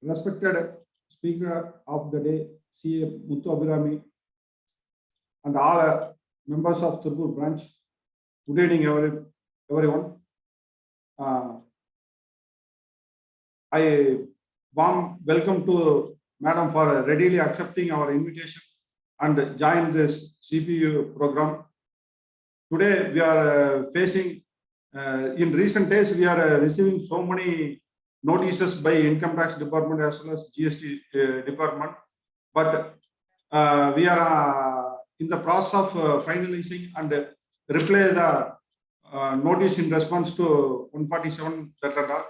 respected speaker of the day, CA Muthu Abirami, and all members of Tirupur branch. Good evening, everyone. I warm welcome to Madam for readily accepting our invitation and join this CPU program. Today we are facing, in recent days, we are receiving so many notices by Income Tax Department as well as GST Department, but we are in the process of finalizing and reply the notice in response to 147 that and all.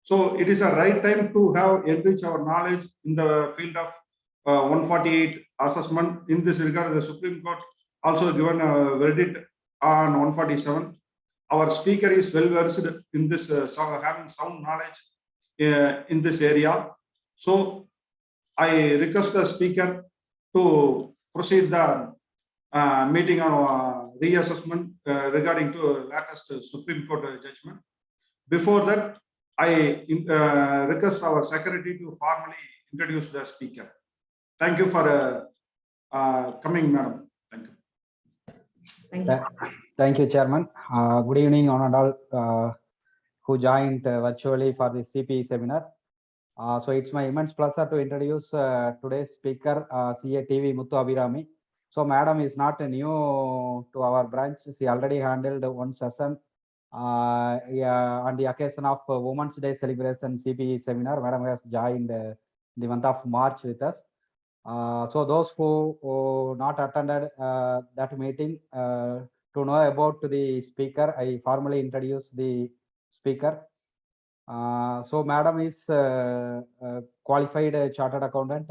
So it is a right time to have enrich our knowledge in the field of 148 assessment. In this regard, the Supreme Court also given a verdict on 147. Our speaker is well versed in this, having sound knowledge in this area. So I request the speaker to proceed the meeting on reassessment regarding to latest Supreme Court judgment. Before that, I request our secretary to formally introduce the speaker. Thank you for coming, madam. Thank you. Thank you. Thank you, Chairman. Good evening, on and all who joined virtually for the CPE seminar. So it's my immense pleasure to introduce today's speaker, CA TV Muthu Abirami. So Madam is not new to our branch. She already handled one session on the occasion of Women's Day celebration CPE seminar. Madam has joined the month of March with us. So those who not attended that meeting, to know about the speaker, I formally introduce the speaker. So Madam is qualified chartered accountant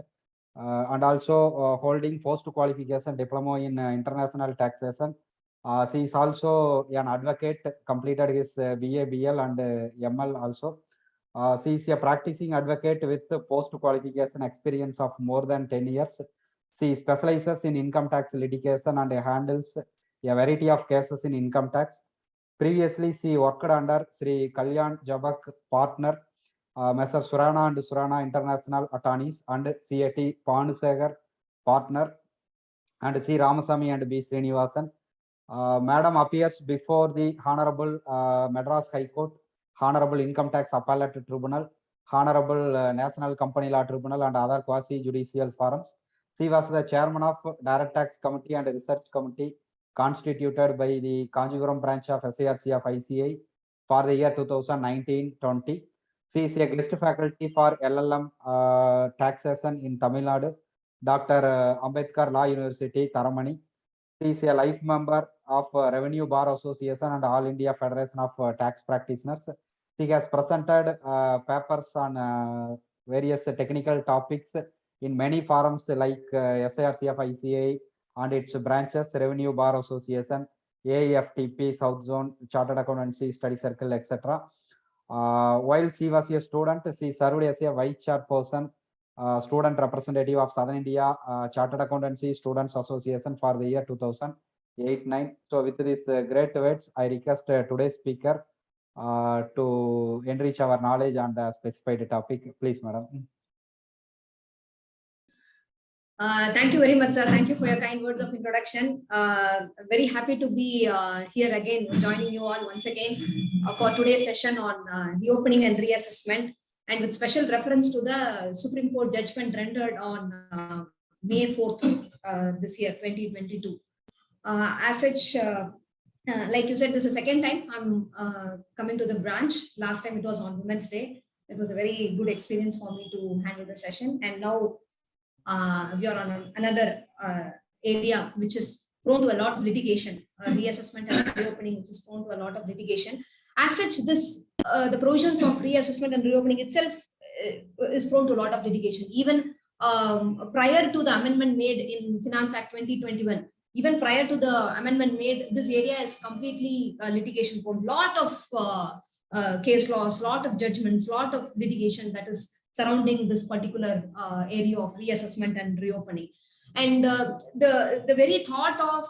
and also holding post-qualification diploma in international taxation. She is also an advocate, completed his BA, BL and ML also. She is a practicing advocate with post-qualification experience of more than 10 years. She specializes in income tax litigation and handles a variety of cases in income tax. Previously, she worked under Sri Kalyan Jabak partner, Messr Surana and Surana International Attorneys, and CAT Pandusegar partner, and C. Ramasamy and B. Srinivasan. Madam appears before the Honorable Madras High Court, Honorable Income Tax Appellate Tribunal, Honorable National Company Law Tribunal, and other quasi-judicial forums. She was the chairman of Direct Tax Committee and Research Committee constituted by the Kanjipuram branch of SARC of ICI for the year 2019-20. She is a guest faculty for LLM taxation in Tamil Nadu, Dr. Ambedkar Law University, Taramani. She is a life member of Revenue Bar Association and All India Federation of Tax Practitioners. She has presented papers on various technical topics in many forums like SARC of ICI and its branches, Revenue Bar Association, AIFTP, South Zone, Chartered Accountancy Study Circle, etc. While she was a student, she served as a vice chairperson, student representative of Southern India Chartered Accountancy Students Association for the year 2008-9. So with these great words, I request today's speaker to enrich our knowledge on the specified topic. Please, madam. Thank you very much, sir. Thank you for your kind words of introduction. Very happy to be here again, joining you all once again for today's session on reopening and reassessment, and with special reference to the Supreme Court judgment rendered on May 4th this year, 2022. As such, like you said, this is the second time I'm coming to the branch. Last time it was on Women's Day. It was a very good experience for me to handle the session, and now we are on another area which is prone to a lot of litigation, reassessment and reopening, which is prone to a lot of litigation. As such, this the provisions of reassessment and reopening itself is prone to a lot of litigation. Even prior to the amendment made in Finance Act 2021, even prior to the amendment made, this area is completely litigation prone. Lot of case laws, lot of judgments, lot of litigation that is surrounding this particular area of reassessment and reopening. And the very thought of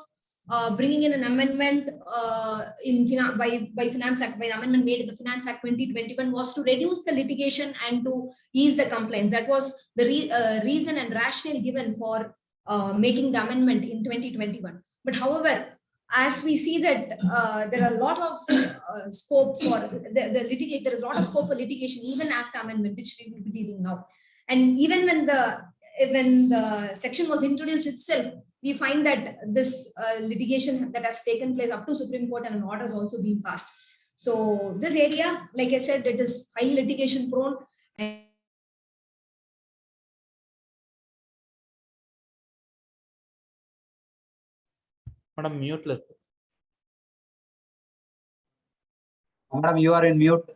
bringing in an amendment by Finance Act, by the amendment made in the Finance Act 2021 was to reduce the litigation and to ease the complaint. That was the reason and rationale given for making the amendment in 2021. But however, as we see that there are a lot of scope for the litigation, there is a lot of scope for litigation even after amendment, which we will be dealing now. And even when the section was introduced itself, we find that this litigation that has taken place up to Supreme Court and an order has also been passed. So this area, like I said, it is highly litigation prone. And Madam, mute. Madam, you are in mute.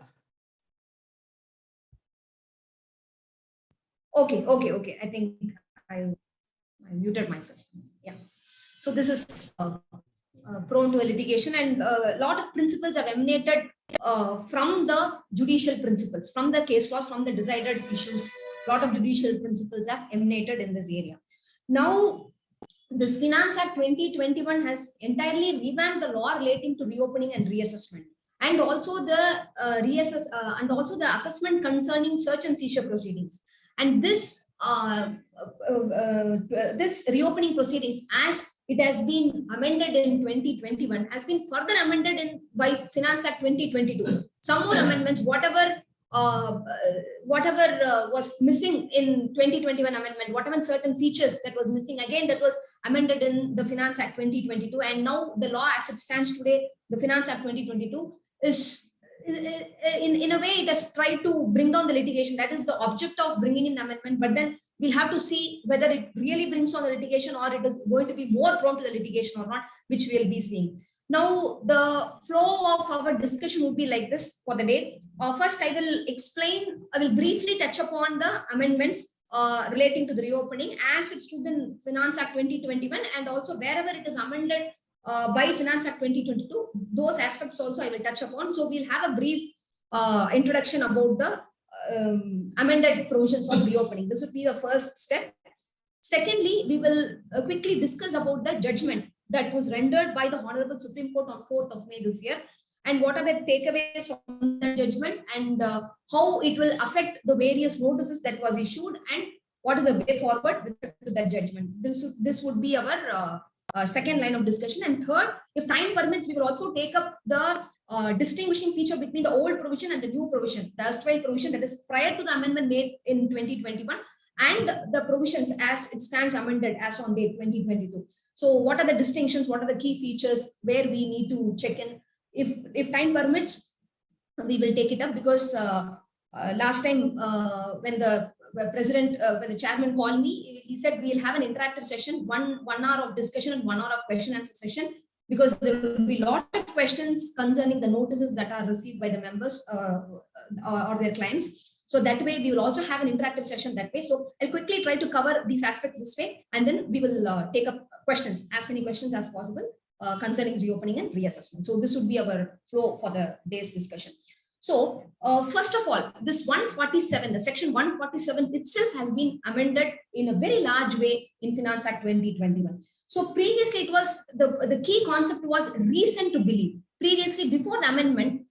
Okay. I think I muted myself. Yeah. So this is prone to a litigation, and a lot of principles have emanated from the judicial principles, from the case laws, from the decided issues. A lot of judicial principles have emanated in this area. Now, this Finance Act 2021 has entirely revamped the law relating to reopening and reassessment, and also the assessment concerning search and seizure proceedings. And this this reopening proceedings, as it has been amended in 2021, has been further amended by Finance Act 2022. Some more amendments, whatever was missing in 2021 amendment, whatever certain features that was missing, again that was amended in the Finance Act 2022. And now the law as it stands today, the Finance Act 2022, is in a way it has tried to bring down the litigation. That is the object of bringing in the amendment, but then we'll have to see whether it really brings down the litigation or it is going to be more prone to the litigation or not, which we'll be seeing. Now, the flow of our discussion would be like this for the day. First, I will briefly touch upon the amendments relating to the reopening as it stood in Finance Act 2021, and also wherever it is amended by Finance Act 2022, those aspects also I will touch upon. So we'll have a brief introduction about the amended provisions of reopening. This would be the first step. Secondly, we will quickly discuss about the judgment that was rendered by the Honorable Supreme Court on 4th of May this year, and what are the takeaways from that judgment, and how it will affect the various notices that was issued, and what is the way forward with that judgment. This would be our second line of discussion. And third, if time permits, we will also take up the distinguishing feature between the old provision and the new provision, the erstwhile provision that is prior to the amendment made in 2021, and the provisions as it stands amended as on date 2022. So what are the distinctions? What are the key features where we need to check in? If time permits, we will take it up, because last time when the chairman called me, he said we'll have an interactive session, one hour of discussion and 1 hour of question answer session, because there will be a lot of questions concerning the notices that are received by the members or their clients. So that way we will also have an interactive session that way. So I'll quickly try to cover these aspects this way, and then we will take up questions, as many questions as possible concerning reopening and reassessment. So this would be our flow for the day's discussion. So first of all, this 147, the section 147 itself has been amended in a very large way in Finance Act 2021. So previously it was, the key concept was reason to believe. Previously, before the amendment,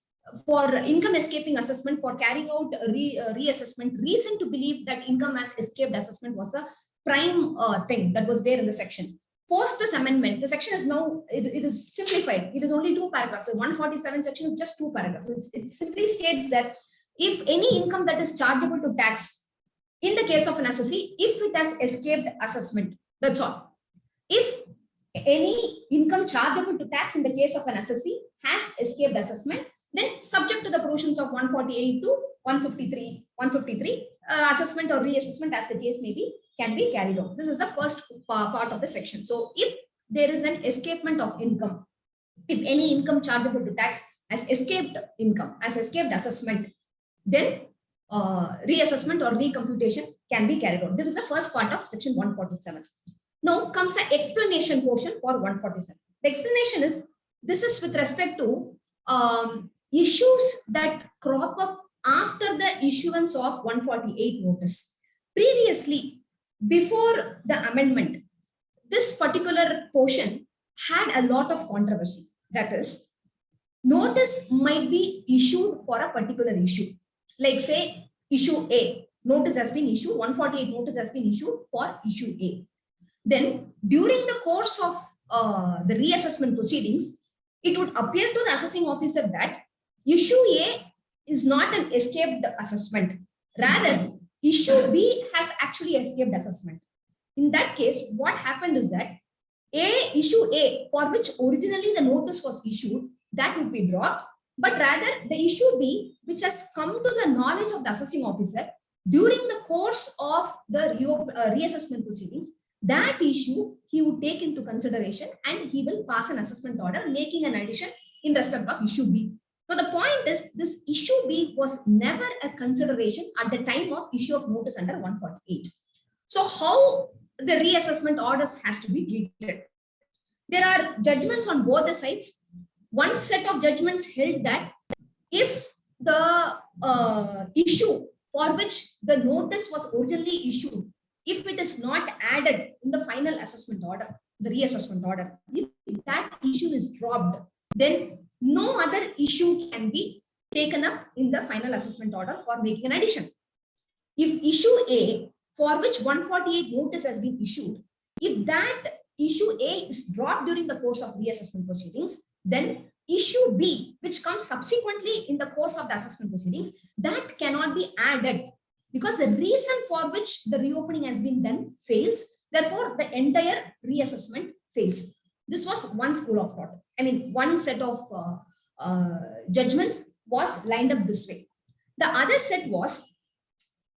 for income escaping assessment, for carrying out reassessment, reason to believe that income has escaped assessment was the prime thing that was there in the section. Post this amendment, the section is now, it is simplified. It is only 2 paragraphs. The 147 section is just 2 paragraphs. It simply states that if any income that is chargeable to tax in the case of an assessee, if it has escaped assessment, that's all. If any income chargeable to tax in the case of an assessee has escaped assessment, then subject to the provisions of 148 to 153, assessment or reassessment, as the case may be, can be carried out. This is the first part of the section. So if there is an escapement of income, if any income chargeable to tax has escaped income, has escaped assessment, then reassessment or recomputation can be carried out. This is the first part of section 147. Now comes the explanation portion for 147. The explanation is, this is with respect to issues that crop up after the issuance of 148 notice. Previously, before the amendment, this particular portion had a lot of controversy. That is, notice might be issued for a particular issue. Like say issue A, notice has been issued, 148 notice has been issued for issue A. Then during the course of the reassessment proceedings, it would appear to the assessing officer that issue A is not an escaped assessment. Rather, issue B has actually escaped assessment. In that case, what happened is that issue A, for which originally the notice was issued, that would be dropped, but rather the issue B, which has come to the knowledge of the assessing officer during the course of the reassessment proceedings, that issue he would take into consideration and he will pass an assessment order making an addition in respect of issue B. So the point is, this issue B was never a consideration at the time of issue of notice under 148. So how the reassessment orders has to be treated? There are judgments on both the sides. One set of judgments held that if the issue for which the notice was originally issued, if it is not added in the final assessment order, the reassessment order, if that issue is dropped, then no other issue can be taken up in the final assessment order for making an addition. If issue A, for which 148 notice has been issued, if that issue A is dropped during the course of reassessment proceedings, then issue B, which comes subsequently in the course of the assessment proceedings, that cannot be added because the reason for which the reopening has been done fails. Therefore, the entire reassessment fails. This was one school of thought. I mean, one set of judgments was lined up this way. The other set was,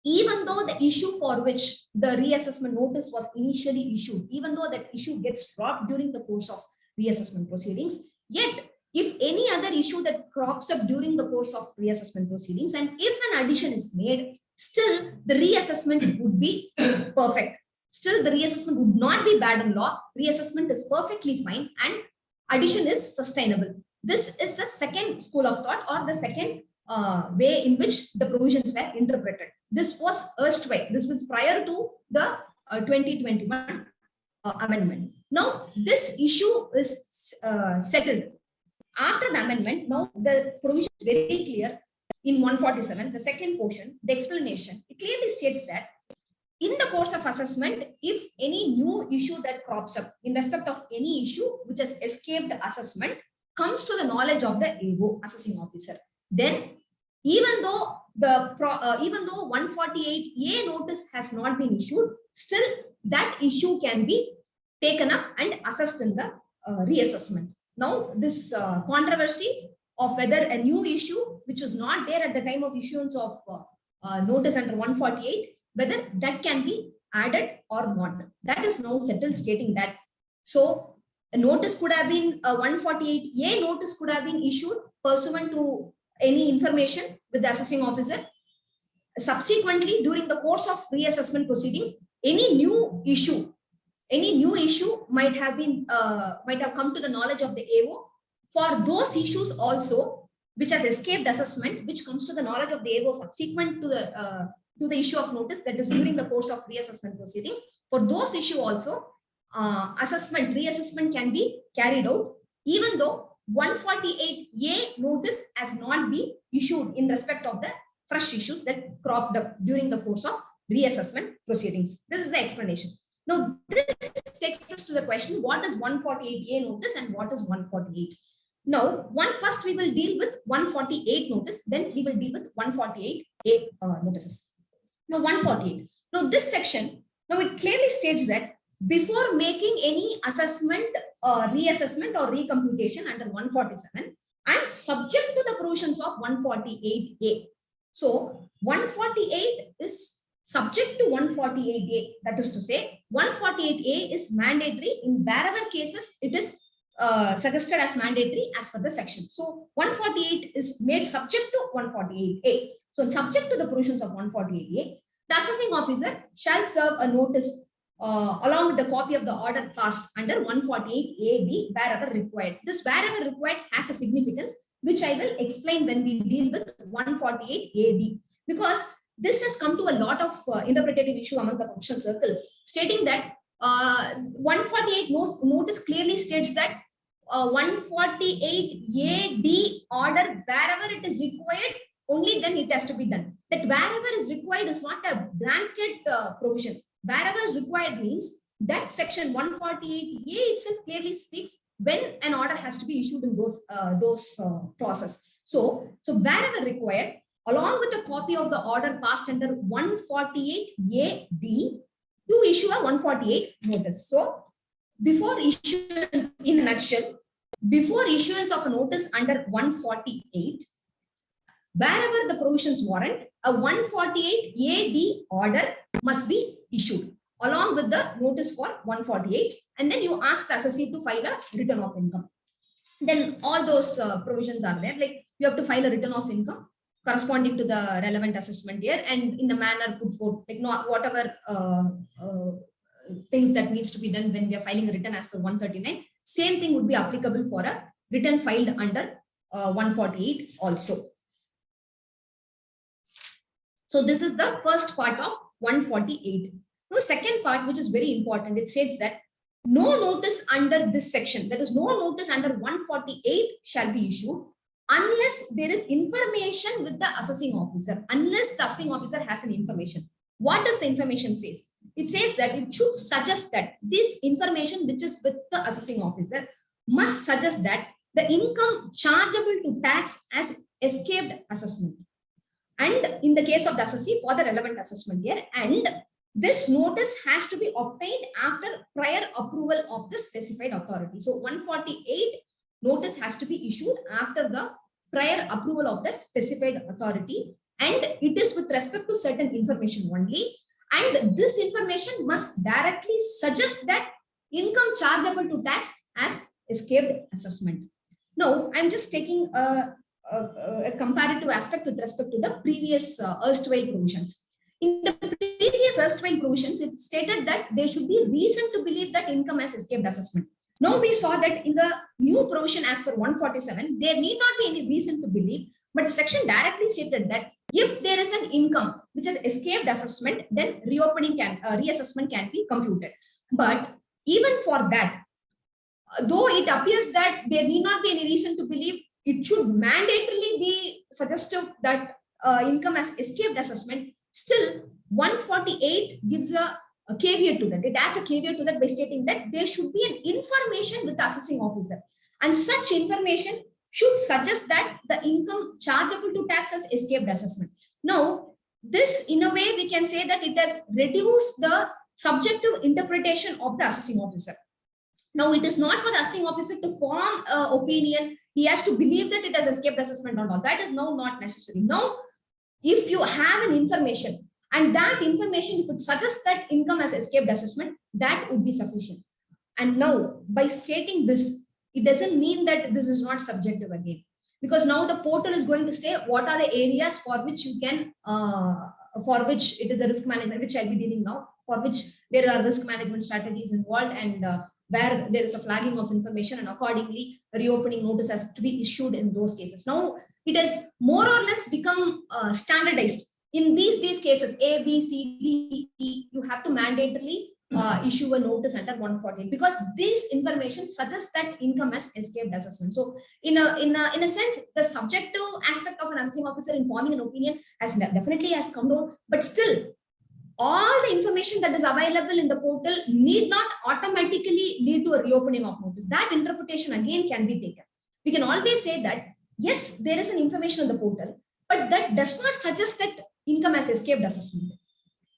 even though the issue for which the reassessment notice was initially issued, even though that issue gets dropped during the course of reassessment proceedings, yet if any other issue that crops up during the course of reassessment proceedings and if an addition is made, still the reassessment would be perfect. Still the reassessment would not be bad in law. Reassessment is perfectly fine and addition is sustainable. This is the second school of thought, or the second way in which the provisions were interpreted. This was erstwhile. This was prior to the 2021 amendment. Now, this issue is settled. After the amendment, now the provision is very clear in 147, the second portion, the explanation. It clearly states that in the course of assessment, if any new issue that crops up in respect of any issue which has escaped assessment comes to the knowledge of the AO, assessing officer, then even though 148A notice has not been issued, still that issue can be taken up and assessed in the reassessment. Now, this controversy of whether a new issue which was not there at the time of issuance of notice under 148, whether that can be added or not, that is now settled, stating that so a notice could have been, a 148A notice could have been issued pursuant to any information with the assessing officer. Subsequently, during the course of reassessment proceedings, any new issue might have come to the knowledge of the AO. For those issues also which has escaped assessment, which comes to the knowledge of the AO subsequent to the issue of notice, that is during the course of reassessment proceedings, for those issue also reassessment can be carried out, even though 148A notice has not been issued in respect of the fresh issues that cropped up during the course of reassessment proceedings. This is the explanation. Now, this takes us to the question, what is 148A notice and what is 148? Now, first we will deal with 148 notice, then we will deal with 148A notices. Now, 148. Now, this section, now it clearly states that before making any assessment, reassessment or recomputation under 147 and subject to the provisions of 148A. So, 148 is subject to 148A. That is to say, 148A is mandatory in wherever cases it is suggested as mandatory as per the section. So, 148 is made subject to 148A. So, subject to the provisions of 148A, the assessing officer shall serve a notice along with the copy of the order passed under 148AD wherever required. This wherever required has a significance, which I will explain when we deal with 148AD, because this has come to a lot of interpretative issue among the functional circle, stating that 148 notice clearly states that 148A(D) order, wherever it is required, only then it has to be done. That wherever is required is not a blanket provision. Wherever is required means that section 148A itself clearly speaks when an order has to be issued in those process. So wherever required, along with a copy of the order passed under 148A(D), to issue a 148 notice. So before issuance, in a nutshell, before issuance of a notice under 148, wherever the provisions warrant, a 148A(D) order must be issued along with the notice for 148, and then you ask the assessee to file a return of income. Then all those provisions are there, like you have to file a return of income corresponding to the relevant assessment year and in the manner put forth, like not whatever things that needs to be done when we are filing a return as per 139. Same thing would be applicable for a return filed under 148 also. So this is the first part of 148. The second part, which is very important, it says that no notice under this section, that is no notice under 148 shall be issued unless there is information with the assessing officer, unless the assessing officer has an information. What does the information says? It says that it should suggest that this information which is with the assessing officer must suggest that the income chargeable to tax as escaped assessment. And in the case of the assessee for the relevant assessment year, and this notice has to be obtained after prior approval of the specified authority. So 148 notice has to be issued after the prior approval of the specified authority, and it is with respect to certain information only, and this information must directly suggest that income chargeable to tax as escaped assessment. Now I'm just taking a comparative aspect with respect to the previous erstwhile provisions. In the previous erstwhile provisions, it stated that there should be reason to believe that income has escaped assessment. Now we saw that in the new provision as per 147, there need not be any reason to believe, but the section directly stated that if there is an income which has escaped assessment, then reassessment can be computed. But even for that, though it appears that there need not be any reason to believe, it should mandatorily be suggestive that income has escaped assessment. Still, 148 gives a caveat to that. It adds a caveat to that by stating that there should be an information with the assessing officer, and such information should suggest that the income chargeable to tax has escaped assessment. Now, this in a way we can say that it has reduced the subjective interpretation of the assessing officer. Now, it is not for the assessing officer to form an opinion. He has to believe that it has escaped assessment or not. That is now not necessary. Now, if you have an information and that information could suggest that income has escaped assessment, that would be sufficient. And now, by stating this, it doesn't mean that this is not subjective again, because now the portal is going to say what are the areas for which you can, for which it is a risk management, which I'll be dealing now, for which there are risk management strategies involved, and where there is a flagging of information, and accordingly reopening notice has to be issued in those cases. Now it has more or less become standardized. In these cases, A, B, C, D, E, you have to mandatorily issue a notice under 148, because this information suggests that income has escaped assessment. So in a sense, the subjective aspect of an assessing officer in forming an opinion has definitely come down, but still all the information that is available in the portal need not automatically lead to a reopening of notice. That interpretation again can be taken. We can always say that yes, there is an information in the portal, but that does not suggest that income has escaped assessment.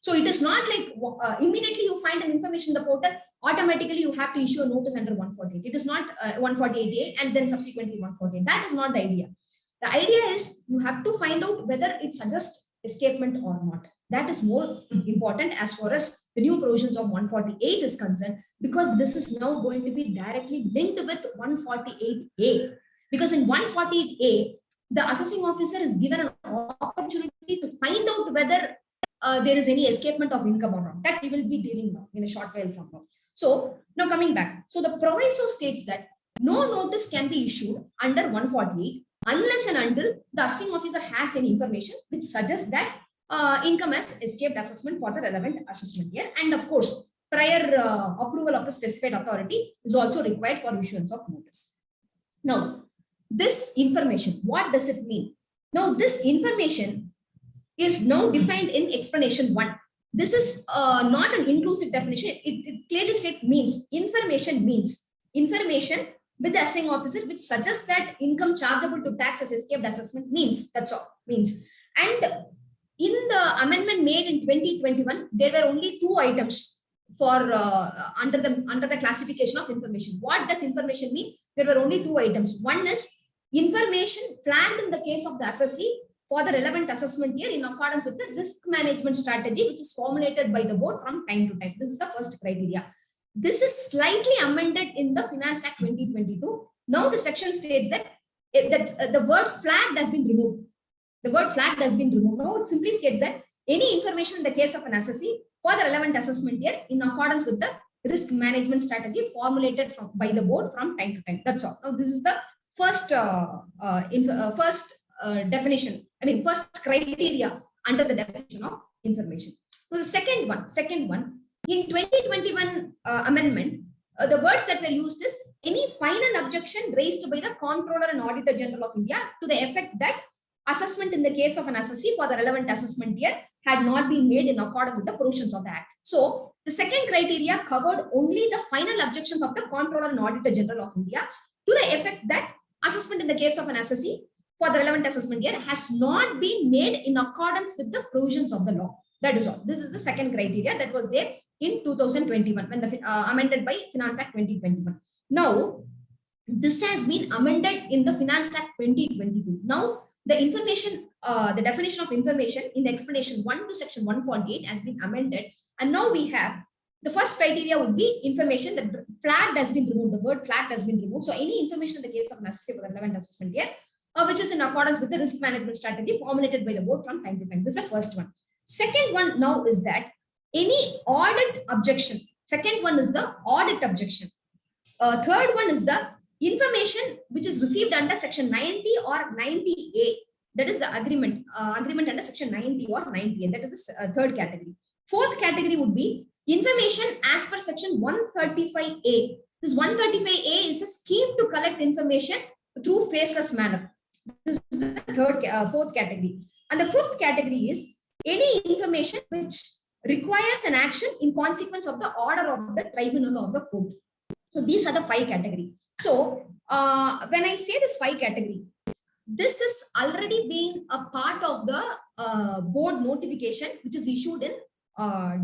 So it is not like immediately you find an information in the portal, automatically you have to issue a notice under 148. It is not 148A and then subsequently 148. That is not the idea. The idea is you have to find out whether it suggests escapement or not. That is more important as far as the new provisions of 148 is concerned, because this is now going to be directly linked with 148A. Because in 148A, the assessing officer is given an opportunity to find out whether there is any escapement of income or not. That we will be dealing now in a short while from now. So now coming back. So the proviso states that no notice can be issued under 148 unless and until the assessing officer has any information which suggests that income has escaped assessment for the relevant assessment year. And of course, prior approval of the specified authority is also required for issuance of notice. Now, this information, what does it mean? Now, this information is now defined in explanation 1. This is not an inclusive definition. It clearly states means information with the assessing officer which suggests that income chargeable to tax as escaped assessment means. That's all means. And in the amendment made in 2021, there were only 2 items for under the classification of information. What does information mean? There were only 2 items. One is information flagged in the case of the assessee for the relevant assessment year in accordance with the risk management strategy, which is formulated by the board from time to time. This is the first criteria. This is slightly amended in the Finance Act 2022. Now the section states that, the word flagged has been removed. The word flagged has been removed. Now it simply states that any information in the case of an assessee for the relevant assessment year in accordance with the risk management strategy formulated by the board from time to time. That's all. Now this is the first definition. First criteria under the definition of information. So the second one in 2021 amendment, the words that were used is any final objection raised by the Comptroller and Auditor General of India to the effect that assessment in the case of an assessee for the relevant assessment year had not been made in accordance with the provisions of the Act. So the second criteria covered only the final objections of the Comptroller and Auditor General of India to the effect that assessment in the case of an assessee for the relevant assessment year has not been made in accordance with the provisions of the law. That is all. This is the second criteria that was there in 2021 when the amended by Finance Act 2021. Now, this has been amended in the Finance Act 2022. Now, the information, the definition of information in the explanation 1 to section 148 has been amended. And now we have the first criteria would be information that flagged has been removed. The word flagged has been removed. So any information in the case of an assessee for the relevant assessment year, which is in accordance with the risk management strategy formulated by the board from time to time. This is the first one. Second one now is that any audit objection. Second one is the audit objection. Third one is the information which is received under section 90 or 90A. That is the agreement under section 90 or 90A. That is the third category. Fourth category would be information as per section 135A. This 135A is a scheme to collect information through faceless manner. This is the fourth category. And the fifth category is any information which requires an action in consequence of the order of the tribunal or the court. So these are the 5 categories. So when I say this 5 category, this is already being a part of the board notification, which is issued in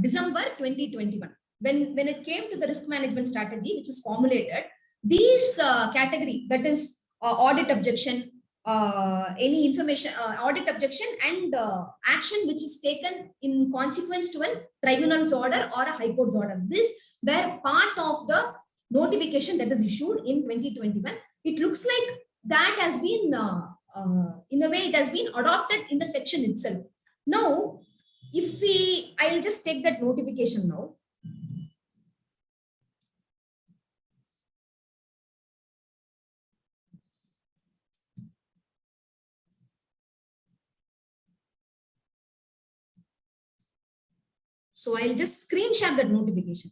December 2021. When it came to the risk management strategy, which is formulated, these category, that is audit objection, any information, audit objection and action which is taken in consequence to a tribunal's order or a high court's order. This were part of the notification that is issued in 2021. It looks like that has been, in a way, it has been adopted in the section itself. Now, I'll just take that notification now. So I'll just screen share that notification.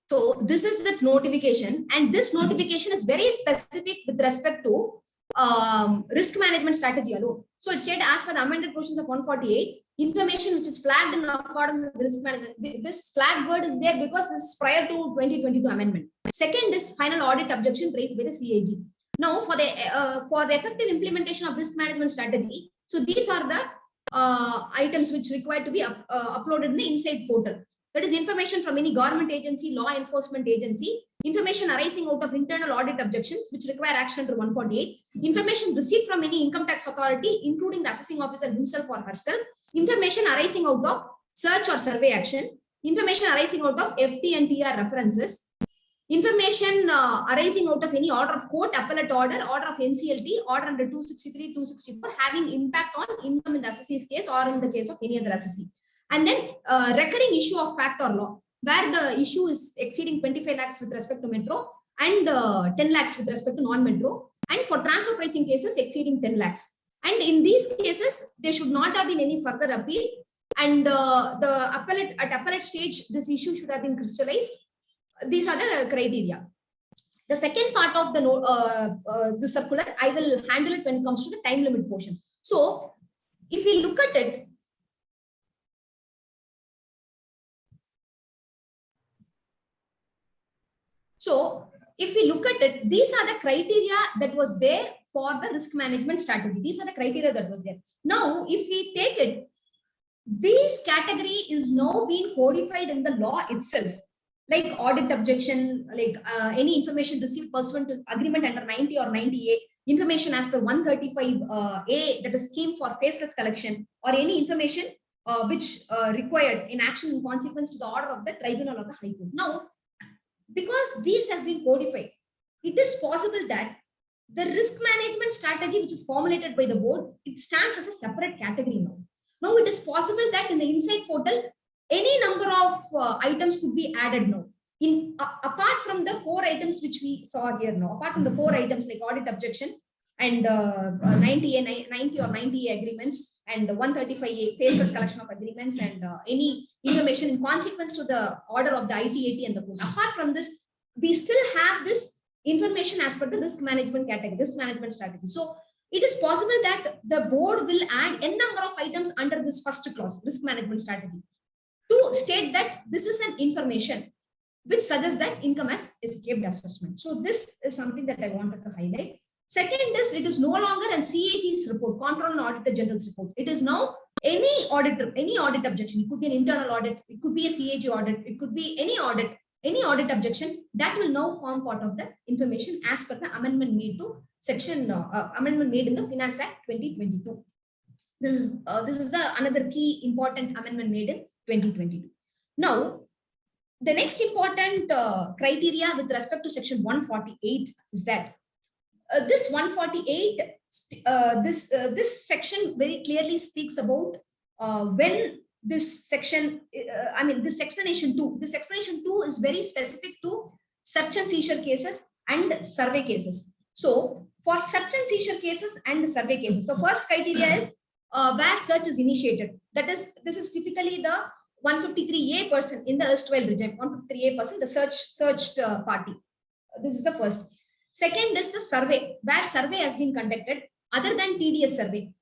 So this is this notification, and this notification is very specific with respect to risk management strategy alone. So it said, as per the amended provisions of 148, information which is flagged in accordance with risk management. This flag word is there because this is prior to 2022 amendment. Second is final audit objection raised by the CAG. Now for the effective implementation of risk management strategy, so these are the items which require to be uploaded in the inside portal. That is information from any government agency, law enforcement agency, information arising out of internal audit objections which require action under 148, information received from any income tax authority, including the assessing officer himself or herself, information arising out of search or survey action, information arising out of FT and TR references, Information arising out of any order of court, appellate order, order of NCLT, order under 263, 264, having impact on income in the assessee's case or in the case of any other assessee. And then recurring issue of fact or law, where the issue is exceeding 25 lakhs with respect to metro and 10 lakhs with respect to non-metro, and for transfer pricing cases exceeding 10 lakhs. And in these cases, there should not have been any further appeal. And at appellate stage, this issue should have been crystallized. These are the criteria. The second part of the circular, I will handle it when it comes to the time limit portion. So if we look at it, these are the criteria that was there for the risk management strategy. These are the criteria that was there. Now, if we take it, this category is now being codified in the law itself. Like audit objection, like any information received pursuant to agreement under 90 or 90A, information as per 135A, that is scheme for faceless collection, or any information which required in action in consequence to the order of the tribunal or the High Court. Now, because this has been codified, it is possible that the risk management strategy which is formulated by the board, it stands as a separate category now. Now, it is possible that in the Insight portal, any number of items could be added now. Apart from the 4 items which we saw here now, apart from the 4 items like audit objection and 90 or 90A agreements and 135A faceless collection of agreements and any information in consequence to the order of the ITAT and the court. Apart from this, we still have this information as per the risk management category, risk management strategy. So it is possible that the board will add n number of items under this first clause, risk management strategy, to state that this is an information which suggests that income has escaped assessment. So this is something that I wanted to highlight. Second is, it is no longer a CAG's report, Control and Auditor General's report. It is now any audit objection. It could be an internal audit, it could be a CAG audit, it could be any audit objection that will now form part of the information as per the amendment made to section amendment made in the Finance Act 2022. This is the another key important amendment made in 2022. Now, the next important criteria with respect to section 148 is that this 148, this section very clearly speaks about when this section, this explanation 2. This explanation 2 is very specific to search and seizure cases and survey cases. So, for search and seizure cases and survey cases, the first criteria is where search is initiated. That is, this is typically the 153A person in the erstwhile regime, 153A person, the searched party. This is the first. Second is the survey, where survey has been conducted other than TDS survey.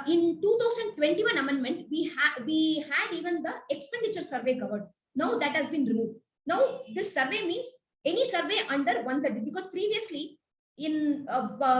In 2021 amendment, we had even the expenditure survey covered. Now that has been removed. Now this survey means any survey under 130, because previously in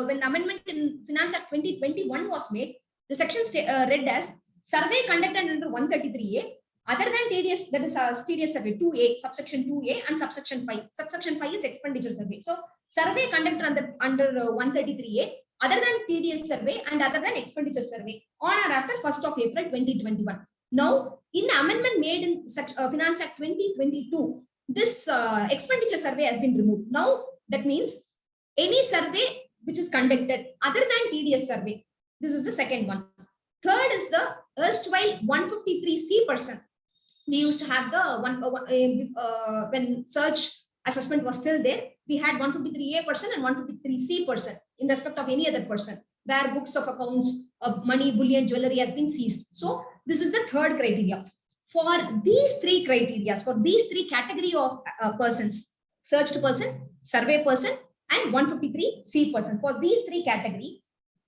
when the amendment in Finance Act 2021 was made, the section read as survey conducted under 133A other than TDS, that is TDS survey 2A, subsection 2A and subsection 5. Subsection 5 is expenditure survey. So survey conducted under 133A other than TDS survey and other than expenditure survey on or after 1st of April 2021. Now, in the amendment made in Finance Act 2022, this expenditure survey has been removed. Now, that means any survey which is conducted other than TDS survey. This is the second one. Third is the erstwhile 153C person. We used to have the when search assessment was still there, we had 153A person and 153C person in respect of any other person, where books of accounts, money, bullion, jewelry has been seized. So this is the third criteria. For these 3 criteria, for these 3 category of persons, searched person, survey person, and 153C person, for these 3 category,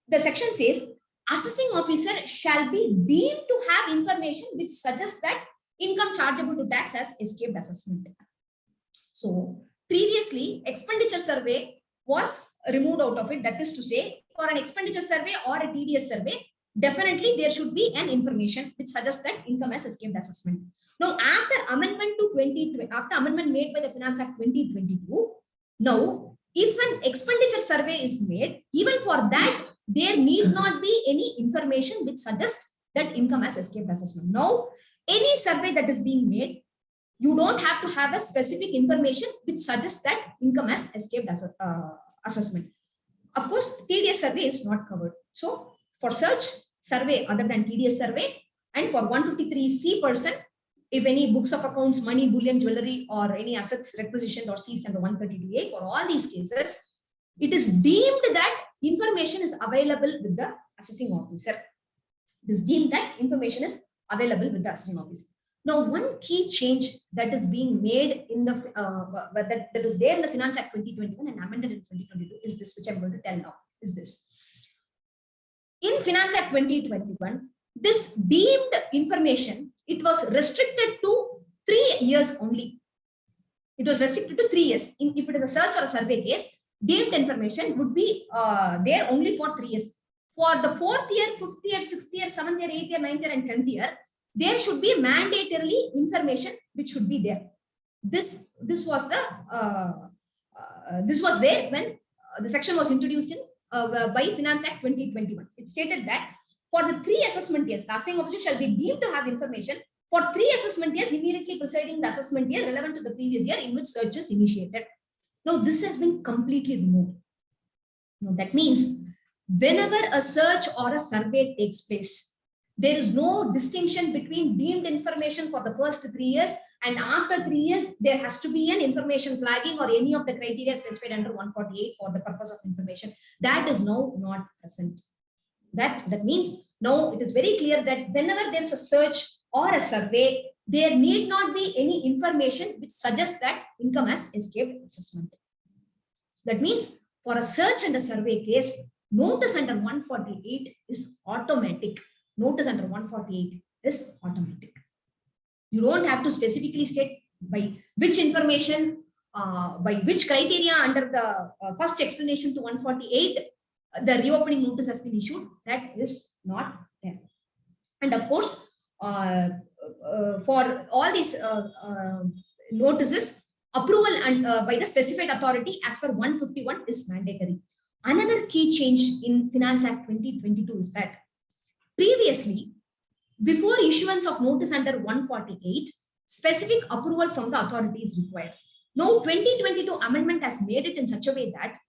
the section says assessing officer shall be deemed to have information which suggests that income chargeable to tax has escaped assessment. So previously, expenditure survey was removed out of it. That is to say, for an expenditure survey or a TDS survey, definitely there should be an information which suggests that income has escaped assessment. Now, after amendment made by the Finance Act 2022, now if an expenditure survey is made, even for that, there need not be any information which suggests that income has escaped assessment. Now, any survey that is being made, You don't have to have a specific information which suggests that income has escaped as assessment. Of course, TDS survey is not covered. So for search survey other than TDS survey, and for 153C person, if any books of accounts, money, bullion, jewelry, or any assets requisitioned or seized under 132A, for all these cases, it is deemed that information is available with the assessing officer. It is deemed that information is available with the assessing officer. Now, one key change that is being made in the that is there in the Finance Act 2021 and amended in 2022 is this, which I'm going to tell now. Is this in Finance Act 2021? This deemed information, it was restricted to 3 years only. It was restricted to 3 years. If it is a search or a survey case, deemed information would be there only for 3 years. For the 4th year, 5th year, 6th year, 7th year, 8th year, 9th year, and 10th year, there should be mandatorily information which should be there. This was there when the section was introduced in by Finance Act 2021. It stated that for the 3 assessment years, the assessing officer shall be deemed to have information for 3 assessment years immediately preceding the assessment year relevant to the previous year in which search is initiated. Now, this has been completely removed. Now, that means whenever a search or a survey takes place, there is no distinction between deemed information for the first 3 years and after 3 years, there has to be an information flagging or any of the criteria specified under 148 for the purpose of information. That is now not present. That means now it is very clear that whenever there is a search or a survey, there need not be any information which suggests that income has escaped assessment. That means for a search and a survey case, notice under 148 is automatic. Notice under 148 is automatic. You don't have to specifically state by which information, by which criteria under the first explanation to 148, the reopening notice has been issued. That is not there. And of course, for all these notices, approval and by the specified authority as per 151 is mandatory. Another key change in Finance Act 2022 is that previously, before issuance of notice under 148, specific approval from the authority is required. Now, 2022 amendment has made it in such a way that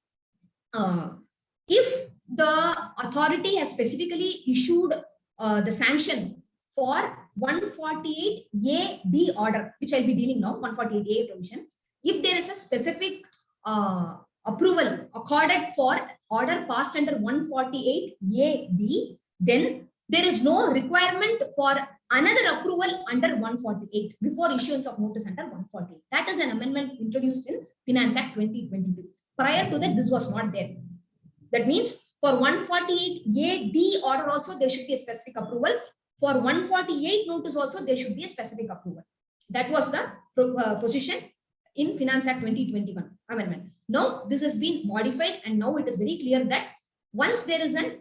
if the authority has specifically issued the sanction for 148A-D order, which I'll be dealing now, 148A provision, if there is a specific approval accorded for order passed under 148A-D, then there is no requirement for another approval under 148 before issuance of notice under 148. That is an amendment introduced in Finance Act 2022. Prior to that, this was not there. That means for 148A-D order also, there should be a specific approval. For 148 notice also, there should be a specific approval. That was the position in Finance Act 2021 amendment. Now, this has been modified and now it is very clear that once there is a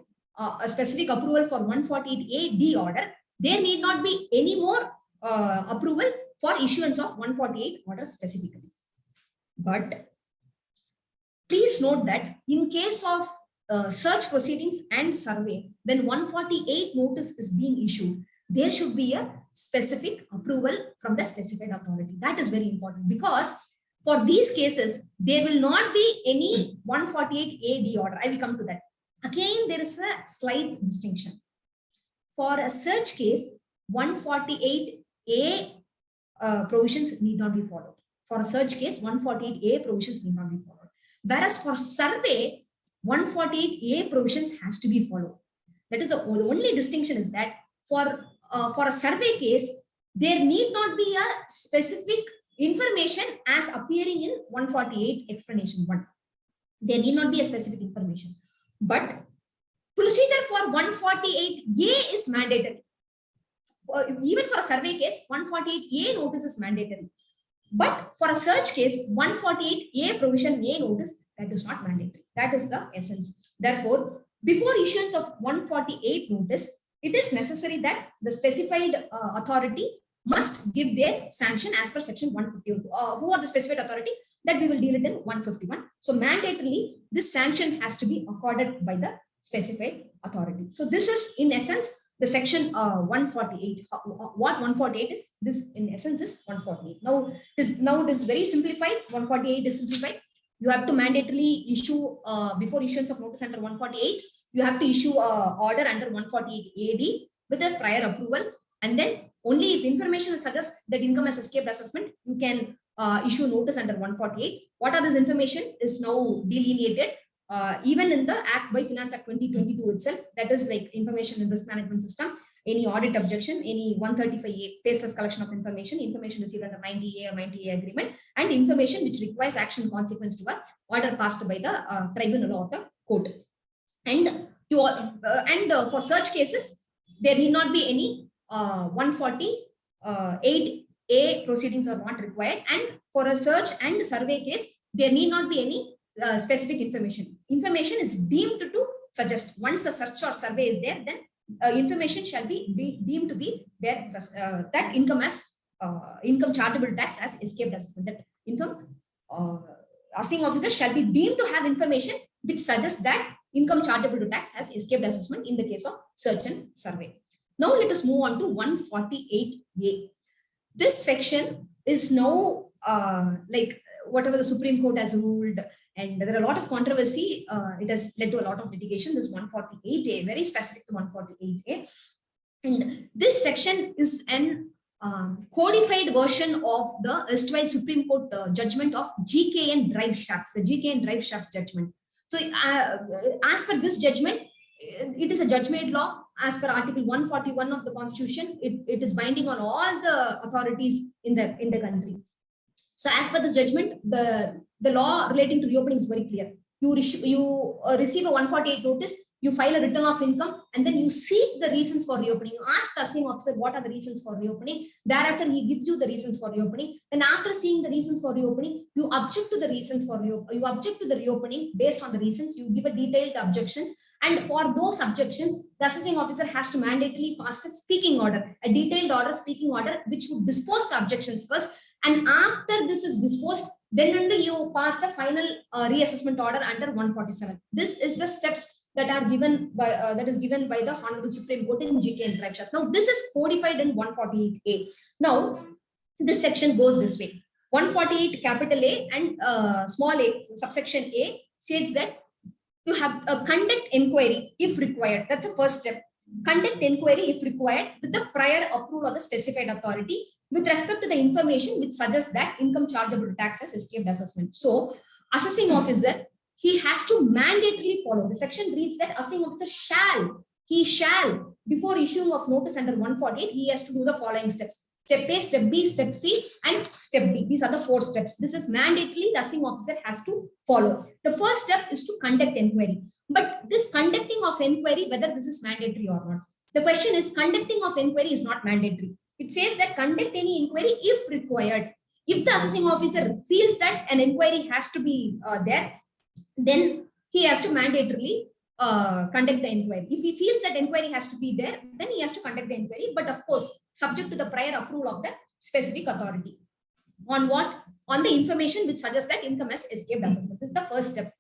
specific approval for 148A-D order, there need not be any more approval for issuance of 148 order specifically. But please note that in case of search proceedings and survey, when 148 notice is being issued, there should be a specific approval from the specified authority. That is very important because for these cases, there will not be any 148A-D order. I will come to that. Again, there is a slight distinction. For a search case, 148A provisions need not be followed. For a search case, 148A provisions need not be followed. Whereas for survey, 148A provisions has to be followed. That is the only distinction is that for a survey case, there need not be a specific information as appearing in 148 explanation 1. There need not be a specific information. But procedure for 148A is mandatory. Even for a survey case, 148A notice is mandatory. But for a search case, 148A provision A notice, that is not mandatory. That is the essence. Therefore, before issuance of 148 notice, it is necessary that the specified authority must give their sanction as per section 151. Who are the specified authority? That we will deal it in 151. So mandatorily, this sanction has to be accorded by the specified authority. So this is in essence the section 148. What 148 is? This in essence is 148. Now it is very simplified. 148 is simplified. You have to mandatorily issue before issuance of notice under 148. You have to issue order under 148 AD with this prior approval, and then only if information suggests that income has escaped assessment, you can issue notice under 148. What are this information is now delineated even in the Act by Finance Act 2022 itself. That is like information in risk management system, any audit objection, any 135A faceless collection of information received under 90A or 90A agreement, and information which requires action consequence to a order passed by the tribunal or the court. And for such cases, there need not be any 148A proceedings are not required. And for a search and survey case, there need not be any specific information. Information is deemed to suggest. Once a search or survey is there, then information shall be deemed to be there that income chargeable tax as escaped assessment. That income assessing officer shall be deemed to have information which suggests that income chargeable to tax has escaped assessment in the case of search and survey. Now let us move on to 148A. This section is now like whatever the Supreme Court has ruled, and there are a lot of controversy. It has led to a lot of litigation. This 148A, very specific to 148A. And this section is an codified version of the erstwhile Supreme Court judgment of GKN Drive Shafts, the GKN Drive Shafts judgment. So as per this judgment, it is a judge-made law. As per Article 141 of the Constitution, it is binding on all the authorities in the country. So as per this judgment, the law relating to reopening is very clear. You receive a 148 notice, you file a return of income, and then you seek the reasons for reopening. You ask the assessing officer what are the reasons for reopening. Thereafter, he gives you the reasons for reopening. Then after seeing the reasons for reopening, you object to the reasons for reopening. You object to the reopening based on the reasons. You give a detailed objections. And for those objections, the assessing officer has to mandatorily pass a speaking order, a detailed order, speaking order, which would dispose the objections first. And after this is disposed, then only you pass the final reassessment order under 147. This is the steps that are given by the Honorable Supreme Court in GKN Drive Shafts. Now this is codified in 148A. Now this section goes this way: 148 capital A and small a subsection A states that you have a conduct inquiry if required. That's the first step. Conduct inquiry if required with the prior approval of the specified authority with respect to the information which suggests that income chargeable to tax has escaped assessment. So assessing officer, he has to mandatorily follow. The section reads that assessing officer shall, before issuing of notice under 148, he has to do the following steps. Step A, Step B, Step C, and Step D. These are the 4 steps. This is mandatorily the assessing officer has to follow. The first step is to conduct inquiry. But this conducting of inquiry, whether this is mandatory or not. The question is, conducting of inquiry is not mandatory. It says that conduct any inquiry if required. If the assessing officer feels that an inquiry has to be there, then he has to mandatorily conduct the inquiry. If he feels that inquiry has to be there, then he has to conduct the inquiry. But of course, subject to the prior approval of the specific authority. On what? On the information which suggests that income has escaped assessment. This is the first step.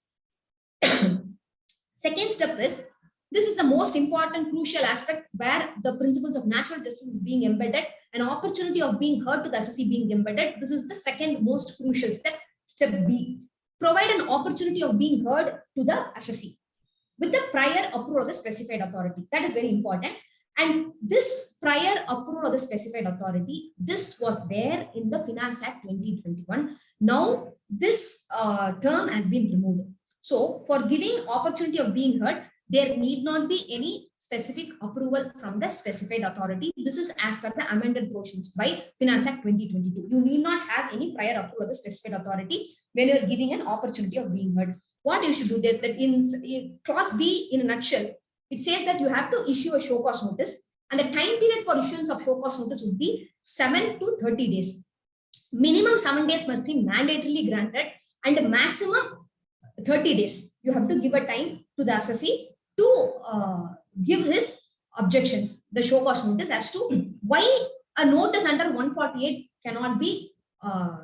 Second step is, this is the most important crucial aspect where the principles of natural justice is being embedded, an opportunity of being heard to the assessee being embedded. This is the second most crucial step. Step B, provide an opportunity of being heard to the assessee with the prior approval of the specified authority. That is very important. And this prior approval of the specified authority, this was there in the Finance Act 2021. Now, this term has been removed. So, for giving opportunity of being heard, there need not be any specific approval from the specified authority. This is as per the amended portions by Finance Act 2022. You need not have any prior approval of the specified authority when you are giving an opportunity of being heard. What you should do that in clause B, in a nutshell, it says that you have to issue a show cause notice, and the time period for issuance of show cause notice would be 7 to 30 days. Minimum 7 days must be mandatorily granted, and the maximum 30 days. You have to give a time to the assessee to give his objections, the show cause notice, as to why a notice under 148 cannot be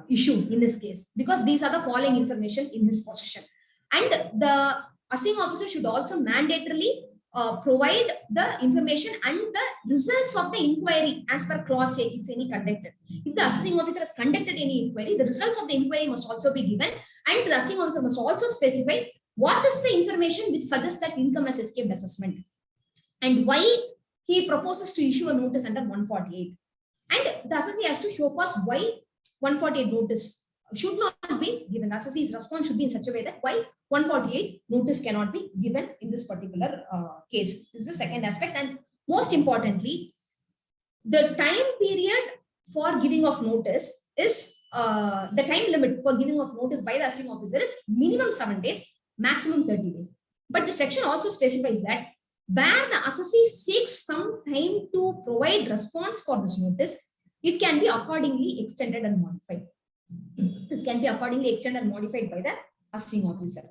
issued in this case, because these are the following information in his possession. And the assessing officer should also mandatorily provide the information and the results of the inquiry as per clause A, if any conducted. If the assessing officer has conducted any inquiry, the results of the inquiry must also be given, and the assessing officer must also specify what is the information which suggests that income has escaped assessment and why he proposes to issue a notice under 148. And the assessee has to show cause why 148 notice should not be given. The assessee's response should be in such a way that why 148 notice cannot be given in this particular case. This is the second aspect. And most importantly, the time period for giving of notice is the time limit for giving of notice by the assessing officer is minimum 7 days, maximum 30 days. But the section also specifies that where the assessee seeks some time to provide response for this notice, it can be accordingly extended and modified. This can be accordingly extended and modified by the assessing officer.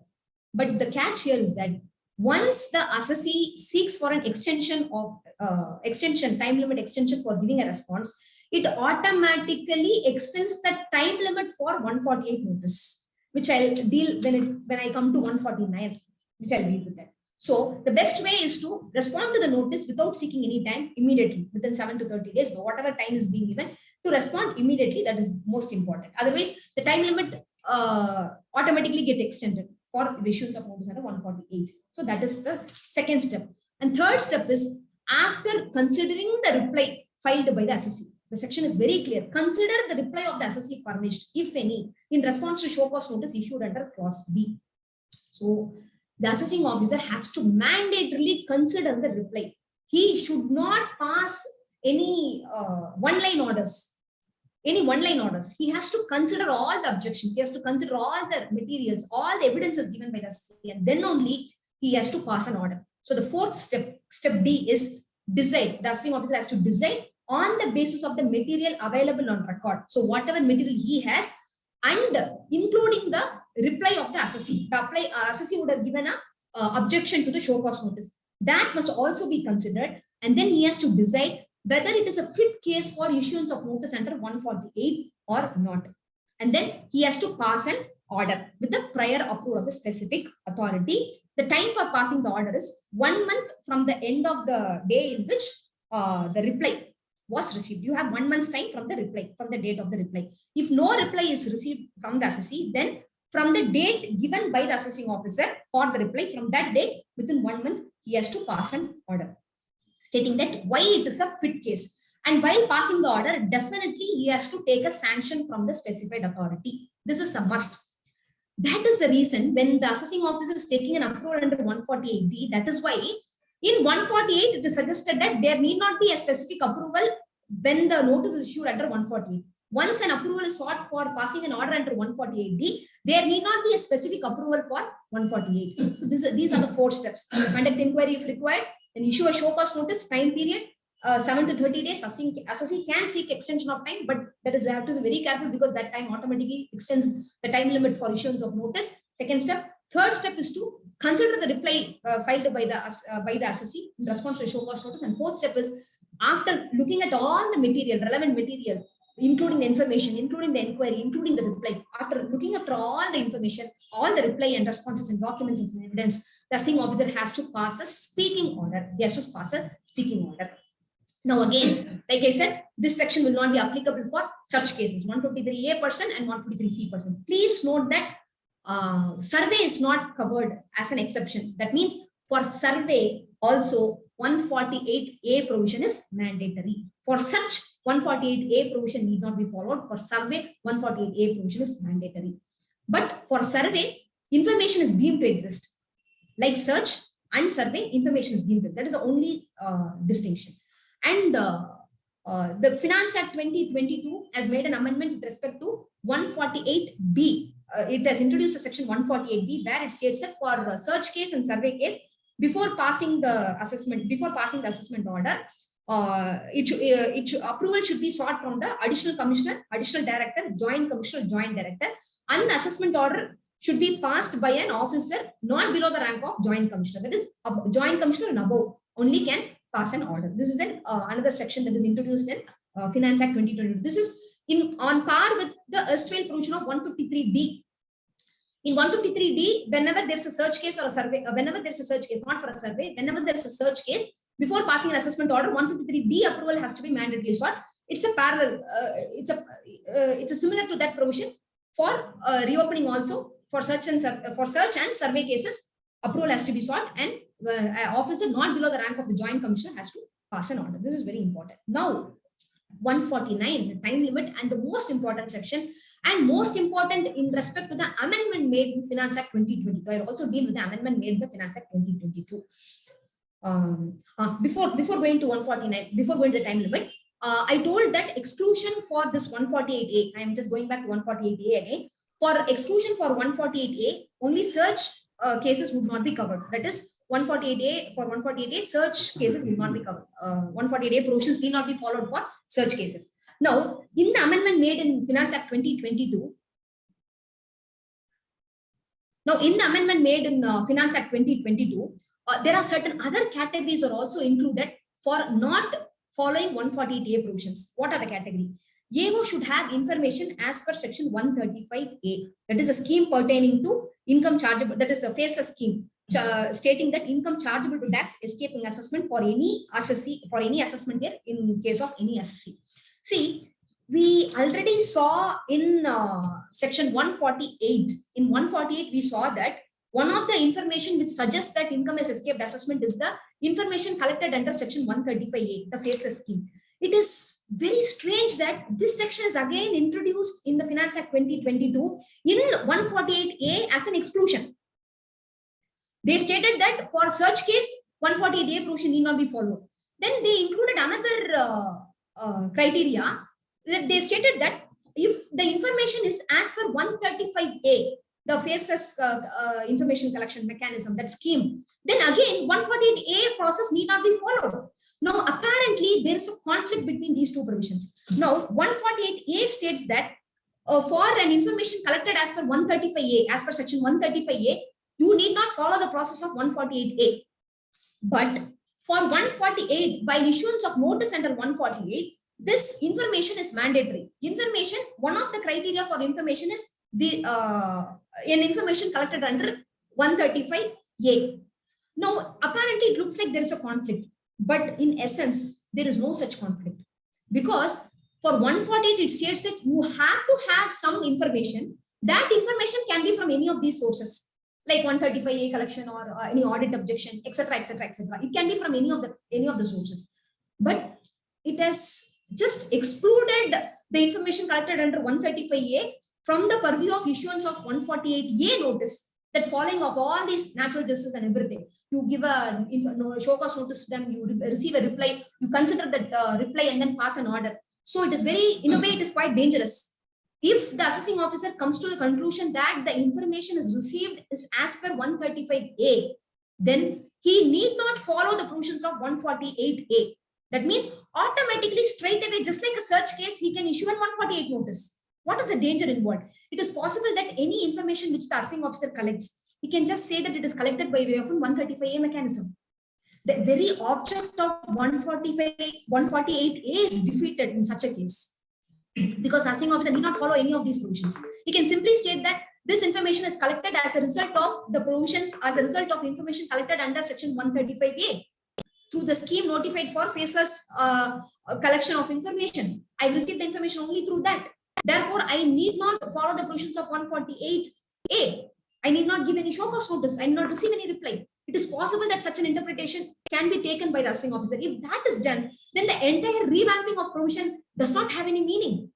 But the catch here is that once the assessee seeks for an extension of time limit extension for giving a response, it automatically extends the time limit for 148 notice, which I'll deal when I come to 149, which I'll deal with that. So the best way is to respond to the notice without seeking any time immediately within 7 to 30 days, but whatever time is being given to respond immediately, that is most important. Otherwise, the time limit automatically get extended for the issuance of notice under 148. So that is the second step. And third step is after considering the reply filed by the assessee. The section is very clear. Consider the reply of the assessee furnished, if any, in response to show cause notice issued under clause B. So the assessing officer has to mandatorily consider the reply. He should not pass any one-line orders. He has to consider all the objections. He has to consider all the materials, all the evidences given by the assessee, and then only he has to pass an order. So the fourth step, step D, is decide. The assessing officer has to decide on the basis of the material available on record. So whatever material he has, and including the reply of the assessee. The assessee would have given a objection to the show cause notice. That must also be considered, and then he has to decide whether it is a fit case for issuance of notice under 148 or not. And then he has to pass an order with the prior approval of the specific authority. The time for passing the order is 1 month from the end of the day in which the reply was received. You have 1 month's time from the reply, from the date of the reply. If no reply is received from the assessee, then from the date given by the assessing officer for the reply, from that date, within 1 month, he has to pass an order stating that why it is a fit case. And while passing the order, definitely he has to take a sanction from the specified authority. This is a must. That is the reason when the assessing officer is taking an approval under 148D, that is why in 148, it is suggested that there need not be a specific approval when the notice is issued under 148. Once an approval is sought for passing an order under 148D, there need not be a specific approval for 148. These are the 4 steps. Conduct inquiry if required, then issue a show cause notice, time period, 7 to 30 days. Assessee can seek extension of time, but that is, we have to be very careful because that time automatically extends the time limit for issuance of notice. Second step. Third step is to consider the reply filed by the assessee in response to show cause notice. And fourth step is, after looking at all the material, relevant material, including the information, including the inquiry, including the reply, after looking after all the information, all the reply and responses and documents and evidence, the assessing officer has to pass a speaking order. He has to pass a speaking order. Now again, like I said, this section will not be applicable for such cases, 153A person and 153C person. Please note that survey is not covered as an exception. That means for survey also 148A provision is mandatory. For such 148A provision need not be followed. For survey, 148A provision is mandatory. But for survey, information is deemed to exist. Like search and survey, information is deemed to. That is the only distinction. And the Finance Act 2022 has made an amendment with respect to 148B. It has introduced a section 148B where it states that for a search case and survey case, before passing the assessment order, approval should be sought from the additional commissioner, additional director, joint commissioner, joint director, and the assessment order should be passed by an officer not below the rank of joint commissioner. That is, a joint commissioner and above only can pass an order. This is another section that is introduced in Finance Act 2022. This is on par with the erstwhile provision of 153D. In 153D, whenever there is a search case or a survey, whenever there is a search case, not for a survey, whenever there is a search case, before passing an assessment order, 153D approval has to be mandatorily sought. It's a parallel, it's a similar to that provision for reopening also for search and survey cases. Approval has to be sought, and an officer not below the rank of the Joint Commissioner has to pass an order. This is very important. Now, 149, the time limit, and the most important section, and most important in respect to the amendment made in Finance Act 2022. I also deal with the amendment made in the Finance Act 2022. Before going to 149, before going to the time limit, I told that exclusion for this 148A, I am just going back to 148A again. For exclusion for 148A, only search cases would not be covered. That is, 148A, for 148A, search cases will not be covered. 148A provisions need not be followed for search cases. Now, in the amendment made in Finance Act 2022, Finance Act 2022, there are certain other categories are also included for not following 148A provisions. What are the categories? AO should have information as per section 135A. That is a scheme pertaining to income chargeable. That is the faceless scheme, stating that income chargeable to tax escaping assessment for any assessee, for any assessment year in case of any assessee. See, we already saw in section 148. In 148, we saw that one of the information which suggests that income has escaped assessment is the information collected under section 135A, the faceless scheme. It is very strange that this section is again introduced in the Finance Act 2022 in 148A as an exclusion. They stated that for such case, 148A provision need not be followed. Then they included another criteria. They stated that if the information is as per 135A, the faceless information collection mechanism, that scheme, then again 148A process need not be followed. Now, apparently, there is a conflict between these two provisions. Now, 148A states that for an information collected as per 135A, as per section 135A, you need not follow the process of 148A. But for 148, by issuance of notice under 148, this information is mandatory. Information, one of the criteria for information is the information collected under 135A. Now, apparently, it looks like there is a conflict. But in essence, there is no such conflict, because for 148, it states that you have to have some information. That information can be from any of these sources, like 135A collection or any audit objection, etc., etc., etc. It can be from any of the sources. But it has just excluded the information collected under 135A from the purview of issuance of 148A notice, that following of all these natural justice and everything. You give a show cause notice to them, you receive a reply, you consider that reply and then pass an order. So it is very, in a way, it is quite dangerous. If the assessing officer comes to the conclusion that the information is received is as per 135A, then he need not follow the provisions of 148A. That means automatically, straight away, just like a search case, he can issue a 148 notice. What is the danger involved? It is possible that any information which the assessing officer collects, he can just say that it is collected by way of a 135A mechanism. The very object of 148A is defeated in such a case, because assessing officer need not follow any of these provisions. He can simply state that this information is collected as a result of the provisions, as a result of information collected under section 135A through the scheme notified for faceless collection of information. I received the information only through that. Therefore, I need not follow the provisions of 148A. I need not give any show cause notice. I need not receive any reply. It is possible that such an interpretation can be taken by the assessing officer. If that is done, then the entire revamping of provision does not have any meaning.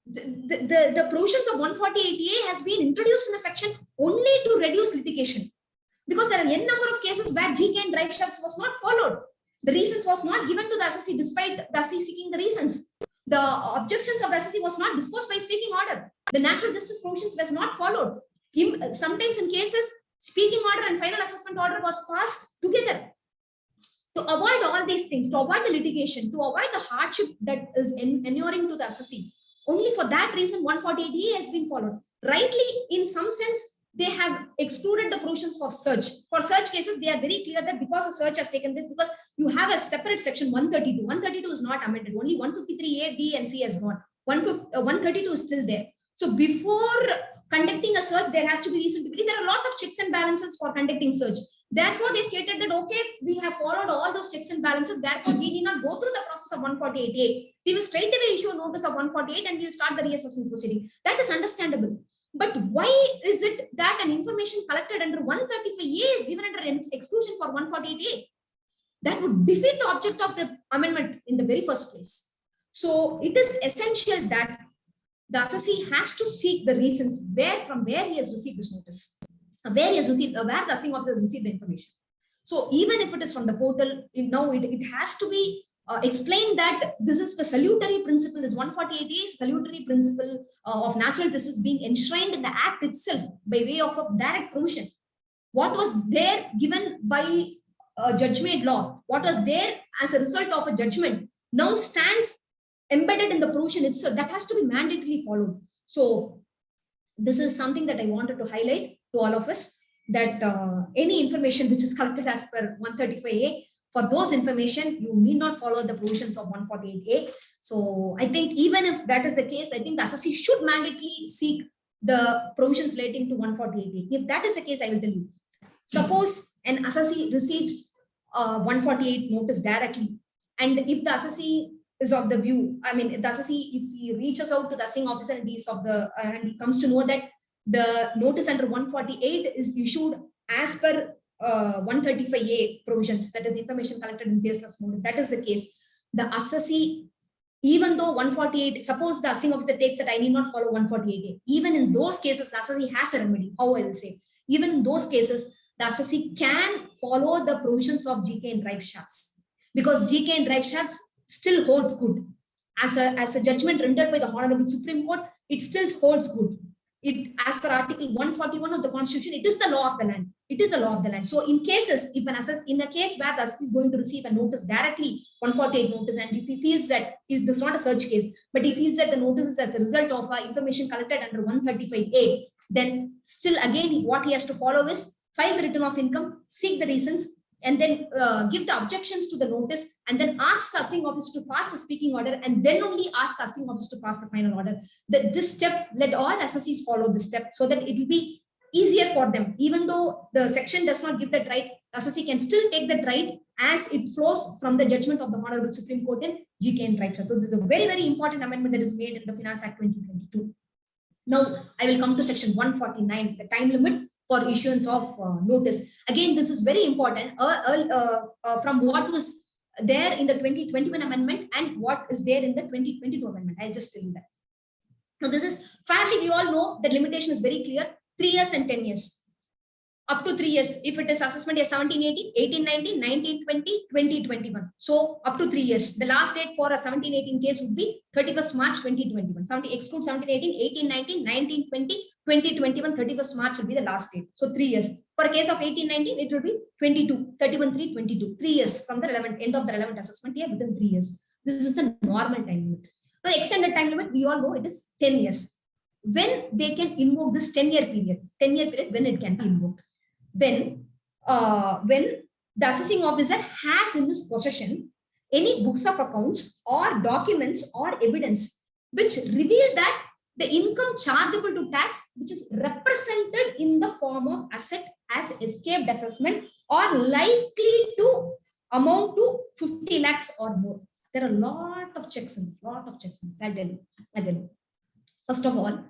The provisions of 148A has been introduced in the section only to reduce litigation, because there are n number of cases where GK and drive shafts was not followed. The reasons was not given to the assessee despite the assessee seeking the reasons. The objections of the assessee was not disposed by speaking order. The natural justice provisions was not followed. Sometimes in cases, speaking order and final assessment order was passed together. To avoid all these things, to avoid the litigation, to avoid the hardship that is inuring to the assessee, only for that reason 148A has been followed. Rightly, in some sense, they have excluded the provisions for search. For search cases, they are very clear that because the search has taken this, because you have a separate section 132. 132 is not amended. Only 153A, B, and C has gone. 132 is still there. So before conducting a search, there has to be reasonability. There are a lot of checks and balances for conducting search. Therefore, they stated that, okay, we have followed all those checks and balances. Therefore, we need not go through the process of 148A. We will straight away issue a notice of 148 and we will start the reassessment proceeding. That is understandable. But why is it that an information collected under 135A is given under exclusion for 148A? That would defeat the object of the amendment in the very first place. So it is essential that the assessee has to seek the reasons from where he has received this notice, where the assessing officer has received the information. So even if it is from the portal, now it has to be explained that this is the salutary principle, this 148A salutary principle of natural justice being enshrined in the act itself by way of a direct provision. What was there given by judge-made law, what was there as a result of a judgment, now stands embedded in the provision itself. That has to be mandatorily followed. So this is something that I wanted to highlight to all of us, that any information which is collected as per 135A, for those information, you need not follow the provisions of 148A. So I think even if that is the case, I think the assessee should mandatorily seek the provisions relating to 148A. If that is the case, I will tell you. Suppose an assessee receives 148 notice directly, and if the assessee is of the view, if the assessee, if he reaches out to the assessing officer and he comes to know that the notice under 148 is issued as per 135A provisions, that is information collected in faceless mode. If that is the case, the assessee, even though 148, suppose the assessing officer takes that I need not follow 148A, even in those cases, the assessee has a remedy. How I will say, even in those cases, the assessee can follow the provisions of GK and drive shafts, because GK and drive shafts still holds good. As a judgment rendered by the Honorable Supreme Court, it still holds good. It, as per Article 141 of the Constitution, it is the law of the land. It is the law of the land. So in cases, if in a case where the assessee is going to receive a notice directly, 148 notice, and if he feels that it is not a search case, but he feels that the notice is as a result of information collected under 135A, then still again what he has to follow is file the return of income, seek the reasons, and then give the objections to the notice, and then ask the assessing officer to pass the speaking order, and then only ask the assessing officer to pass the final order. This step, let all assessees follow this step so that it will be easier for them. Even though the section does not give that right, assessee can still take that right as it flows from the judgment of the Honorable Supreme Court in GK and Right. So this is a very, very important amendment that is made in the Finance Act 2022. Now I will come to section 149, the time limit for issuance of notice. Again, this is very important from what was there in the 2021 amendment and what is there in the 2022 amendment. I'll just tell you that. Now, this is fairly, we all know that limitation is very clear, 3 years and 10 years. Up to 3 years, if it is assessment year 1718, 1819, 1920, 2021. So up to 3 years. The last date for a 1718 case would be 31st March 2021. Exclude 1718, 1819, 1920, 2021, 31st March will be the last date. So 3 years. For a case of 1819, it will be 22, 31/3/22. 3 years from the end of the relevant assessment year within 3 years. This is the normal time limit. The extended time limit, we all know it is 10 years. When they can invoke this 10-year period, when it can be invoked. When the assessing officer has in his possession any books of accounts or documents or evidence which reveal that the income chargeable to tax, which is represented in the form of asset as escaped assessment or likely to amount to 50 lakhs or more. There are a lot of checks in this, I'll tell you. First of all,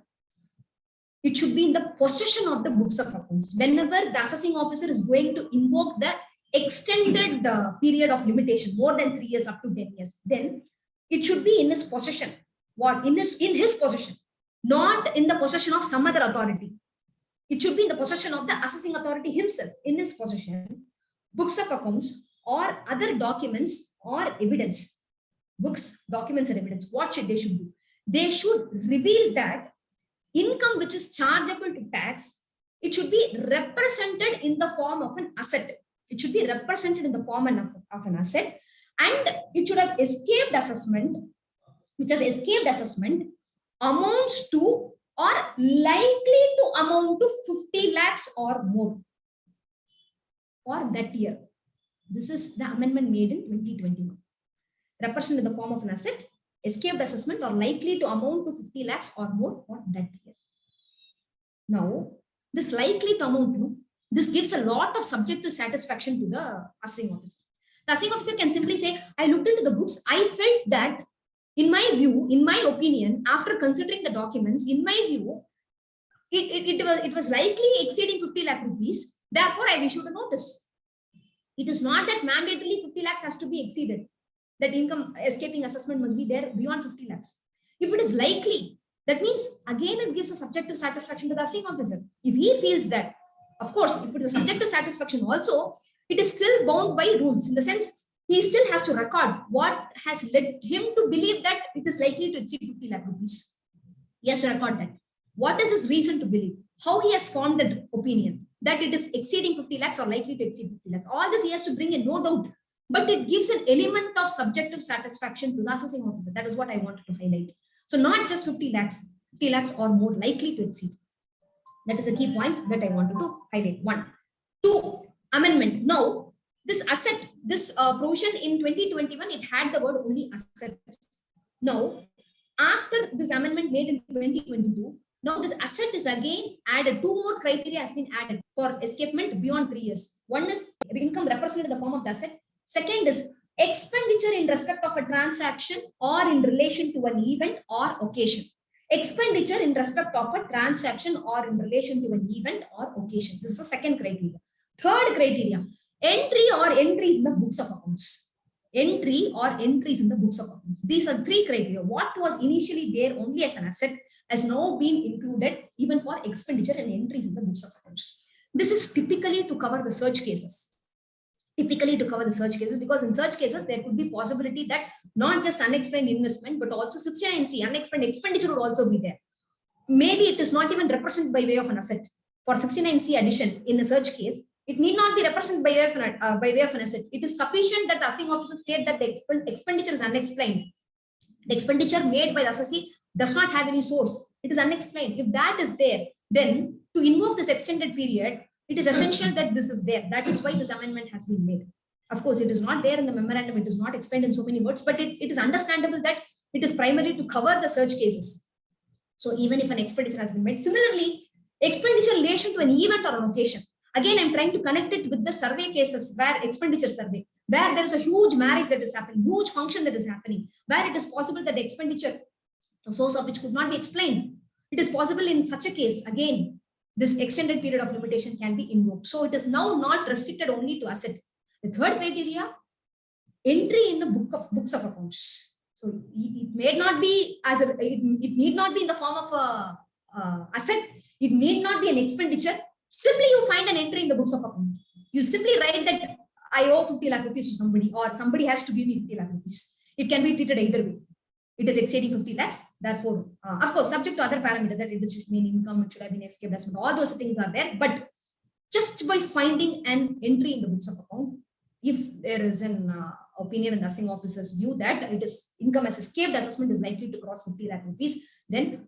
it should be in the possession of the books of accounts. Whenever the assessing officer is going to invoke the extended period of limitation, more than 3 years up to 10 years, then it should be in his possession. What? In his possession, not in the possession of some other authority. It should be in the possession of the assessing authority himself, in his possession, books of accounts or other documents or evidence. Books, documents, and evidence. What should they do? They should reveal that income which is chargeable to tax, it should be represented in the form of an asset. It should be represented in the form of an asset, and it should have escaped assessment, which has escaped assessment amounts to or likely to amount to 50 lakhs or more for that year. This is the amendment made in 2021. Represented in the form of an asset, escaped assessment or likely to amount to 50 lakhs or more for that year. Now, this likely to amount to, this gives a lot of subjective satisfaction to the assessing officer. The assessing officer can simply say, I looked into the books, I felt that in my view, in my opinion, after considering the documents, in my view, it was likely exceeding 50 lakh rupees. Therefore, I issued a notice. It is not that mandatorily 50 lakhs has to be exceeded. That income escaping assessment must be there beyond 50 lakhs. If it is likely, that means again it gives a subjective satisfaction to the assessing officer. If he feels that, of course, if it is a subjective satisfaction also, it is still bound by rules in the sense he still has to record what has led him to believe that it is likely to exceed 50 lakh rupees. He has to record that. What is his reason to believe? How he has formed that opinion that it is exceeding 50 lakhs or likely to exceed 50 lakhs. All this he has to bring in, no doubt. But it gives an element of subjective satisfaction to the assessing officer. That is what I wanted to highlight. So not just 50 lakhs or more likely to exceed. That is a key point that I wanted to highlight. 1. 2, amendment. Now, this asset, this provision in 2021, it had the word only asset. Now, after this amendment made in 2022, now this asset is again added. 2 more criteria has been added for escapement beyond 3 years. 1 is the income represented in the form of the asset. Second is expenditure in respect of a transaction or in relation to an event or occasion. Expenditure in respect of a transaction or in relation to an event or occasion. This is the second criteria. Third criteria, entry or entries in the books of accounts. Entry or entries in the books of accounts. These are 3 criteria. What was initially there only as an asset has now been included even for expenditure and entries in the books of accounts. This is typically to cover the search cases. Because in such cases, there could be possibility that not just unexplained investment, but also 69C, unexplained expenditure would also be there. Maybe it is not even represented by way of an asset. For 69C addition in a search case, it need not be represented by way of an asset. It is sufficient that the assessing officer state that the expenditure is unexplained. The expenditure made by the assessee does not have any source. It is unexplained. If that is there, then to invoke this extended period, it is essential that this is there. That is why this amendment has been made. Of course, it is not there in the memorandum. It is not explained in so many words, but it is understandable that it is primarily to cover the search cases. So even if an expenditure has been made, similarly, expenditure in relation to an event or an occasion. Again, I'm trying to connect it with the survey cases where expenditure survey, where there is a huge marriage that is happening, huge function that is happening, where it is possible that the expenditure, the source of which could not be explained. It is possible in such a case, again, this extended period of limitation can be invoked. So it is now not restricted only to asset. The third criteria, entry in the books of accounts. So it may not be as a, it need not be in the form of a asset. It need not be an expenditure. Simply you find an entry in the books of account. You simply write that I owe 50 lakh rupees to somebody, or somebody has to give me 50 lakh rupees. It can be treated either way. It is exceeding 50 lakhs. Therefore, of course, subject to other parameters that it is mean income, it should have been escaped assessment. All those things are there. But just by finding an entry in the books of account, if there is an opinion in the assessing officer's view that it is income as escaped assessment is likely to cross 50 lakh rupees, then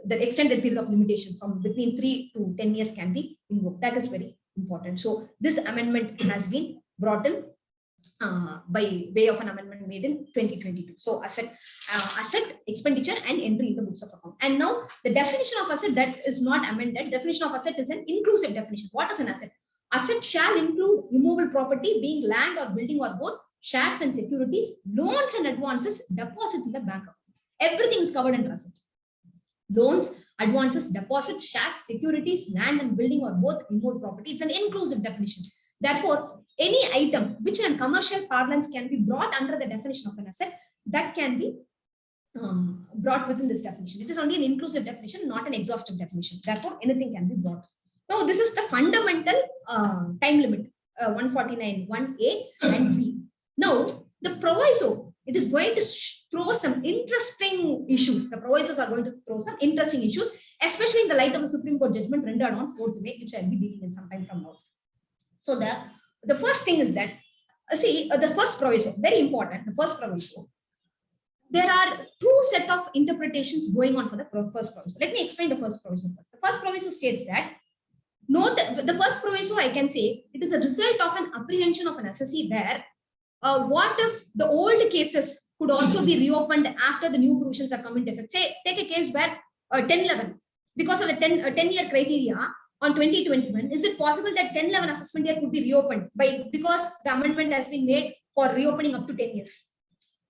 the extended period of limitation from between 3 to 10 years can be invoked. That is very important. So this amendment has been brought in by way of an amendment made in 2022. So asset, expenditure and entry in the books of account. And now the definition of asset that is not amended, definition of asset is an inclusive definition. What is an asset? Asset shall include immovable property being land or building or both, shares and securities, loans and advances, deposits in the bank account. Everything is covered under asset. Loans, advances, deposits, shares, securities, land and building or both immovable property. It's an inclusive definition. Therefore, any item which in commercial parlance can be brought under the definition of an asset, that can be brought within this definition. It is only an inclusive definition, not an exhaustive definition. Therefore, anything can be brought. Now, this is the fundamental time limit, 149, 1A and B. Now, the proviso, it is going to throw some interesting issues. The provisos are going to throw some interesting issues, especially in the light of the Supreme Court judgment rendered on 4th May, which I will be dealing in some time from now. So the first thing is that, the first proviso, very important, the first proviso. There are 2 sets of interpretations going on for the first proviso. Let me explain the first proviso first. The first proviso states that, note, the first proviso I can say, it is a result of an apprehension of an assessee where, what if the old cases could also be reopened after the new provisions are come into effect? Say, take a case where 1011, because of the 10-year criteria on 2021, is it possible that 10-11 assessment year could be reopened because the amendment has been made for reopening up to 10 years?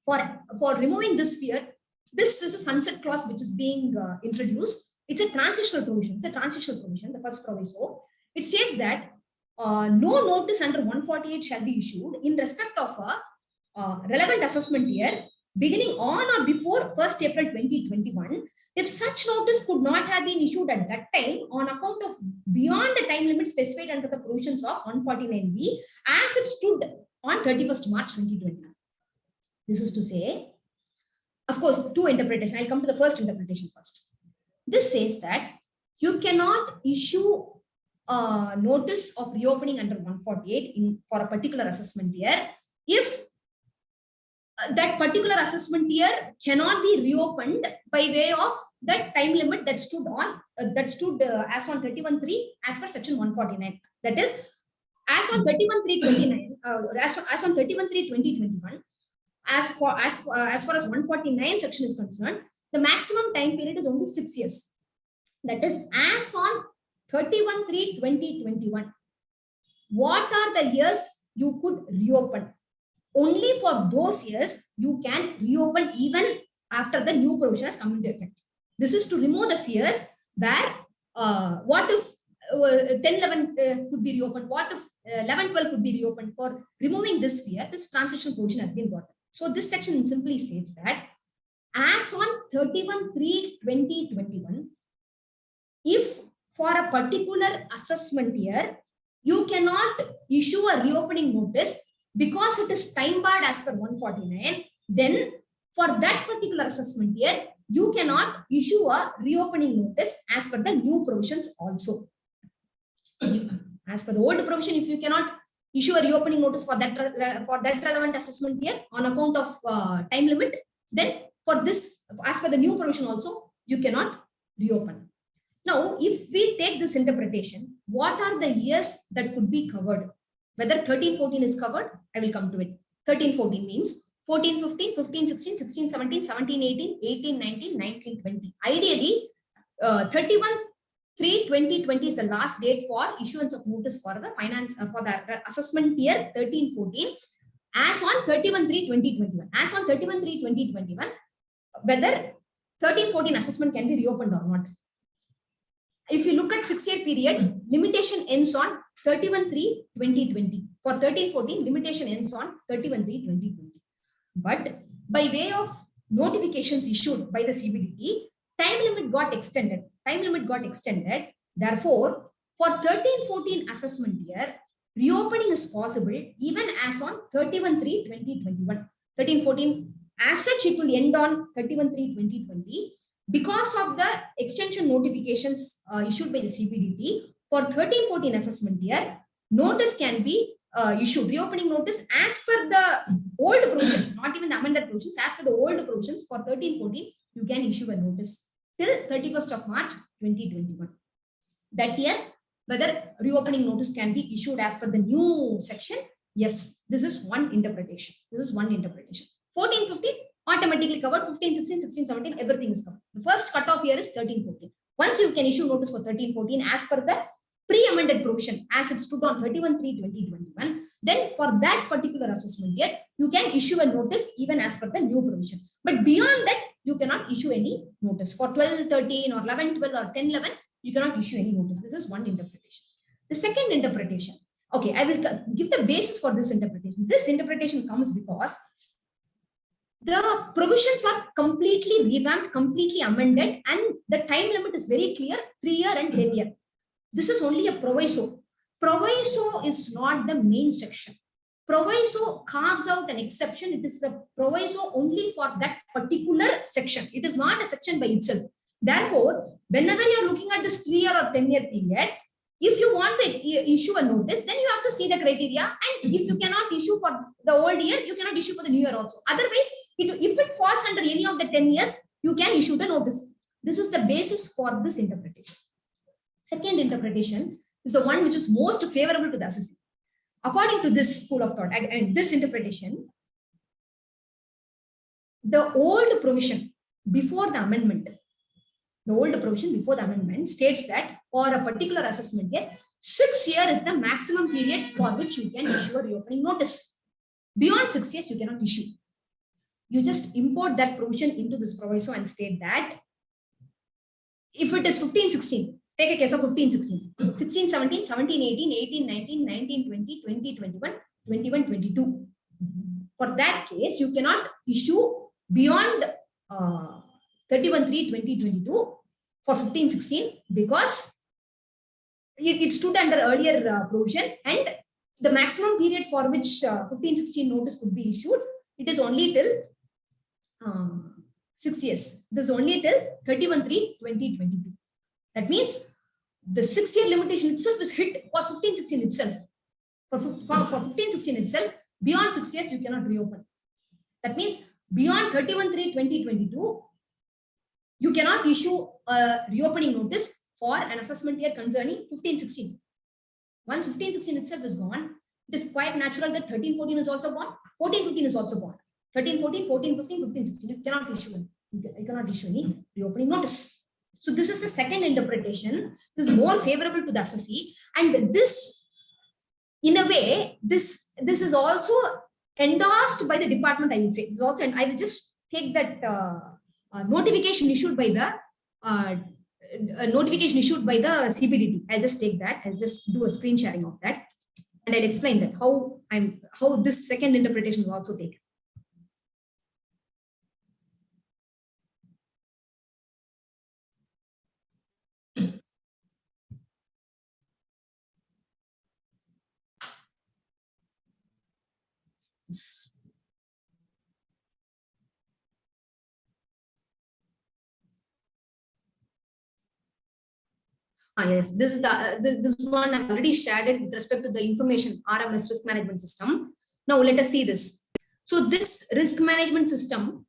For removing this fear, this is a sunset clause which is being introduced. It's a transitional provision. It's a transitional provision, the first proviso. It says that no notice under 148 shall be issued in respect of a relevant assessment year beginning on or before 1st April 2021 if such notice could not have been issued at that time on account of beyond the time limit specified under the provisions of 149B as it stood on 31st March 2021. This is to say, of course, two interpretations. I'll come to the first interpretation first. This says that you cannot issue a notice of reopening under 148 for a particular assessment year if that particular assessment year cannot be reopened by way of that time limit that stood as on 31/3 as per section 149. That is, as on 31/3/29, as on 31/3/2021, as far as 149 section is concerned, the maximum time period is only 6 years. That is, as on 31/3/2021, what are the years you could reopen? Only for those years you can reopen even after the new provision has come into effect. This is to remove the fears where what if 10-11 could be reopened? What if 11-12 could be reopened? For removing this fear, this transition provision has been brought up. So this section simply states that as on 31/3/2021, if for a particular assessment year you cannot issue a reopening notice because it is time barred as per 149, then for that particular assessment year, you cannot issue a reopening notice as per the new provisions also. As per the old provision, if you cannot issue a reopening notice for that relevant assessment year on account of time limit, then for this, as per the new provision also, you cannot reopen. Now, if we take this interpretation, what are the years that could be covered? Whether 13-14 is covered, I will come to it. 13-14 means 14-15, 15-16, 16-17, 17-18, 18-19, 19-20. Ideally, 31/3/2020 is the last date for issuance of notice for the assessment year 13-14 as on 31/3/2021. As on 31/3/2021, whether 13-14 assessment can be reopened or not. If you look at 6-year period, limitation ends on 31/3/2020. For 13-14, limitation ends on 31/3/2020. But by way of notifications issued by the CBDT, time limit got extended. Therefore, for 13-14 assessment year, reopening is possible even as on 31/3/2021. 13-14, as such, it will end on 31/3/2020. Because of the extension notifications issued by the CBDT, for 13-14 assessment year, notice can be issued, reopening notice as per the old provisions, not even the amended provisions, as per the old provisions. For 13-14, you can issue a notice till 31st of March 2021. That year, whether reopening notice can be issued as per the new section, yes, this is one interpretation. 14-15, automatically covered. 15-16, 16-17, everything is covered. The first cutoff here is 13-14. Once you can issue notice for 13-14 as per the pre-amended provision as it stood on 31/3/2021, then for that particular assessment year, you can issue a notice even as per the new provision. But beyond that, you cannot issue any notice. For 12-13 or 11-12 or 10-11, you cannot issue any notice. This is one interpretation. The second interpretation, okay, I will give the basis for this interpretation. This interpretation comes because the provisions are completely revamped, completely amended, and the time limit is very clear, 3-year and 10-year. This is only a proviso. Proviso is not the main section. Proviso carves out an exception. It is a proviso only for that particular section. It is not a section by itself. Therefore, whenever you are looking at this 3-year or 10-year period, if you want to issue a notice, then you have to see the criteria. And if you cannot issue for the old year, you cannot issue for the new year also. Otherwise, if it falls under any of the 10 years, you can issue the notice. This is the basis for this interpretation. Second interpretation is the one which is most favorable to the assessee. According to this school of thought and this interpretation, the old provision before the amendment The old provision before the amendment states that for a particular assessment year, 6 years is the maximum period for which you can issue a reopening notice. Beyond 6 years, you cannot issue. You just import that provision into this proviso and state that if it is 15-16, take a case of 15-16, 16-17, 17-18, 18-19, 19-20, 20-21, 21-22. For that case, you cannot issue beyond 31-3-2022 for 15-16 because it stood under earlier provision, and the maximum period for which 15-16 notice could be issued, it is only till 6 years. This is only till 31-3-2022. That means the 6-year limitation itself is hit for 15-16 itself. For 15-16 itself, beyond 6 years, you cannot reopen. That means beyond 31-3-2022, you cannot issue a reopening notice for an assessment year concerning 15-16. Once 15-16 itself is gone, it is quite natural that 13-14 is also gone, 14-15 is also gone. 13-14, 14-15, 15-16, you cannot issue any reopening notice. So this is the second interpretation. This is more favorable to the assessee, and this, in a way, this is also endorsed by the department, I would say. It's also, and I will just take that notification issued by the CPDT. I'll just take that. I'll just do a screen sharing of that, and I'll explain that how this second interpretation is also taken. Yes, this is this one I've already shared it with respect to the information RMS risk management system. Now let us see this. So this risk management system,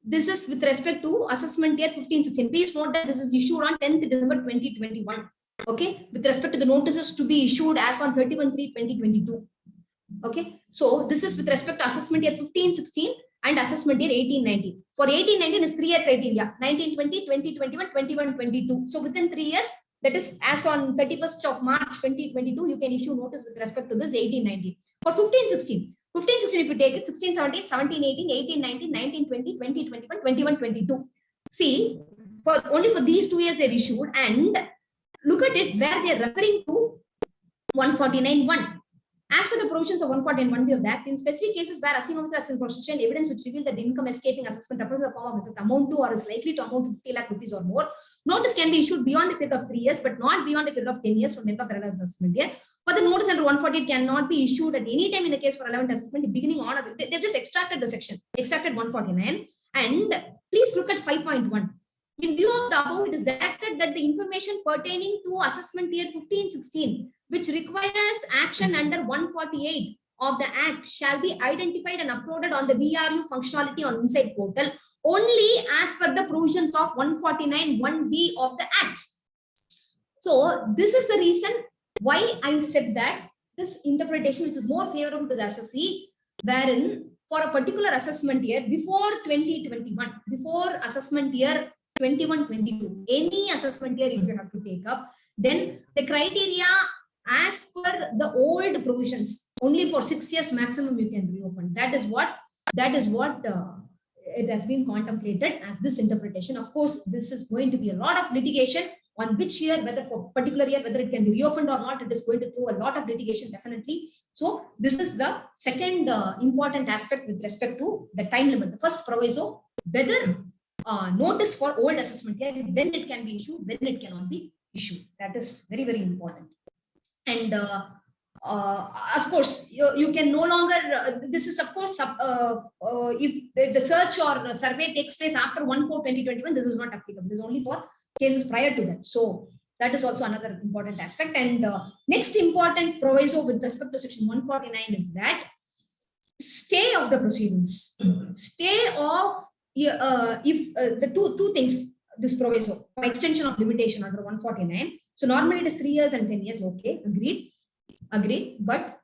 this is with respect to assessment year 15-16. Please note that this is issued on 10th December 2021. Okay, with respect to the notices to be issued as on 31-3-2022. Okay, so this is with respect to assessment year 15-16 and assessment year 18-19. For 18-19 is 3-year criteria: 19-20, 20-21, 21-22. So within 3 years, that is as on 31st of March 2022, you can issue notice with respect to this 18-19. For 15-16, if you take it, 16-17, 17-18, 18-19, 19-20, 20-21, 21-22. See, only for these 2 years they've issued, and look at it where they are referring to 149(1). As per the provisions of 149(1) of the Act, in specific cases where assessing officer has insufficient evidence which reveal that the income escaping assessment represents a form of assets amount to or is likely to amount to 50 lakh rupees or more, notice can be issued beyond the period of 3 years, but not beyond the period of 10 years from the end of the assessment year. But the notice under 148 cannot be issued at any time in the case for 11th assessment, beginning on. They've just extracted the section, extracted 149. And please look at 5.1. In view of the above, it is directed that the information pertaining to assessment year 15-16, which requires action under 148 of the Act, shall be identified and uploaded on the VRU functionality on Inside portal only as per the provisions of 149(1)(b) of the Act. So this is the reason why I said that this interpretation, which is more favorable to the assessee, wherein for a particular assessment year before 2021, before assessment year 21-22, any assessment year if you have to take up, then the criteria as per the old provisions, only for 6 years maximum you can reopen. That is what it has been contemplated as this interpretation. Of course, this is going to be a lot of litigation on which year, whether for particular year, whether it can be reopened or not. It is going to throw a lot of litigation, definitely. So this is the second important aspect with respect to the time limit. The first proviso, whether notice for old assessment year, when it can be issued, when it cannot be issued. That is very, very important. And of course, you can no longer, this is of course, if the search or survey takes place after 1/4/2021, this is not applicable. This is only for cases prior to that. So that is also another important aspect. And next important proviso with respect to section 149 is that stay of the proceedings. Stay of, if the two things, this proviso, for extension of limitation under 149. So normally it is 3 years and 10 years. Okay, agreed. But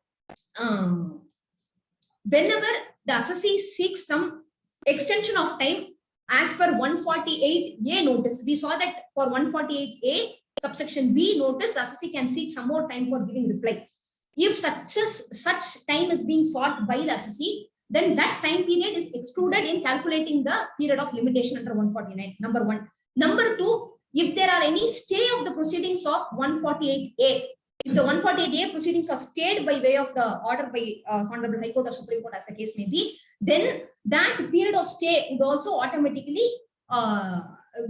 whenever the assessee seeks some extension of time as per 148A notice, we saw that for 148A subsection B notice, the assessee can seek some more time for giving reply. If such time is being sought by the assessee, then that time period is excluded in calculating the period of limitation under 149, number one. Number two, if there are any stay of the proceedings of 148A, if the 148A proceedings are stayed by way of the order by Honorable High Court or Supreme Court as the case may be, then that period of stay would also automatically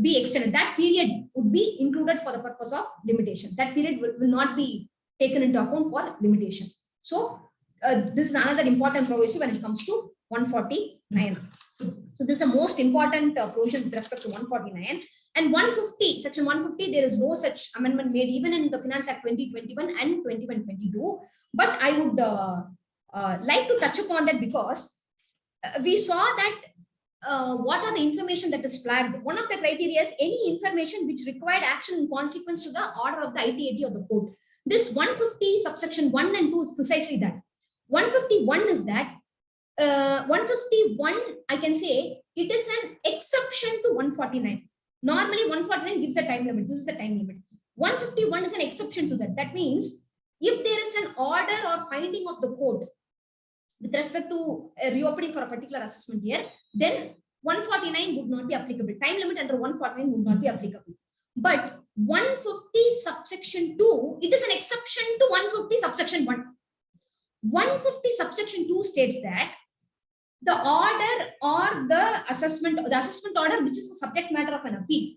be extended. That period would be included for the purpose of limitation. That period will not be taken into account for limitation. So this is another important provision when it comes to 149. So this is the most important provision with respect to 149. And 150, section 150, there is no such amendment made even in the Finance Act 2021 and 2122. But I would like to touch upon that because we saw that what are the information that is flagged. One of the criteria is any information which required action in consequence to the order of the ITAT or the court. This 150 subsection 1 and 2 is precisely that. 151 is that 151, I can say it is an exception to 149. Normally 149 gives a time limit. This is the time limit. 151 is an exception to that. That means if there is an order or finding of the court with respect to a reopening for a particular assessment year, then 149 would not be applicable. Time limit under 149 would not be applicable. But 150 subsection 2, it is an exception to 150 subsection 1. 150 subsection 2 states that the order or the assessment order, which is the subject matter of an appeal,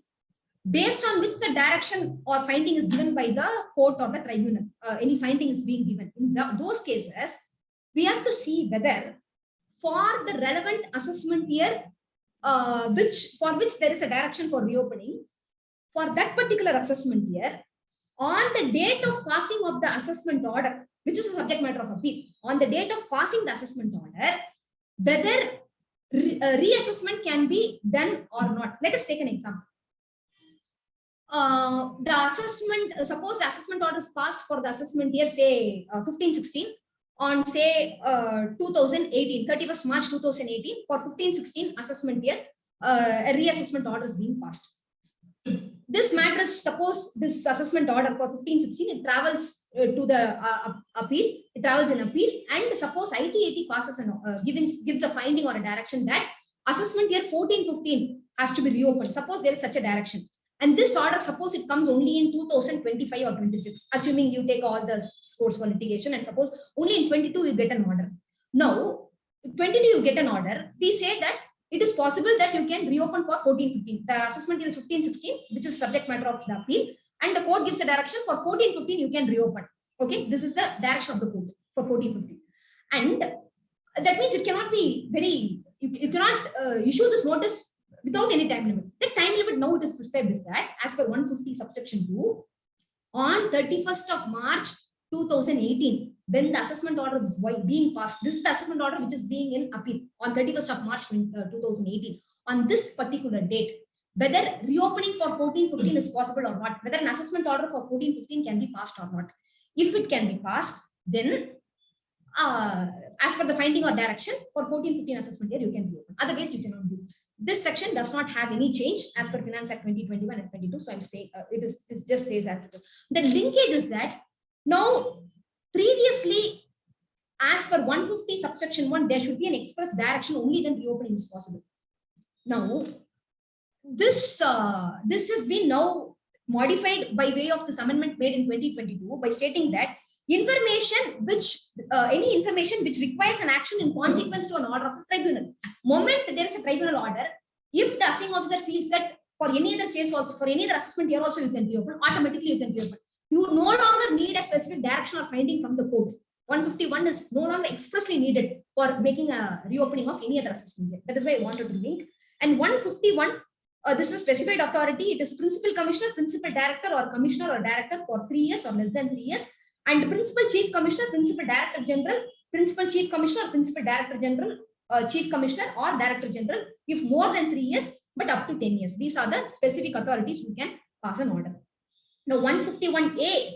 based on which the direction or finding is given by the court or the tribunal, any finding is being given. In those cases, we have to see whether for the relevant assessment year, for which there is a direction for reopening, for that particular assessment year, on the date of passing of the assessment order, which is a subject matter of appeal, on the date of passing the assessment order, whether reassessment can be done or not. Let us take an example. The assessment, suppose the assessment order is passed for the assessment year, say 15-16, on say 2018, 31st March 2018, for 15-16 assessment year, a reassessment order is being passed. This matter is, suppose this assessment order for 15-16, it travels to the appeal, it travels in appeal, and suppose ITAT passes and gives a finding or a direction that assessment year 14-15 has to be reopened. Suppose there is such a direction. And this order, suppose it comes only in 2025 or 26, assuming you take all the scores for litigation, and suppose only in 22 you get an order. Now, 22 you get an order, we say that it is possible that you can reopen for 14-15. The assessment year is 15-16, which is subject matter of the appeal, and the court gives a direction for 14-15 you can reopen. Okay, this is the direction of the court for 14-15. And that means it cannot be very, you cannot issue this notice without any time limit. The time limit now it is prescribed is that as per 150 subsection 2, on 31st of March 2018, when the assessment order is being passed, this is the assessment order which is being in appeal on 31st of March 2018. On this particular date, whether reopening for 14-15 is possible or not, whether an assessment order for 14-15 can be passed or not. If it can be passed, then as per the finding or direction, for 14-15 assessment year, you can reopen. Otherwise, you cannot do. This section does not have any change as per Finance Act 2021 and 22. So I'm saying it just says as it is. The linkage is that now previously, as per 150 subsection 1, there should be an express direction, only then reopening is possible. Now, this has been now modified by way of this amendment made in 2022 by stating that information which any information which requires an action in consequence to an order of a tribunal. Moment there is a tribunal order, if the assessing officer feels that for any other case also, for any other assessment year also you can reopen, automatically you can reopen. You no longer need a specific direction or finding from the court. 151 is no longer expressly needed for making a reopening of any other assessment year. That is why I wanted to link. And 151, this is specified authority. It is principal commissioner, principal director, or commissioner or director for 3 years or less than 3 years. And principal chief commissioner, principal director general, principal chief commissioner, principal director general, chief commissioner or director general, if more than 3 years, but up to 10 years. These are the specific authorities who can pass an order. Now 151A,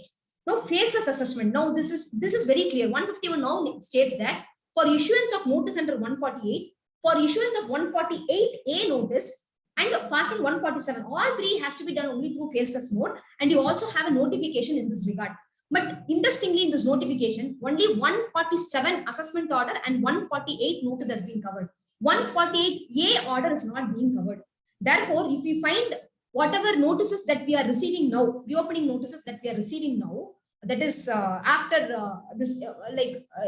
now faceless assessment. Now this is very clear. 151 now states that for issuance of notice under 148, for issuance of 148A notice, and passing 147. All three has to be done only through faceless mode, and you also have a notification in this regard. But interestingly, in this notification, only 147 assessment order and 148 notice has been covered. 148A order is not being covered. Therefore, if we find whatever notices that we are receiving now, reopening notices that we are receiving now, that is after this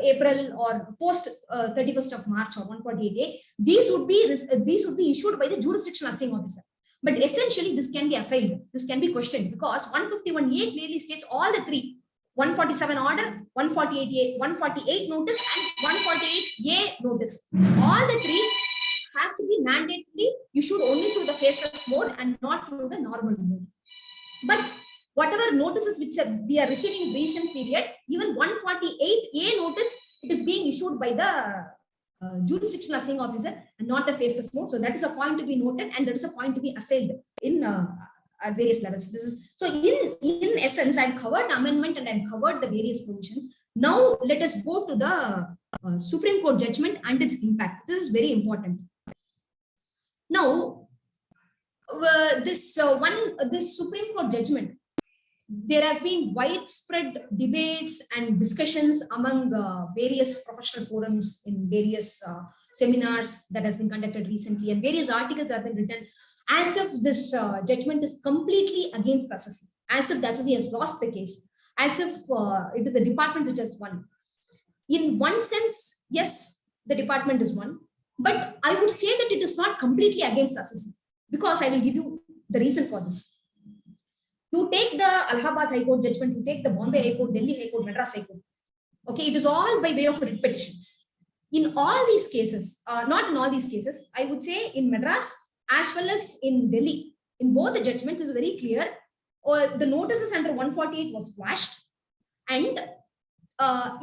April or post 31st of March or 148A, these would be issued by the jurisdiction assessing officer. But essentially, this can be assailed, this can be questioned, because 151A clearly states all the three: 147 order, 148 notice, and 148A notice. All the three has to be mandatorily issued only through the faceless mode and not through the normal mode. But whatever notices which we are receiving in recent period, even 148A notice, it is being issued by the jurisdiction assessing officer and not the faceless mode. So that is a point to be noted, and that is a point to be assailed in at various levels. This is so in essence, I've covered the amendment and I've covered the various provisions. Now let us go to the Supreme Court judgment and its impact. This is very important. Now, this Supreme Court judgment, there has been widespread debates and discussions among various professional forums, in various seminars that has been conducted recently, and various articles have been written as if this judgment is completely against the assessee, as if the assessee has lost the case, as if it is the department which has won. In one sense, yes, the department is won, but I would say that it is not completely against the assessee, because I will give you the reason for this. You take the Allahabad High Court judgment, you take the Bombay High Court, Delhi High Court, Madras High Court. Okay, it is all by way of writ petitions. In all these cases, not in all these cases, I would say in Madras as well as in Delhi, in both the judgments is very clear. The notices under 148 was quashed, and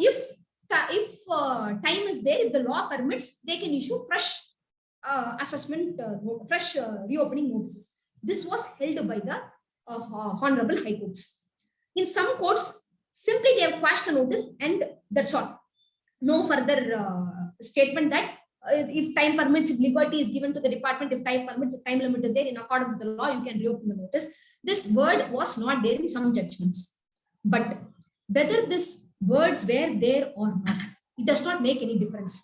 if time is there, if the law permits, they can issue fresh assessment, fresh reopening notices. This was held by the honorable high courts. In some courts, simply they have quashed the notice and that's all. No further statement that if time permits, if liberty is given to the department, if time permits, if time limit is there, in accordance with the law, you can reopen the notice. This word was not there in some judgments. But whether these words were there or not, it does not make any difference.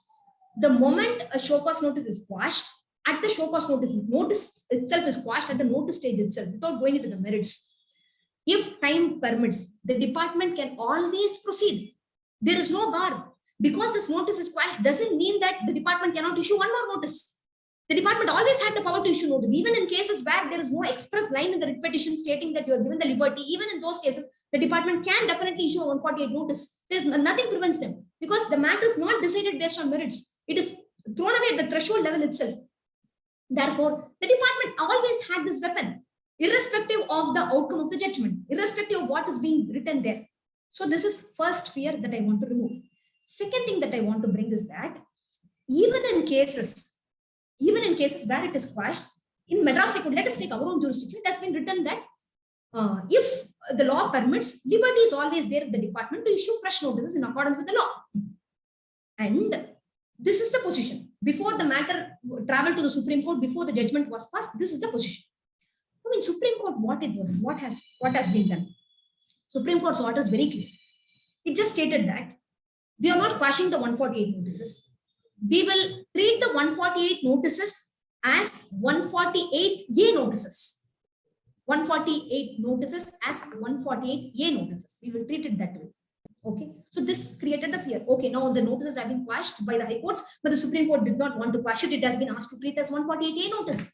The moment a show cause notice is quashed, at the show cause notice itself is quashed at the notice stage itself without going into the merits. If time permits, the department can always proceed. There is no bar. Because this notice is quashed doesn't mean that the department cannot issue one more notice. The department always had the power to issue notice, even in cases where there is no express line in the writ petition stating that you are given the liberty. Even in those cases, the department can definitely issue a 148 notice. There's nothing prevents them, because the matter is not decided based on merits. It is thrown away at the threshold level itself. Therefore, the department always had this weapon, irrespective of the outcome of the judgment, irrespective of what is being written there. So this is first fear that I want to remove. Second thing that I want to bring is that even in cases where it is quashed, in Madras High Court, let us take our own jurisdiction, it has been written that if the law permits, liberty is always there at the department to issue fresh notices in accordance with the law. And this is the position. Before the matter traveled to the Supreme Court, before the judgment was passed, this is the position. So in Supreme Court, what has been done? Supreme Court's order is very clear. It just stated that we are not quashing the 148 notices. We will treat the 148 notices as 148A notices. 148 notices as 148A notices. We will treat it that way. Okay. So this created the fear. Okay, now the notices have been quashed by the high courts, but the Supreme Court did not want to quash it. It has been asked to treat as 148A notice.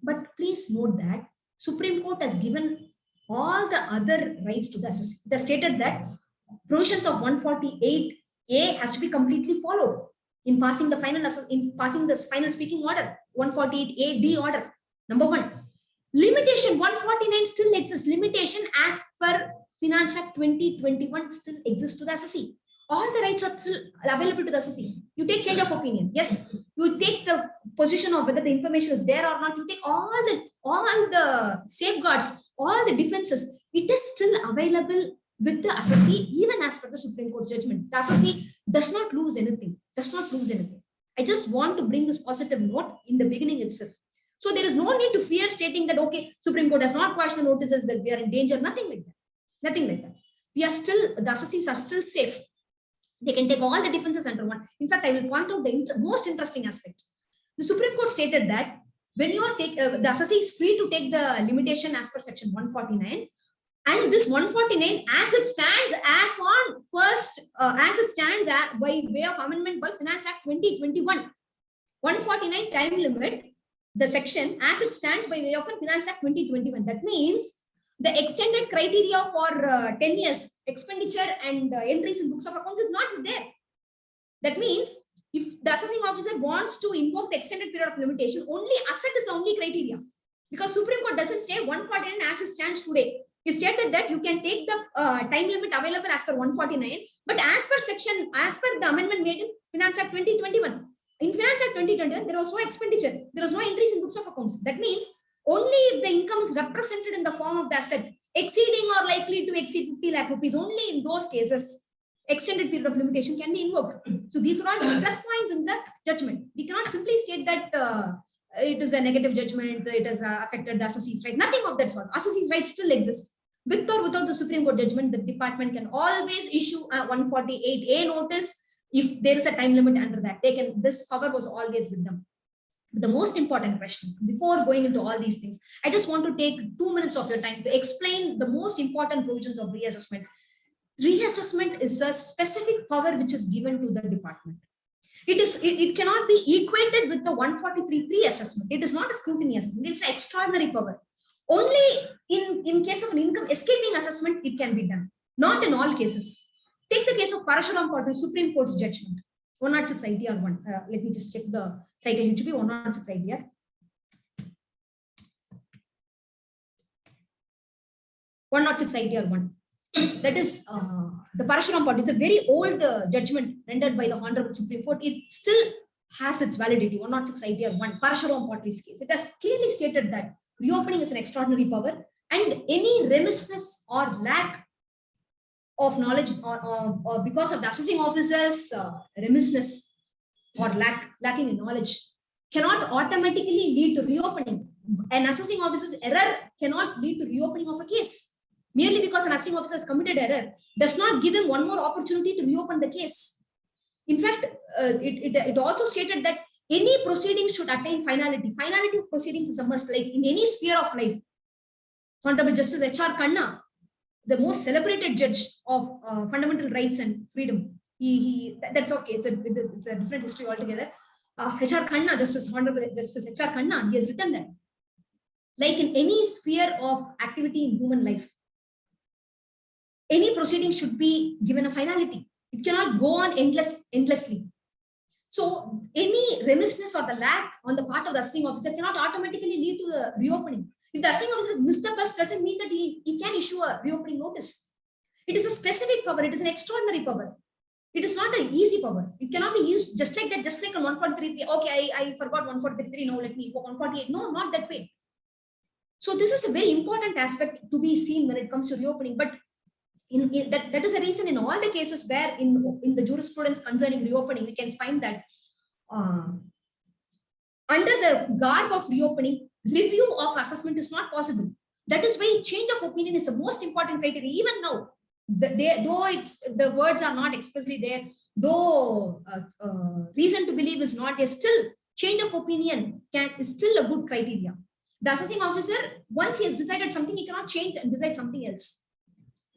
But please note that Supreme Court has given all the other rights to the assessee. It has stated that provisions of 148A has to be completely followed in passing the final speaking order, 148A-B order. Number one, limitation 149 still exists. Limitation as per Finance Act 2021 still exists to the assessee. All the rights are still available to the assessee. You take change of opinion. Yes, you take the position of whether the information is there or not. You take all the safeguards, all the defenses. It is still available with the assessee, even as per the Supreme Court judgment. The assessee does not lose anything. I just want to bring this positive note in the beginning itself. So there is no need to fear stating that, okay, Supreme Court has not quashed the notices, that we are in danger. Nothing like that. Nothing like that. We are still, the assessees are still safe. They can take all the defenses under one. In fact, I will point out the most interesting aspect. The Supreme Court stated that when you are the assessee is free to take the limitation as per section 149, and this 149 as it stands as on first, as it stands by way of amendment by Finance Act 2021. 149 time limit, the section as it stands by way of Finance Act 2021. That means the extended criteria for 10 years expenditure and entries in books of accounts is not there. That means if the assessing officer wants to invoke the extended period of limitation, only asset is the only criteria, because Supreme Court doesn't say 149 as it stands today. It stated that you can take the time limit available as per 149, but as per section, as per the amendment made in Finance Act 2021. In Finance Act 2021, there was no expenditure, there was no entries in books of accounts. That means only if the income is represented in the form of the asset exceeding or likely to exceed 50 lakh rupees, only in those cases extended period of limitation can be invoked. So these are all plus points in the judgment. We cannot simply state that it is a negative judgment, it has affected the assessee's right. Nothing of that sort. Assessee's rights still exist. With or without the Supreme Court judgment, the department can always issue a 148A notice if there is a time limit under that. They can, this power was always with them. The most important question, before going into all these things, I just want to take 2 minutes of your time to explain the most important provisions of reassessment. Reassessment is a specific power which is given to the department. It cannot be equated with the 143(3) assessment. It is not a scrutiny assessment. It's an extraordinary power. Only in case of an income escaping assessment, it can be done. Not in all cases. Take the case of Parashuram Court, Supreme Court's judgment. 106 ITR 1. Let me just check the citation. It should be 106 ITR. That is the Parashuram Court. It's a very old judgment rendered by the Honorable Supreme Court. It still has its validity. 106 ITR 1. Parashuram Pottery's case. It has clearly stated that reopening is an extraordinary power, and any remissness or lack of knowledge or because of the assessing officer's remissness or lacking in knowledge cannot automatically lead to reopening. An assessing officer's error cannot lead to reopening of a case. Merely because an assessing officer has committed error does not give him one more opportunity to reopen the case. In fact, it also stated that any proceedings should attain finality. Finality of proceedings is a must, like in any sphere of life. Honorable Justice H.R. Khanna, the most celebrated judge of fundamental rights and freedom. That's okay. It's a different history altogether. H.R. Khanna, Honorable Justice H.R. Khanna, he has written that, like in any sphere of activity in human life, any proceeding should be given a finality. It cannot go on endlessly. So any remissness or the lack on the part of the assessing officer cannot automatically lead to the reopening. If the assessing officer has missed the bus, doesn't mean that he can issue a reopening notice. It is a specific power. It is an extraordinary power. It is not an easy power. It cannot be used just like that, just like on 143. Okay, I forgot 143. Now let me go 148. No, not that way. So this is a very important aspect to be seen when it comes to reopening. But that is a reason in all the cases where in the jurisprudence concerning reopening, we can find that under the garb of reopening, review of assessment is not possible. That is why change of opinion is the most important criteria. Even now, though the words are not expressly there, though reason to believe is not there, still change of opinion is still a good criteria. The assessing officer, once he has decided something, he cannot change and decide something else.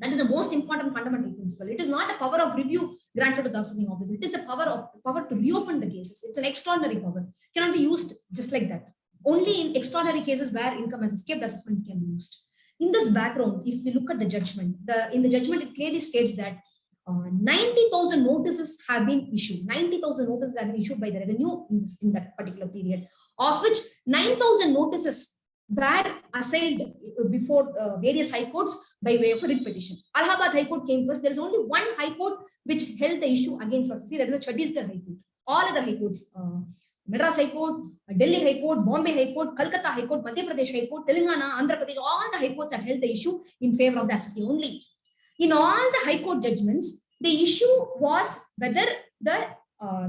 That is the most important fundamental principle. It is not a power of review granted to the assessing officer. It is the power to reopen the cases. It's an extraordinary power. It cannot be used just like that. Only in extraordinary cases where income has escaped assessment can be used. In this background, if we look at the judgment, in the judgment, it clearly states that 90,000 notices have been issued. 90,000 notices have been issued by the revenue in that particular period, of which 9,000 notices were assailed before various high courts by way of a writ petition. Allahabad High Court came first. There is only one high court which held the issue against assessee, that is the Chhattisgarh High Court. All other high courts, Madras High Court, Delhi High Court, Bombay High Court, Kolkata High Court, Madhya Pradesh High Court, Telangana, Andhra Pradesh, all the high courts have held the issue in favor of the assessee only. In all the high court judgments, the issue was whether the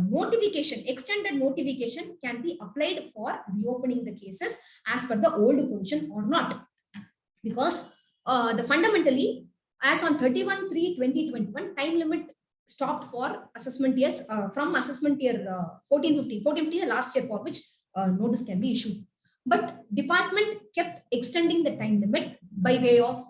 notification, extended notification can be applied for reopening the cases as per the old provision or not. Because the fundamentally, as on 31/3/2021, time limit stopped for assessment years from assessment year 14/15 the last year for which notice can be issued. But department kept extending the time limit by way of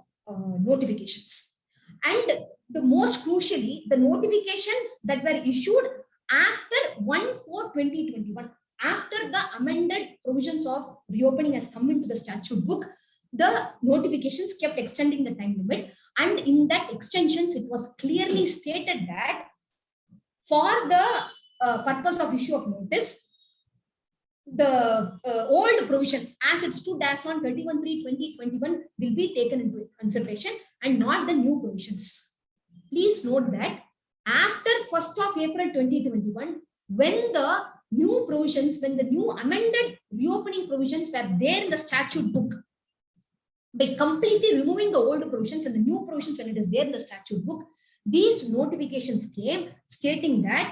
notifications. And the most crucially, the notifications that were issued after 1/4/2021, after the amended provisions of reopening has come into the statute book, the notifications kept extending the time limit. And in that extensions, it was clearly stated that for the purpose of issue of notice, the old provisions as it stood as on 31/3/2021 will be taken into consideration and not the new provisions. Please note that after 1st of April 2021, when the new provisions, when the new amended reopening provisions were there in the statute book, by completely removing the old provisions and the new provisions when it is there in the statute book, these notifications came stating that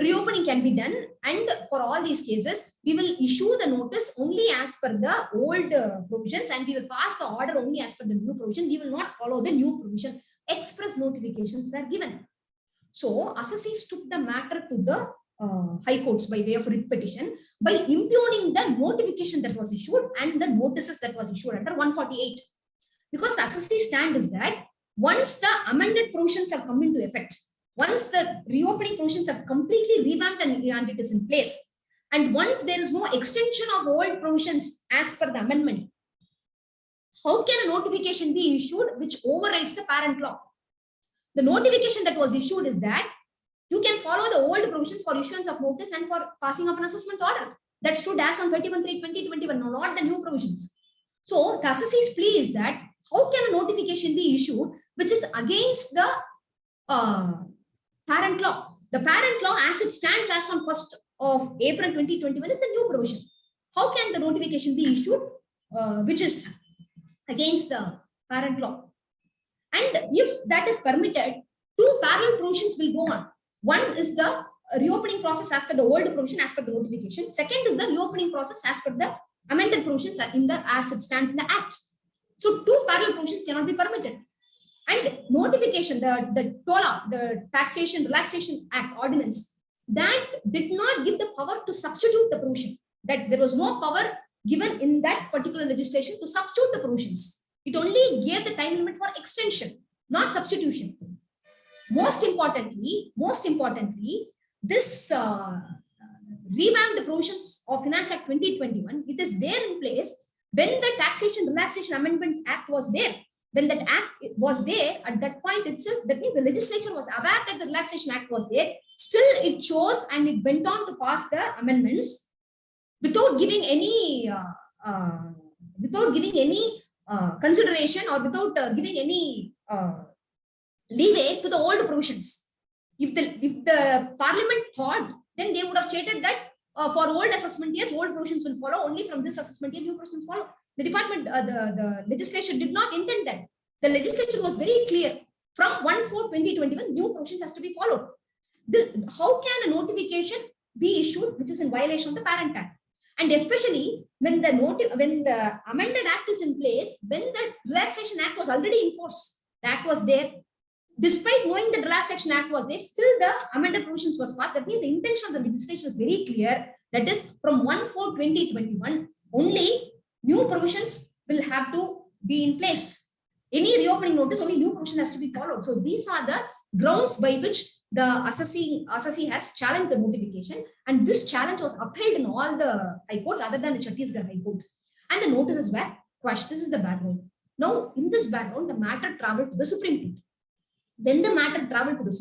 reopening can be done, and for all these cases, we will issue the notice only as per the old provisions, and we will pass the order only as per the new provision. We will not follow the new provision. Express notifications were given. So assessees took the matter to the high courts by way of writ petition by impugning the notification that was issued and the notices that was issued under 148. Because the assessee stand is that once the amended provisions have come into effect, once the reopening provisions are completely revamped and it is in place, and once there is no extension of old provisions as per the amendment, how can a notification be issued which overrides the parent law? The notification that was issued is that you can follow the old provisions for issuance of notice and for passing of an assessment order. That stood as on 31/3/2021, not the new provisions. So the assessee's plea is that how can a notification be issued which is against the parent law? The parent law as it stands as on 1st of April 2021 is the new provision. How can the notification be issued which is against the parent law? And if that is permitted, two parallel provisions will go on. One is the reopening process as per the old provision as per the notification. Second is the reopening process as per the amended provisions in the as it stands in the act. So two parallel provisions cannot be permitted. And notification, the TOLA, the Taxation Relaxation Act ordinance, that did not give the power to substitute the provision. That there was no power given in that particular legislation to substitute the provisions. It only gave the time limit for extension, not substitution. Most importantly, this revamped provisions of Finance Act 2021, it is there in place when the Taxation Relaxation Amendment Act was there. When that act was there at that point itself, that means the legislature was aware that the Relaxation Act was there. Still, it chose and it went on to pass the amendments without giving any consideration or without giving any leeway to the old provisions. If the parliament thought, then they would have stated that for old assessment years, old provisions will follow. Only from this assessment year, new provisions follow. The department, the legislature did not intend that. The legislature was very clear. From 1/4/2021, new provisions has to be followed. How can a notification be issued which is in violation of the Parent Act? And especially when the amended act is in place, when the Relaxation Act was already in force, the act was there. Despite knowing the Relaxation Act was there, still the amended provisions was passed. That means the intention of the legislation is very clear. That is, from 1/4/2021, only new provisions will have to be in place. Any reopening notice, only new provision has to be followed. So these are the grounds by which the assessee has challenged the notification, and this challenge was upheld in all the high courts other than the Chhattisgarh High Court. And the notices were quashed. This is the background. Now, in this background, the matter traveled to the Supreme Court. When the matter traveled to the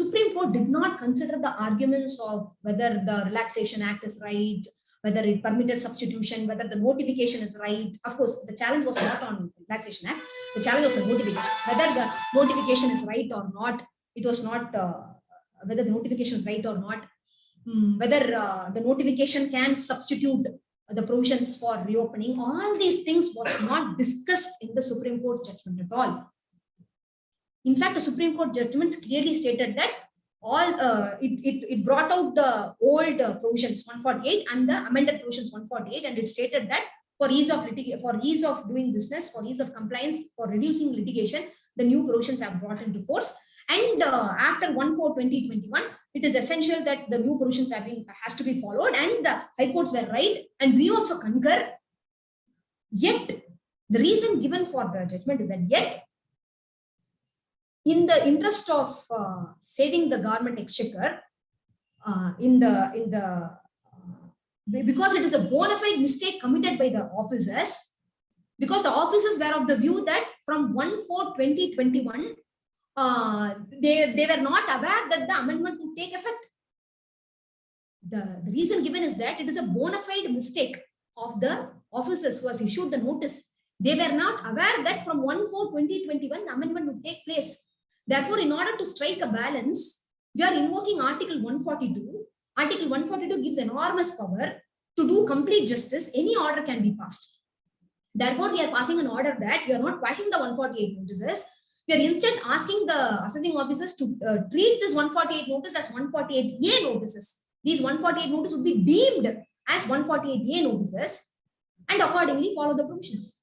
Supreme Court did not consider the arguments of whether the Relaxation Act is right, whether it permitted substitution, whether the notification is right. Of course, the challenge was not on Relaxation Act. The challenge was on notification. Whether the notification is right or not, it was not whether the notification is right or not, whether the notification can substitute the provisions for reopening. All these things was not discussed in the Supreme Court judgment at all. In fact, the Supreme Court judgments clearly stated that it brought out the old provisions 148 and the amended provisions 148, and it stated that for ease of doing business, for ease of compliance, for reducing litigation, the new provisions are brought into force. And after 1/4/2021, it is essential that the new provisions has to be followed, and the high courts were right, and we also concur. Yet the reason given for the judgment is that yet, in the interest of saving the government exchequer, because it is a bona fide mistake committed by the officers, because the officers were of the view that from 1/4/2021, they were not aware that the amendment would take effect. The reason given is that it is a bona fide mistake of the officers who has issued the notice. They were not aware that from 1/4/2021 the amendment would take place. Therefore, in order to strike a balance, we are invoking Article 142. Article 142 gives enormous power to do complete justice. Any order can be passed. Therefore, we are passing an order that we are not quashing the 148 notices. We are instead asking the assessing officers to treat this 148 notice as 148A notices. These 148 notices would be deemed as 148A notices and accordingly follow the provisions.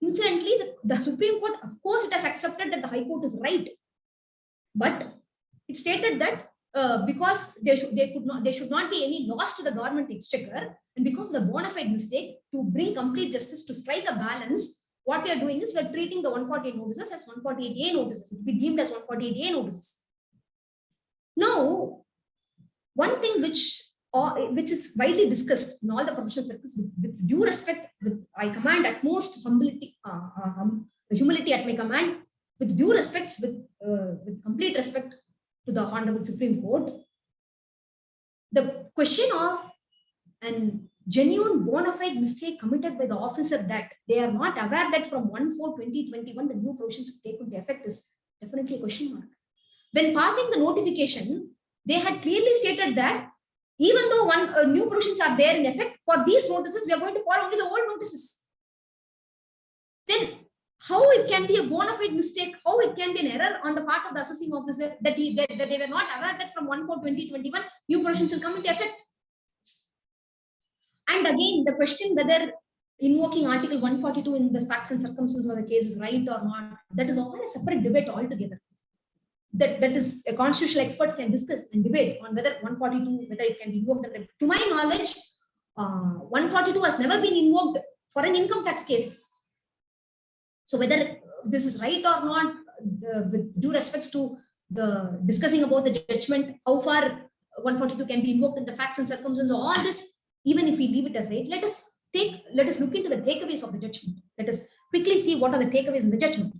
Incidentally, the Supreme Court, of course, it has accepted that the High Court is right, but it stated that because there should not be any loss to the government exchequer, and because of the bona fide mistake to bring complete justice, to strike a balance, what we are doing is we are treating the 148 notices as 148A notices. It will be deemed as 148A notices. Now, one thing which is widely discussed in all the professional circles, with due respect, I command at most humility at my command, with due respects, with complete respect to the Honorable Supreme Court, the question of an genuine bona fide mistake committed by the officer that they are not aware that from 1/4/2021 the new provisions will take into effect is definitely a question mark. When passing the notification, they had clearly stated that even though new provisions are there in effect, for these notices, we are going to follow only the old notices. Then how it can be a bona fide mistake, how it can be an error on the part of the assessing officer that they were not aware that from 1/4/2021, new provisions will come into effect. And again, the question whether invoking Article 142 in the facts and circumstances of the case is right or not, that is all a separate debate altogether. That is, constitutional experts can discuss and debate on whether 142, whether it can be invoked. To my knowledge, 142 has never been invoked for an income tax case. So whether this is right or not, with due respects to the discussing about the judgment, how far 142 can be invoked in the facts and circumstances, all this, even if we leave it as right, let us look into the takeaways of the judgment. Let us quickly see what are the takeaways in the judgment.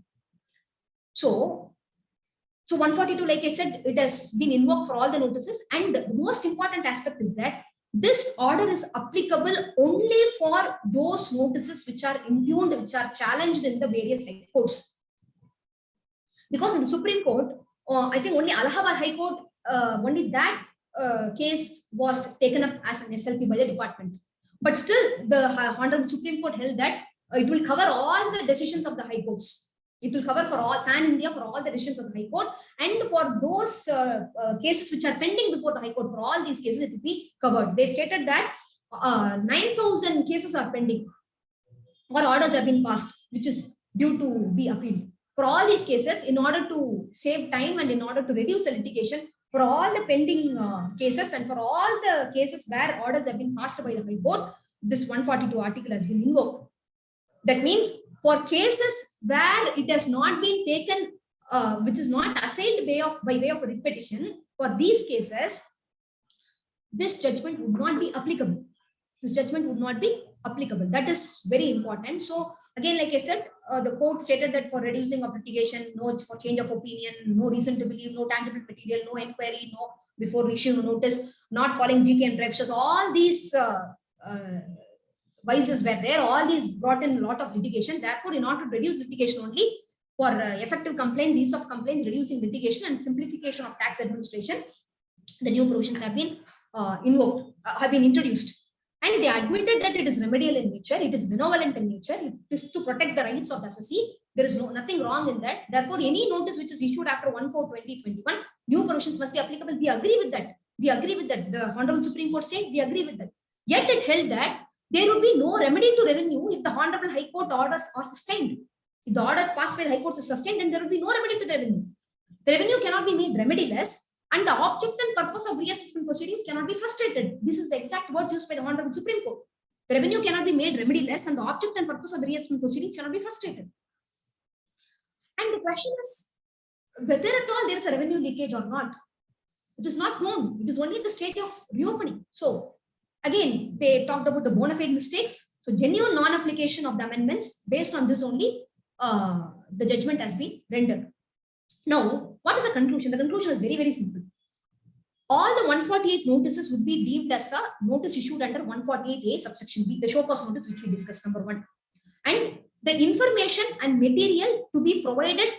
So 142, like I said, it has been invoked for all the notices, and the most important aspect is that this order is applicable only for those notices which are impugned, which are challenged in the various high courts. Because in the Supreme Court, I think only Allahabad High Court, only that case was taken up as an SLP by the department. But still, the Honorable Supreme Court held that it will cover all the decisions of the high courts. It will cover for all pan-India, for all the decisions of the High Court, and for those cases which are pending before the High Court, for all these cases, it will be covered. They stated that 9,000 cases are pending, or orders have been passed, which is due to be appealed. For all these cases, in order to save time and in order to reduce the litigation, for all the pending cases and for all the cases where orders have been passed by the High Court, this 142 article has been invoked. That means for cases where it has not been taken, which is not assailed by way of a writ petition, for these cases, this judgment would not be applicable. This judgment would not be applicable. That is very important. So again, like I said, the court stated that for reducing of litigation, no for change of opinion, no reason to believe, no tangible material, no inquiry, no before issuing a notice, not following GK and revs, all these vices were there, all these brought in a lot of litigation. Therefore, in order to reduce litigation only, for effective complaints, ease of complaints, reducing litigation and simplification of tax administration, the new provisions have been introduced. And they admitted that it is remedial in nature, it is benevolent in nature, it is to protect the rights of the assessee. There is nothing wrong in that. Therefore, any notice which is issued after 1/4/2021 new provisions must be applicable. We agree with that. We agree with that. The Honorable Supreme Court said we agree with that. Yet it held that there would be no remedy to revenue if the Honorable High Court orders are sustained. If the orders passed by the High Court is sustained, then there will be no remedy to the revenue. The revenue cannot be made remediless, and the object and purpose of reassessment proceedings cannot be frustrated. This is the exact words used by the Honorable Supreme Court. The revenue cannot be made remediless, and the object and purpose of the reassessment proceedings cannot be frustrated. And the question is whether at all there is a revenue leakage or not. It is not known. It is only at the stage of reopening. So again, they talked about the bona fide mistakes. So genuine non-application of the amendments, based on this only, the judgment has been rendered. Now, what is the conclusion? The conclusion is very, very simple. All the 148 notices would be deemed as a notice issued under 148A subsection B, the show cause notice which we discussed, number 1. And the information and material to be provided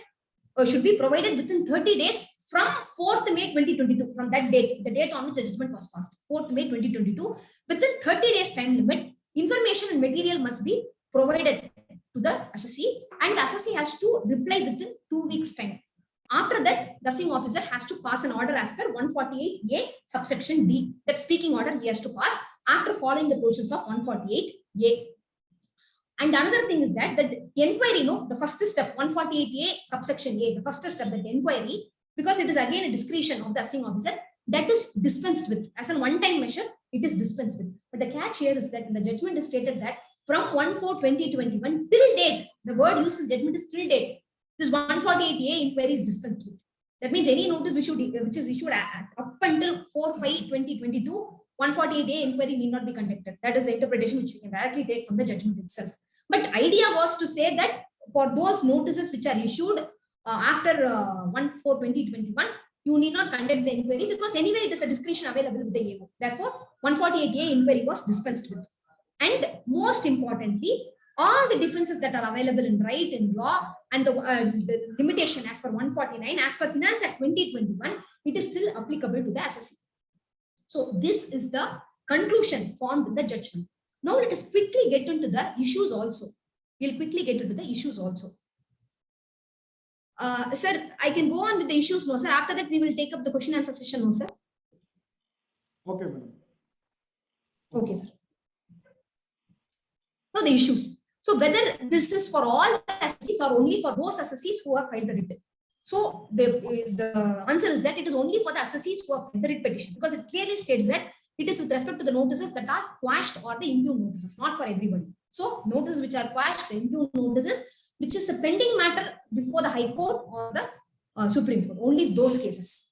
should be provided within 30 days from 4th May 2022, from that date, the date on which the judgment was passed, 4th May 2022, within 30 days time limit, information and material must be provided to the assessee, and the assessee has to reply within 2 weeks time. After that, the assessing officer has to pass an order as per 148A subsection D. That speaking order he has to pass after following the provisions of 148A. And another thing is that the inquiry, the first step, 148A subsection A, the first step, that inquiry, because it is again a discretion of the assessing officer, that is dispensed with. As a one-time measure, it is dispensed with. But the catch here is that in the judgment is stated that from 1/4/2021 till date, the word used in judgment is till date, this 148A inquiry is dispensed with. That means any notice which is issued up until 4/5/2022, 148A inquiry need not be conducted. That is the interpretation which we can directly take from the judgment itself. But idea was to say that for those notices which are issued after 1/4/2021, you need not conduct the inquiry, because anyway it is a discretion available with the AO. Therefore, 148A inquiry was dispensed with. And most importantly, all the defenses that are available in right, in law, and the limitation as per 149, as per Finance Act 2021, it is still applicable to the assessee. So this is the conclusion formed in the judgment. Now let us quickly get into the issues also. We'll quickly get into the issues also. Sir, I can go on with the issues now, sir. After that, we will take up the question answer session now, sir. Okay, madam. Okay, sir. Now the issues. So whether this is for all assessees or only for those assessees who have filed the writ. So the answer is that it is only for the assessees who have filed the writ petition, because it clearly states that it is with respect to the notices that are quashed or the impugned notices, not for everybody. So notices which are quashed, the impugned notices, which is a pending matter before the High Court or the Supreme Court, only those cases.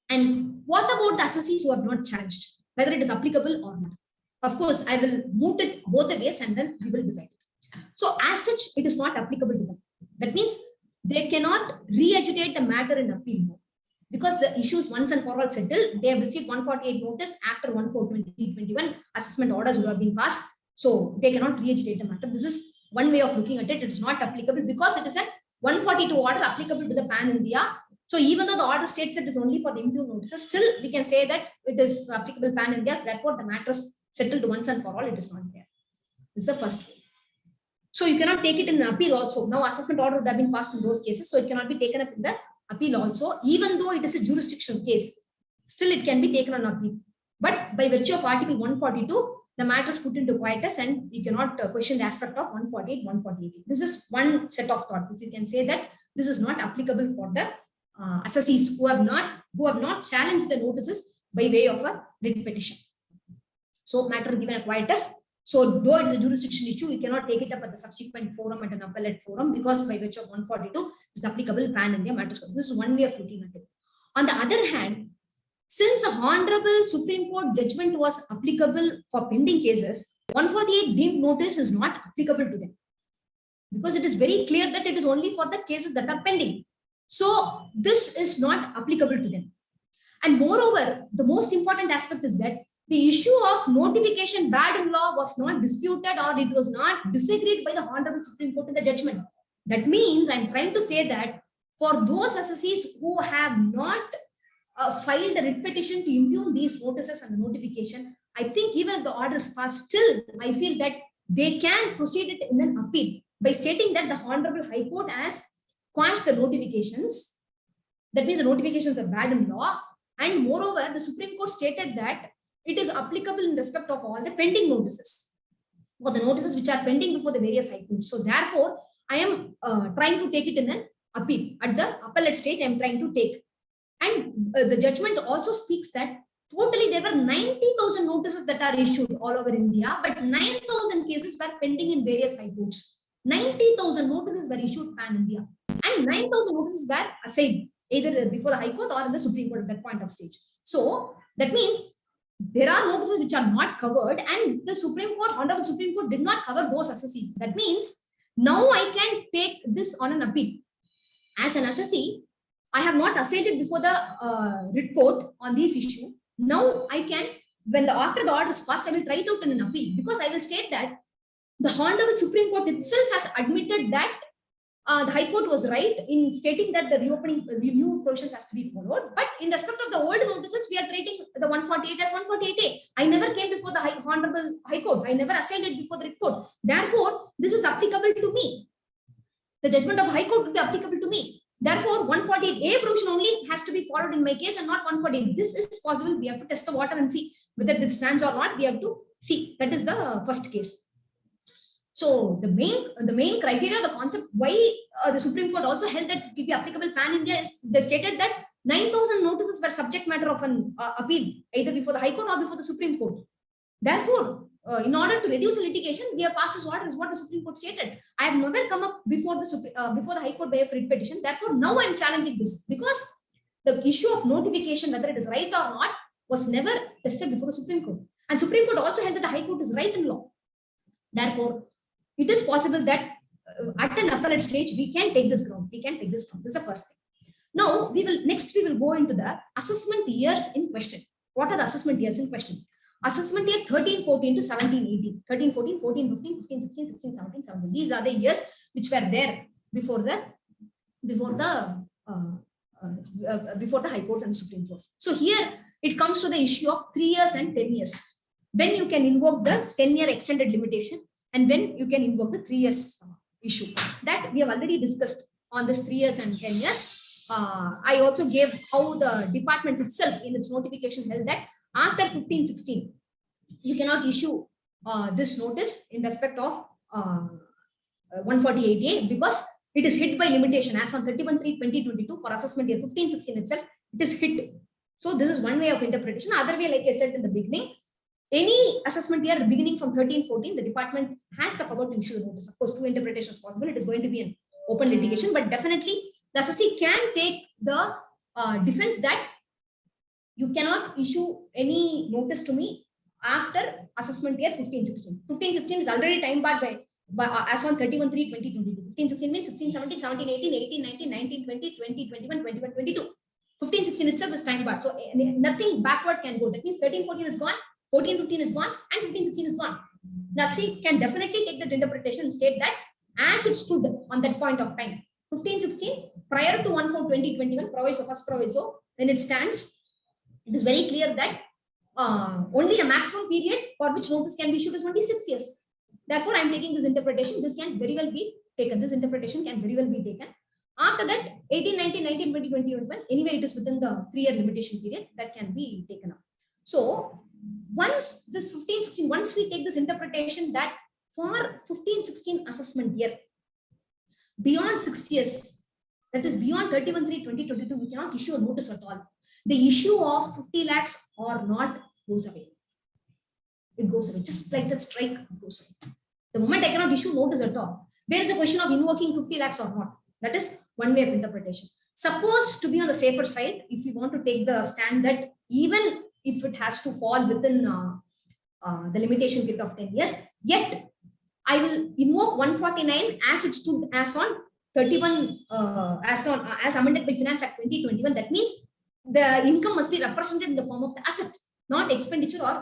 And what about the assessees who have not challenged, whether it is applicable or not? Of course, I will moot it both the ways and then we will decide it. So as such, it is not applicable to them. That means they cannot re-agitate the matter in appeal mode, because the issues once and for all settled. They have received 148 notice after 1/4/2021, assessment orders will have been passed. So they cannot re-agitate the matter. This is one way of looking at it. It's not applicable because it is a 142 order applicable to the pan-India. So even though the order states it is only for the impugned notices, still we can say that it is applicable pan-India. Therefore, the matter is settled once and for all. It is not there. This is the first way. So you cannot take it in an appeal also. Now assessment order would have been passed in those cases, so it cannot be taken up in the appeal also. Even though it is a jurisdictional case, still it can be taken on appeal. But by virtue of Article 142, the matter is put into quietus and you cannot question the aspect of 148, 148. This is one set of thought. If you can say that this is not applicable for the assessees who have not challenged the notices by way of a writ petition. So matter given a quietus. So though it is a jurisdiction issue, you cannot take it up at the subsequent forum, at an appellate forum, because by virtue of 142 it is applicable pan-India matters. This is one way of looking at it. On the other hand, since the Honorable Supreme Court judgment was applicable for pending cases, 148 deemed notice is not applicable to them, because it is very clear that it is only for the cases that are pending. So this is not applicable to them. And moreover, the most important aspect is that the issue of notification bad in law was not disputed or it was not disagreed by the Honorable Supreme Court in the judgment. That means I'm trying to say that for those assessees who have not filed a writ petition to impugn these notices and the notification, I think even if the order is passed, still I feel that they can proceed it in an appeal by stating that the Honorable High Court has quashed the notifications That means the notifications are bad in law. And moreover, the Supreme Court stated that it is applicable in respect of all the pending notices, or the notices which are pending before the various high courts. So therefore, I am trying to take it in an appeal. At the appellate stage, I am trying to take. And the judgment also speaks that totally there were 90,000 notices that are issued all over India, but 9,000 cases were pending in various high courts. 90,000 notices were issued pan-India, and 9,000 notices were assigned either before the High Court or in the Supreme Court at that point of stage. So that means there are notices which are not covered, and the Supreme Court, Honorable Supreme Court, did not cover those assessees. That means now I can take this on an appeal. As an assessee, I have not assailed it before the writ court on this issue. Now I can, after the order is passed, I will try it out in an appeal, because I will state that the Honorable Supreme Court itself has admitted that the High Court was right in stating that the reopening review provisions has to be followed. But in respect of the old notices, we are treating the 148 as 148A. I never came before the Honorable High Court. I never assailed it before the writ court. Therefore, this is applicable to me. The judgment of High Court will be applicable to me. Therefore, 148A provision only has to be followed in my case and not 148. This is possible. We have to test the water and see whether this stands or not. We have to see. That is the first case. So the main criteria, the concept why the Supreme Court also held that it will be applicable pan-India is they stated that 9,000 notices were subject matter of an appeal, either before the High Court or before the Supreme Court. Therefore, in order to reduce the litigation, we have passed this order, is what the Supreme Court stated. I have never come up before the High Court by a writ petition. Therefore, now I am challenging this, because the issue of notification, whether it is right or not, was never tested before the Supreme Court. And Supreme Court also held that the High Court is right in law. Therefore, it is possible that at an appellate stage, we can take this ground. We can take this ground. This is the first thing. Now, we will go into the assessment years in question. What are the assessment years in question? Assessment year 13, 14 to 17, 18. 13, 14, 14, 15, 15, 16, 16, 17, 17. These are the years which were there before the High Court and Supreme Court. So here it comes to the issue of 3 years and 10 years. When you can invoke the 10-year extended limitation, and when you can invoke the 3 years issue. That we have already discussed on this 3 years and 10 years. I also gave how the department itself in its notification held that after 15-16, you cannot issue this notice in respect of 148A, because it is hit by limitation as on 31/3/2022 for assessment year 15-16 itself, it is hit. So this is one way of interpretation. Other way, like I said in the beginning, any assessment year beginning from 13-14, the department has the power to issue the notice. Of course, two interpretations possible. It is going to be an open litigation, but definitely the assessee can take the defense that you cannot issue any notice to me after assessment year 15-16. 15-16 is already time barred by as on 31/3/2022. 15-16 means 16, 17, 17, 18, 18, 19, 19, 20, 20, 21, 21, 22. 15-16 itself is time barred. So nothing backward can go. That means 13-14 is gone. 14-15 is gone, and 15-16 is gone. Nasi can definitely take that interpretation and state that as it stood on that point of time, 15-16 prior to 1/4/2021 proviso, first proviso, when it stands, it is very clear that only a maximum period for which notice can be issued is only 6 years. Therefore, I am taking this interpretation. This can very well be taken. This interpretation can very well be taken. After that, 18, 19, 19, 20, 21, anyway, it is within the 3-year limitation period that can be taken up. So, once this 15-16, once we take this interpretation that for 15-16 assessment year, beyond 6 years, that is beyond 31/3/2022, we cannot issue a notice at all. The issue of 50 lakhs or not goes away. It goes away, just like that strike goes away. The moment I cannot issue notice at all, where is the question of invoking 50 lakhs or not? That is one way of interpretation. Suppose to be on the safer side, if you want to take the stand that even if it has to fall within the limitation period of 10 years, yet I will invoke 149 as it stood as on 31, as amended by Finance Act 2021. That means the income must be represented in the form of the asset, not expenditure or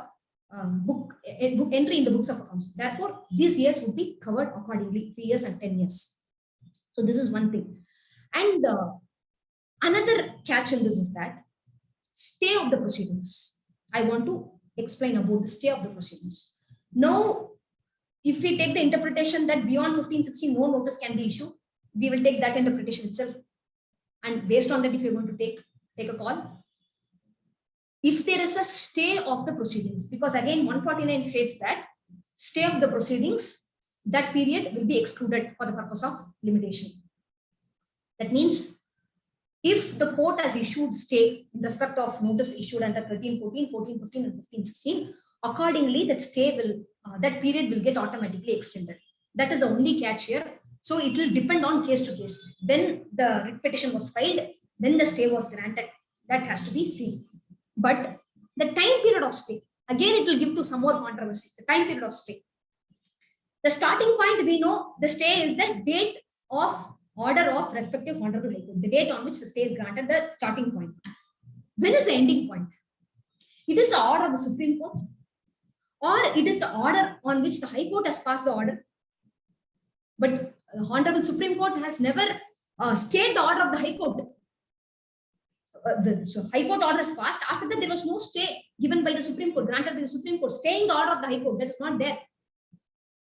book entry in the books of accounts. Therefore, these years would be covered accordingly, 3 years and 10 years. So this is one thing. And another catch in this is that stay of the proceedings. I want to explain about the stay of the proceedings. Now, if we take the interpretation that beyond 15-16 no notice can be issued, we will take that interpretation itself. And based on that, if you're going to take a call, if there is a stay of the proceedings, because again 149 states that stay of the proceedings, that period will be excluded for the purpose of limitation. That means if the court has issued stay in respect of notice issued under 1314, 1415 and 1516, accordingly that stay will that period will get automatically extended. That is the only catch here. So it will depend on case to case. When the writ petition was filed, when the stay was granted, that has to be seen. But the time period of stay, again it will give to some more controversy. The time period of stay. The starting point, we know the stay is the date of order of respective Honorable High Court, the date on which the stay is granted, the starting point. When is the ending point? It is the order of the Supreme Court, or it is the order on which the High Court has passed the order. But the Honorable Supreme Court has never stayed the order of the High Court. So High Court order is passed. After that, there was no stay given by the Supreme Court, granted by the Supreme Court, staying the order of the High Court. That is not there.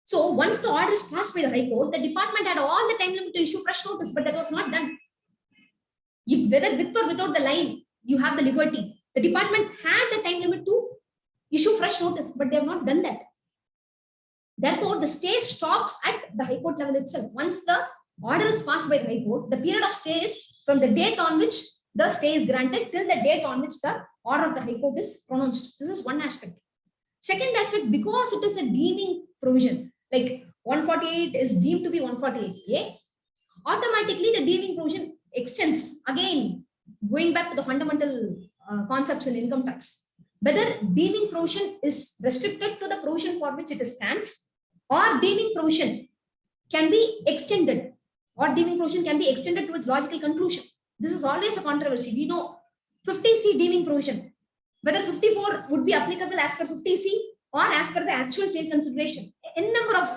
So once the order is passed by the High Court, the department had all the time limit to issue fresh notice, but that was not done. Whether with or without the line, you have the liberty. The department had the time limit to issue fresh notice, but they have not done that. Therefore, the stay stops at the High Court level itself. Once the order is passed by the High Court, the period of stay is from the date on which the stay is granted till the date on which the order of the High Court is pronounced. This is one aspect. Second aspect, because it is a deeming provision, like 148 is deemed to be 148A, automatically the deeming provision extends. Again, going back to the fundamental concepts in income tax, whether deeming provision is restricted to the provision for which it stands, or deeming provision can be extended, or deeming provision can be extended to its logical conclusion. This is always a controversy. We know 50C deeming provision, whether 54 would be applicable as per 50C or as per the actual sale consideration. A number of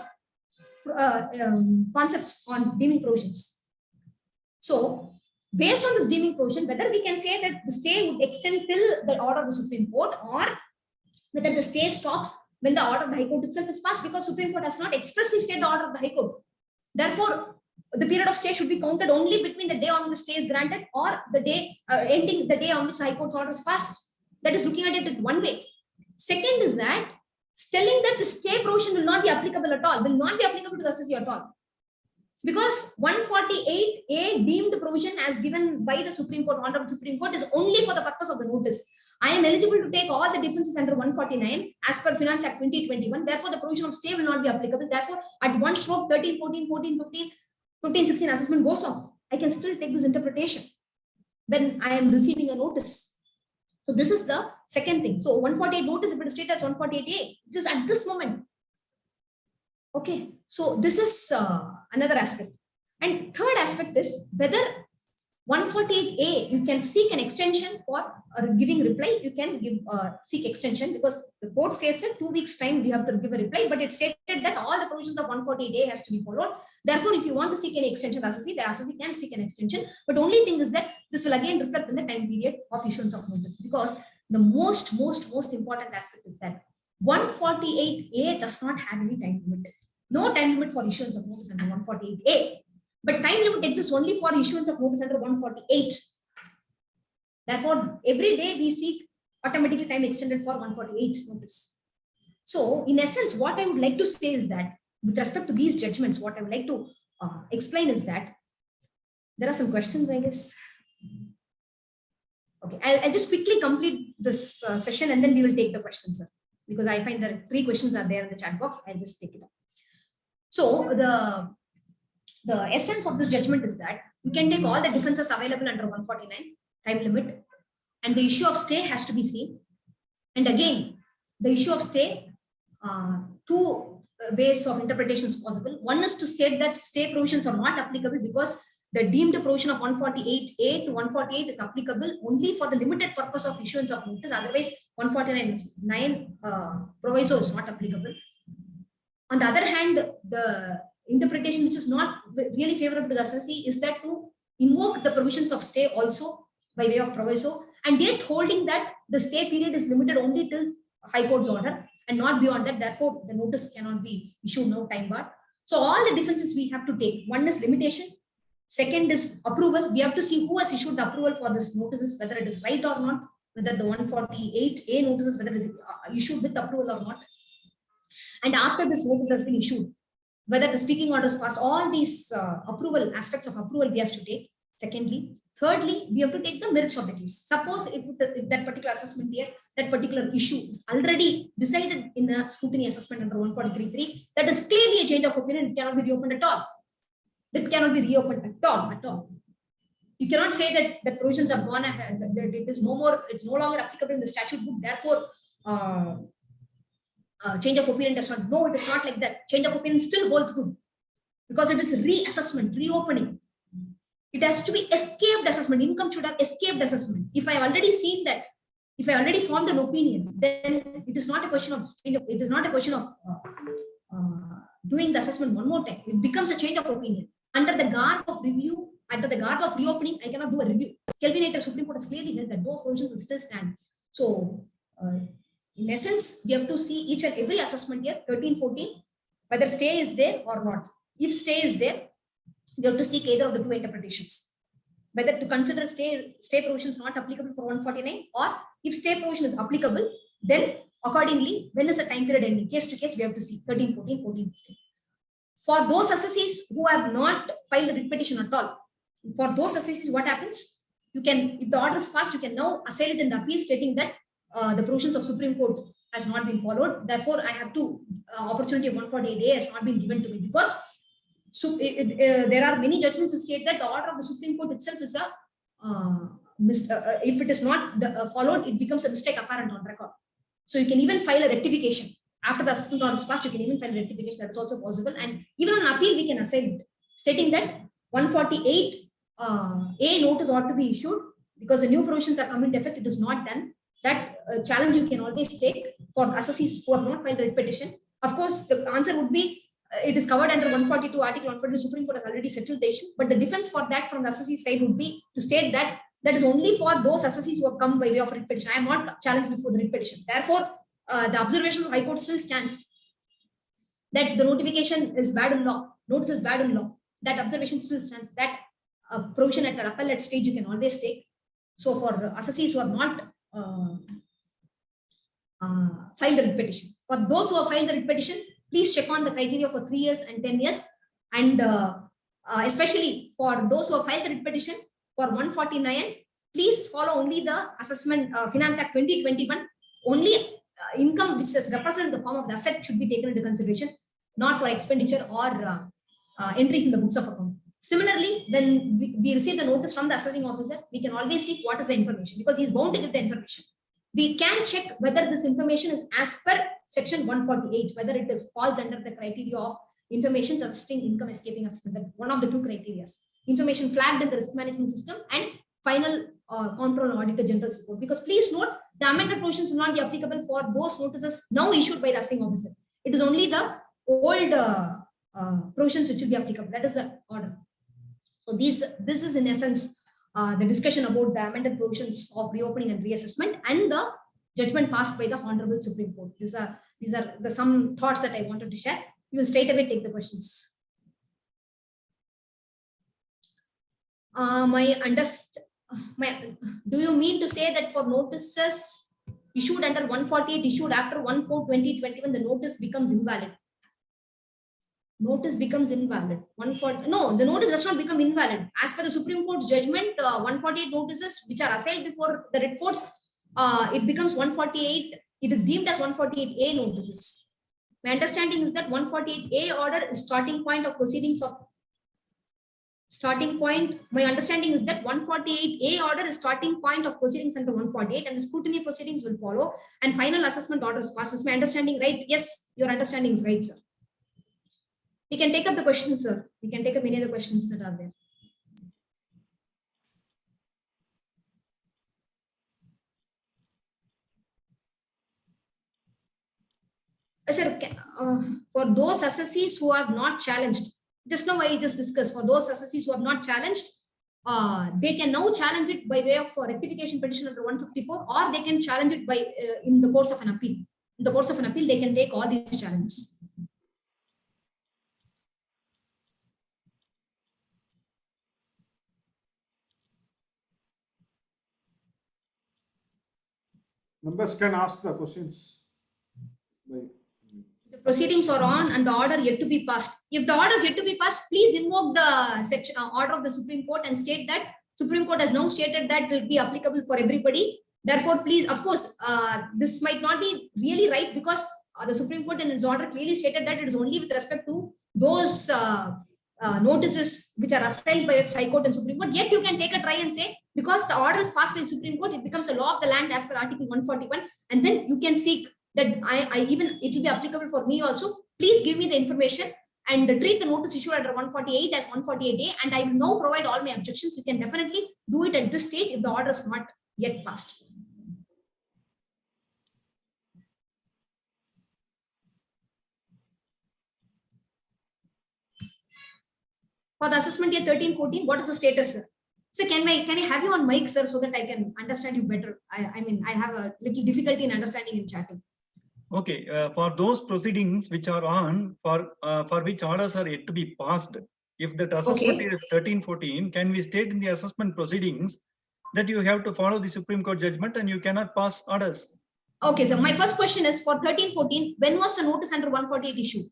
concepts on deeming provisions. So, based on this deeming provision, whether we can say that the stay would extend till the order of the Supreme Court, or whether the stay stops when the order of the High Court itself is passed, because Supreme Court has not expressly stated the order of the High Court. Therefore, the period of stay should be counted only between the day on which the stay is granted or the day ending the day on which the High Court's order is passed. That is looking at it one way. Second is that telling that the stay provision will not be applicable at all, will not be applicable to the assessee at all. Because 148A deemed provision as given by the Supreme Court, Honorable Supreme Court, is only for the purpose of the notice. I am eligible to take all the defenses under 149 as per Finance Act 2021. Therefore, the provision of stay will not be applicable. Therefore, at one stroke, 13, 14, 14, 15, 15, 16 assessment goes off. I can still take this interpretation when I am receiving a notice. So this is the second thing. So 148 notice, if it is stated as 148A, it is at this moment. Okay, so this is another aspect. And third aspect is whether 148A, you can seek an extension for giving reply. You can give seek extension, because the court says that 2 weeks time you have to give a reply, but it stated that all the provisions of 148A has to be followed. Therefore, if you want to seek any extension, the assessee can seek an extension. But only thing is that this will again reflect in the time period of issuance of notice, because the most important aspect is that 148A does not have any time limit. No time limit for issuance of notice under 148A. But time limit exists only for issuance of notice under 148. Therefore, every day we seek automatically time extended for 148 notice. So, in essence, what I would like to say is that with respect to these judgments, what I would like to explain is that there are some questions, I guess. Okay, I'll just quickly complete this session and then we will take the questions, sir, because I find that 3 questions are there in the chat box. I'll just take it up. So, the essence of this judgment is that we can take all the defenses available under 149 time limit, and the issue of stay has to be seen. And again, the issue of stay, 2 ways of interpretation is possible. One is to state that stay provisions are not applicable because the deemed provision of 148A to 148 is applicable only for the limited purpose of issuance of notice. Otherwise, 149 proviso is not applicable. On the other hand, the interpretation which is not really favorable to the assessee is that to invoke the provisions of stay also by way of proviso, and yet holding that the stay period is limited only till High Court's order and not beyond that. Therefore, the notice cannot be issued, no time bar. So all the defenses we have to take. One is limitation. Second is approval. We have to see who has issued the approval for this notices, whether it is right or not, whether the 148A notices, whether it is issued with approval or not. And after this notice has been issued, whether the speaking order is passed, all these approval aspects of approval we have to take. Secondly, thirdly, we have to take the merits of the case. Suppose if that particular assessment here, that particular issue is already decided in the scrutiny assessment under 143.3, that is clearly a change of opinion. It cannot be reopened at all. That cannot be reopened at all. You cannot say that the provisions have gone ahead, that it is no more, it's no longer applicable in the statute book. Therefore, change of opinion does not. No, it is not like that. Change of opinion still holds good because it is reassessment, reopening. It has to be escaped assessment. Income should have escaped assessment. If I have already seen that, if I already formed an opinion, then it is not a question of change of, it is not a question of doing the assessment one more time. It becomes a change of opinion. Under the garb of review, under the garb of reopening, I cannot do a review. Kelvinator Supreme Court has clearly held that those provisions will still stand. So, in essence, we have to see each and every assessment here, 13, 14, whether stay is there or not. If stay is there, we have to seek either of the two interpretations. Whether to consider stay provisions not applicable for 149, or if stay provision is applicable, then accordingly, when is the time period ending? Case to case, we have to see 13, 14, 14, 15. For those assessees who have not filed a writ petition at all, for those assessees, what happens? You can, if the order is passed, you can now assail it in the appeal stating that the provisions of Supreme Court has not been followed. Therefore, I have to opportunity of 148A has not been given to me because there are many judgments to state that the order of the Supreme Court itself is a if it is not followed, it becomes a mistake apparent on record. So you can even file a rectification after the assessment order is passed. You can even file a rectification. That is also possible. And even on appeal, we can assail it, stating that 148A notice ought to be issued because the new provisions are coming into effect. It is not done. That challenge you can always take for assessees who have not filed the writ petition. Of course, the answer would be it is covered under 142, Article 142. Supreme Court has already settled the issue. But the defense for that from the assessee side would be to state that that is only for those assessees who have come by way of writ petition. I am not challenged before the writ petition. Therefore, the observation of High Court still stands that the notification is bad in law. Notice is bad in law. That observation still stands. That provision at the appellate stage you can always take. So for assessees who have not filed the writ petition. For those who have filed the writ petition, please check on the criteria for 3 years and 10 years. And especially for those who have filed the writ petition for 149, please follow only the assessment Finance Act 2021. Only income which is represented in the form of the asset should be taken into consideration, not for expenditure or entries in the books of account. Similarly, when we receive the notice from the assessing officer, we can always seek what is the information because he is bound to give the information. We can check whether this information is as per section 148, whether it is falls under the criteria of information assisting income escaping assessment. One of the two criteria. Information flagged in the risk management system and final control and auditor general's report. Because please note, the amended provisions will not be applicable for those notices now issued by the assessing officer. It is only the old provisions which will be applicable. That is the order. So this is in essence the discussion about the amended provisions of reopening and reassessment and the judgment passed by the Honorable Supreme Court. These are the some thoughts that I wanted to share. We will straight away take the questions. Do you mean to say that for notices issued under 148 issued after 1/4/2021, the notice becomes invalid? Notice becomes invalid. No, the notice does not become invalid. As per the Supreme Court's judgment, 148 notices which are assailed before the writ courts, it becomes 148. It is deemed as 148A notices. My understanding is that 148A order is starting point of proceedings of starting point. My understanding is that 148A order is starting point of proceedings under 148, and the scrutiny proceedings will follow, and final assessment orders passes. My understanding right? Yes, your understanding is right, sir. We can take up the questions, sir. We can take up many of the questions that are there. Sir, for those assessees who have not challenged, just now I just discussed, for those assessees who have not challenged, they can now challenge it by way of rectification petition under 154, or they can challenge it by in the course of an appeal. In the course of an appeal, they can take all these challenges. Members can ask the questions. The proceedings are on and the order yet to be passed. If the order is yet to be passed, please invoke the section order of the Supreme Court and state that Supreme Court has now stated that will be applicable for everybody. Therefore, please, of course, this might not be really right because the Supreme Court in its order clearly stated that it is only with respect to those notices which are assigned by High Court and Supreme Court. Yet you can take a try and say, because the order is passed by the Supreme Court, it becomes a law of the land as per Article 141, and then you can seek that I even it will be applicable for me also. Please give me the information and treat the notice issued under 148 as 148A, and I will now provide all my objections. You can definitely do it at this stage if the order is not yet passed. For the assessment year 13-14, what is the status, sir? Sir, can I have you on mic, sir, so that I can understand you better? I mean, I have a little difficulty in understanding in chatting. Okay, for those proceedings which are on, for which orders are yet to be passed, if that assessment is 13-14, can we state in the assessment proceedings that you have to follow the Supreme Court judgment and you cannot pass orders? Okay, so my first question is for 13-14, when was the notice under 148 issued?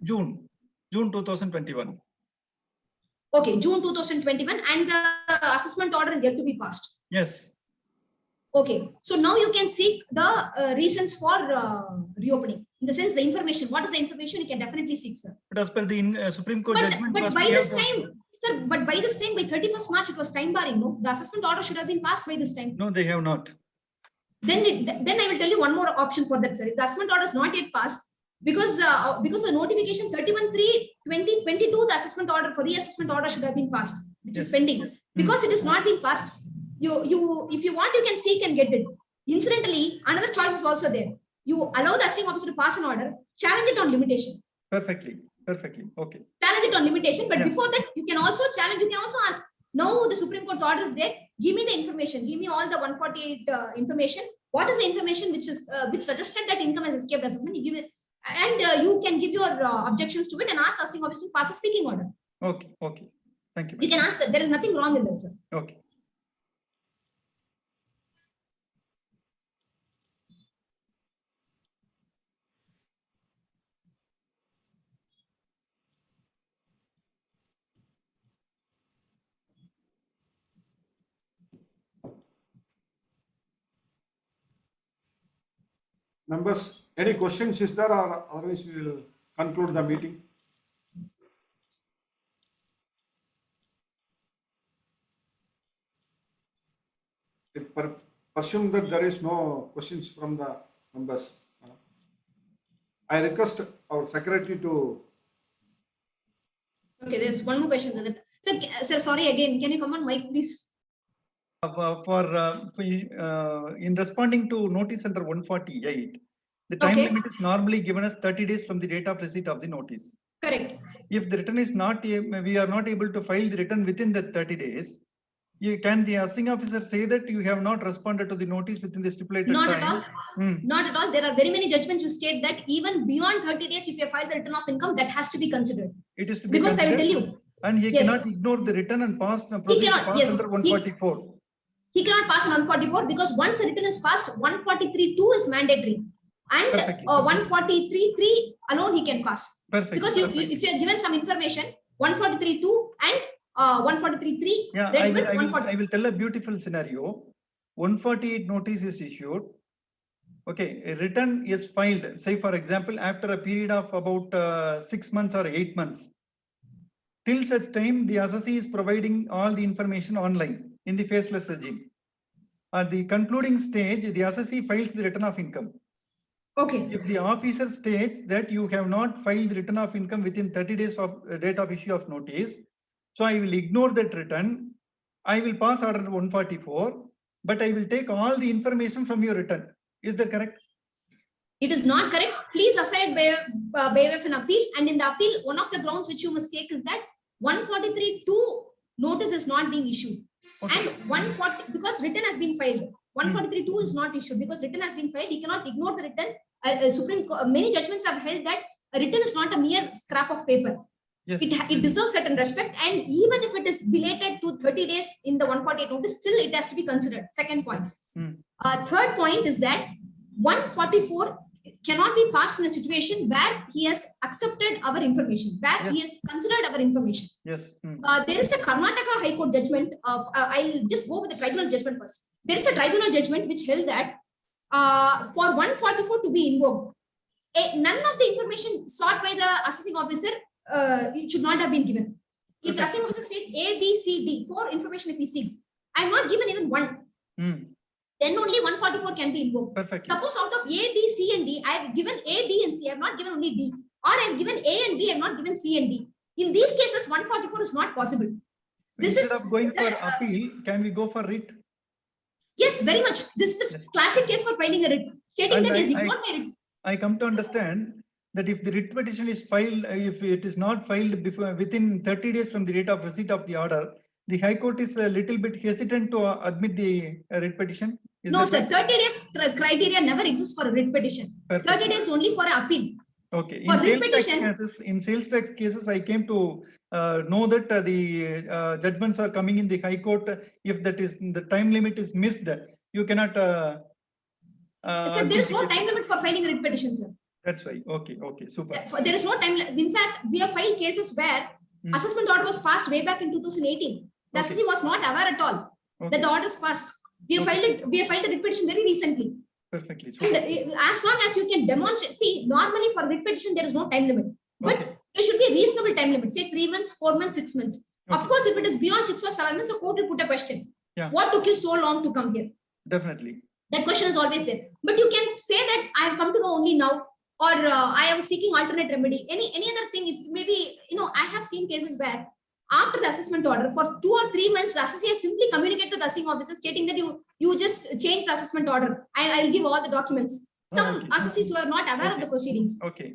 June 2021. Okay, June 2021, and the assessment order is yet to be passed. Yes. Okay, so now you can seek the reasons for reopening. In the sense, the information. What is the information? You can definitely seek, sir. But as per the Supreme Court judgment, but by this time, sir, but by this time, by 31st March, it was time barring. No, the assessment order should have been passed by this time. No, they have not. Then I will tell you one more option for that, sir. If the assessment order is not yet passed, because the notification 31/3/2022, the assessment order for reassessment order should have been passed, which is pending. Because it is not been passed, if you want, you can seek and get it. Incidentally, another choice is also there. You allow the assessing officer to pass an order, challenge it on limitation. Perfectly. Okay. Challenge it on limitation, but before that, you can also challenge. You can also ask. Now the Supreme Court's order is there. Give me the information. Give me all the 148 information. What is the information which suggested that income has escaped assessment? You give it. And you can give your objections to it and ask the assessing officer to pass a speaking order. Okay. Thank you. You can ask that. There is nothing wrong in that, sir. Okay. Members, any questions is there, or otherwise we will conclude the meeting? Assume that there is no questions from the members. I request our secretary to. Okay, there's one more question. Sir, sorry again. Can you come on mic, please? In responding to notice under 148, the time limit is normally given as 30 days from the date of receipt of the notice. Correct. If the return is not, we are not able to file the return within the 30 days, can the assessing officer say that you have not responded to the notice within the stipulated not time? At all. Not at all. There are very many judgments which state that even beyond 30 days, if you file the return of income, that has to be considered. It is to be because considered. I will tell you. And he cannot ignore the return and pass under 144. He cannot pass on 144 because once the return is passed, 143.2 is mandatory. And 143.3 alone he can pass. Perfect. Because if you are given some information, 143.2 and 143.3. Yeah, I will tell a beautiful scenario. 148 notice is issued. Okay, a return is filed, say for example, after a period of about 6 months or 8 months. Till such time, the assessee is providing all the information online in the faceless regime. At the concluding stage, the assessee files the return of income. Okay. If the officer states that you have not filed the return of income within 30 days of date of issue of notice, so I will ignore that return. I will pass order 144, but I will take all the information from your return. Is that correct? It is not correct. Please aside by way of an appeal. And in the appeal, one of the grounds which you must take is that 143.2 notice is not being issued. Okay. And 140, because written has been filed. 143.2 is not issued because written has been filed. He cannot ignore the written. Many judgments have held that a written is not a mere scrap of paper. Yes. It deserves certain respect, and even if it is belated to 30 days in the 148 notice, still it has to be considered. Second point. Yes. Third point is that 144 cannot be passed in a situation where he has accepted our information, where he has considered our information. Yes. There is a Karnataka High Court judgment of, I'll just go with the tribunal judgment first. There is a tribunal judgment which held that for 144 to be invoked, none of the information sought by the assessing officer, it should not have been given. If the assessing officer says A, B, C, D, 4 information if he seeks, I have not given even one. Then only 144 can be invoked. Perfect. Suppose out of A, B, C, and D, I have given A, B, and C. I have not given only D. Or I have given A and B, I have not given C and D. In these cases, 144 is not possible. This Instead is of going for appeal, can we go for writ? Yes, very much. This is a classic case for filing a writ, stating And that is ignored by writ. I come to understand that if the writ petition is filed, if it is not filed before within 30 days from the date of receipt of the order, the High Court is a little bit hesitant to admit the writ petition. Is No, that sir. right? 30 days criteria never exists for a writ petition. Perfect. 30 days only for an appeal. Okay. For writ In sales tax cases, I came to know that the judgments are coming in the High Court. If that is the time limit is missed, you cannot. Sir, there is no time limit for filing a writ petition, sir. That's right. Okay. Okay. Super. There is no time. In fact, we have filed cases where assessment order was passed way back in 2018. The Okay. assessee was not aware at all that the order is passed. We have filed it. We have filed a writ petition very recently. Perfectly. And Super. as long as you can demonstrate, see, normally for writ petition there is no time limit, but Okay. there should be a reasonable time limit. Say 3 months, 4 months, 6 months. Of Okay. course, if it is beyond 6 or 7 months, the court will put a question. Yeah. What took you so long to come here? Definitely. That question is always there. But you can say that I have come to know only now, or I am seeking alternate remedy. Any other thing, if maybe, I have seen cases where after the assessment order for 2 or 3 months, the assessee has simply communicated to the assessing officer stating that you just changed the assessment order. I'll give all the documents. Some Okay. assessees who are not aware of the proceedings. Okay.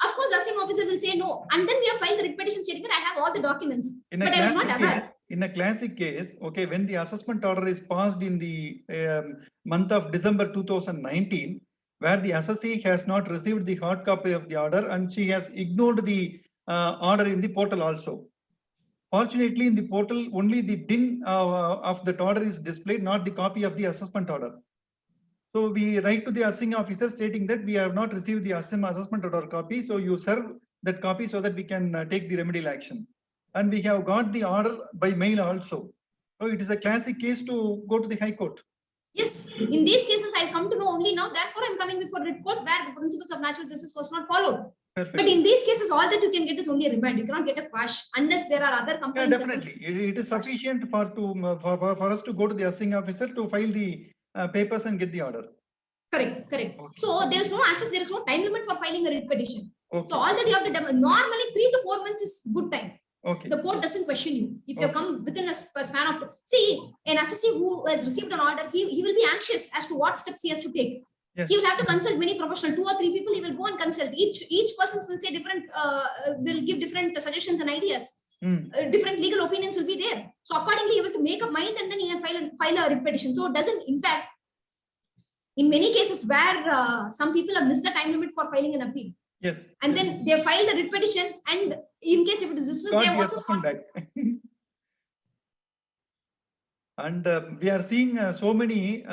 Of course, the assessing officer will say no. And then we have filed the writ petition stating that I have all the documents. In a But I was not classic aware. case, in a classic case, okay, when the assessment order is passed in the month of December 2019, where the assessee has not received the hard copy of the order and she has ignored the order in the portal also. Fortunately, in the portal, only the DIN of that order is displayed, not the copy of the assessment order. So we write to the assessing officer stating that we have not received the assessment order copy. So you serve that copy so that we can take the remedial action. And we have got the order by mail also. So it is a classic case to go to the High Court. Yes, in these cases, I've come to know only now. Therefore, I'm coming before writ court where the principles of natural justice was not followed. Perfect. But in these cases, all that you can get is only a remand. You cannot get a quash unless there are other Yeah, complaints. definitely. It is sufficient for us to go to the assessing officer to file the papers and get the order. Correct. Okay. So there is no access, there is no time limit for filing a writ petition. Okay. So all that you have to do, normally 3 to 4 months is good time. Okay. The court doesn't question you. If you Okay. come within a span of, see, an assessee who has received an order, he will be anxious as to what steps he has to take. Yes. He will have to consult many professionals, 2 or 3 people. He will go and consult. Each person will say different, will give different suggestions and ideas. Different legal opinions will be there. So accordingly, he will to make up mind and then he can file a writ petition. So it doesn't, in fact, in many cases where some people have missed the time limit for filing an appeal, Yes. and then they filed a writ petition, and in case if it is dismissed, Got they have the also assessment back. And we are seeing so many,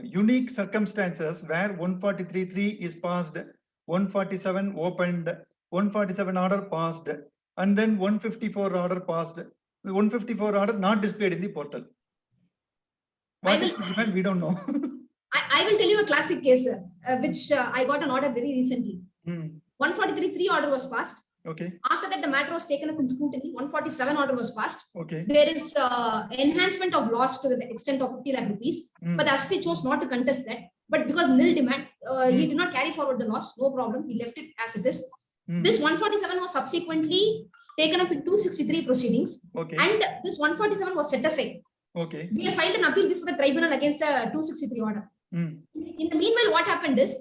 unique circumstances where 143.3 is passed, 147 opened, 147 order passed, and then 154 order passed. The 154 order not displayed in the portal. What is the demand? We don't know. I will tell you a classic case, which I got an order very recently. 143.3 order was passed. Okay. After that, the matter was taken up in scrutiny. 147 order was passed. Okay. There is enhancement of loss to the extent of 50 lakh rupees. But the assessee chose not to contest that. But because nil demand, he did not carry forward the loss. No problem. He left it as it is. This 147 was subsequently taken up in 263 proceedings. Okay. And this 147 was set aside. Okay. We have filed an appeal before the tribunal against the 263 order. In the meanwhile, what happened is,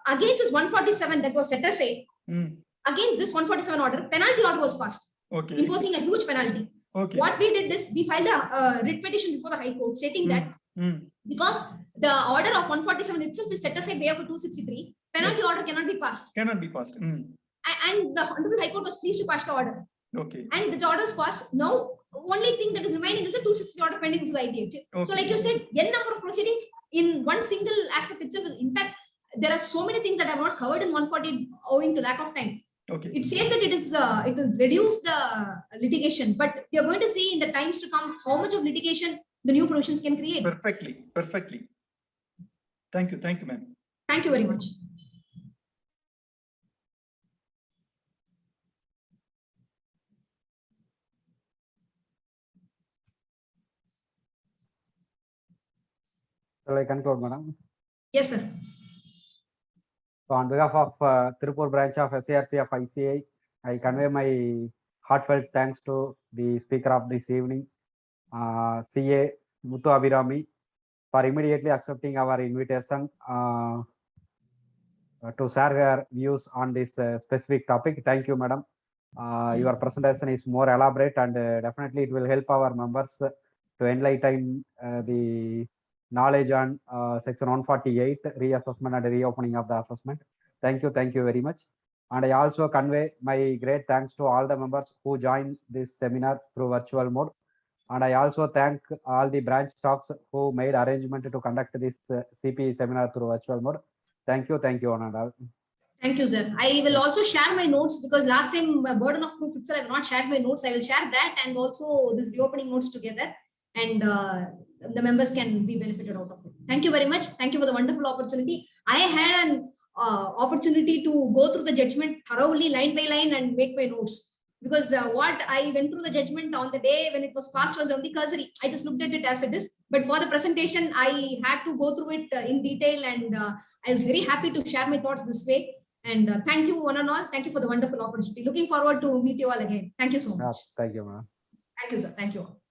against this 147 that was set aside, against this 147 order, penalty order was passed, Okay. imposing a huge penalty. Okay. What we did is, we filed a writ petition before the High Court stating that because the order of 147 itself is set aside way for 263, penalty order cannot be passed. Cannot be passed. And the Honorable High Court was pleased to quash the order. Okay. And the order is quashed. Now, only thing that is remaining is the 260 order pending with the ITH. So, Okay. like you said, n number of proceedings in one single aspect itself. In fact, there are so many things that are not covered in 140 owing to lack of time. Okay. It says that it will reduce the litigation, but we are going to see in the times to come how much of litigation the new provisions can create. Perfectly. Perfectly. Thank you. Thank you, ma'am. Thank you very much. Shall I conclude, madam? Yes, sir. So on behalf of Tirupur branch of SARC of ICI, I convey my heartfelt thanks to the speaker of this evening, CA Muthu Abirami, for immediately accepting our invitation to share her views on this specific topic. Thank you, madam. Your presentation is more elaborate and definitely it will help our members to enlighten the knowledge on section 148 reassessment and reopening of the assessment. Thank you very much. And I also convey my great thanks to all the members who joined this seminar through virtual mode. And I also thank all the branch staffs who made arrangement to conduct this CPE seminar through virtual mode. Thank you, one and all. Thank you, sir. I will also share my notes because last time burden of proof itself I have not shared my notes. I will share that and also this reopening notes together, and the members can be benefited out of it. Thank you very much. Thank you for the wonderful opportunity. I had an opportunity to go through the judgment thoroughly, line by line, and make my notes. Because what I went through the judgment on the day when it was passed was only cursory. I just looked at it as it is. But for the presentation, I had to go through it in detail, and I was very happy to share my thoughts this way. And thank you, one and all. Thank you for the wonderful opportunity. Looking forward to meet you all again. Thank you so much. Thank you, ma'am. Thank you, sir. Thank you all.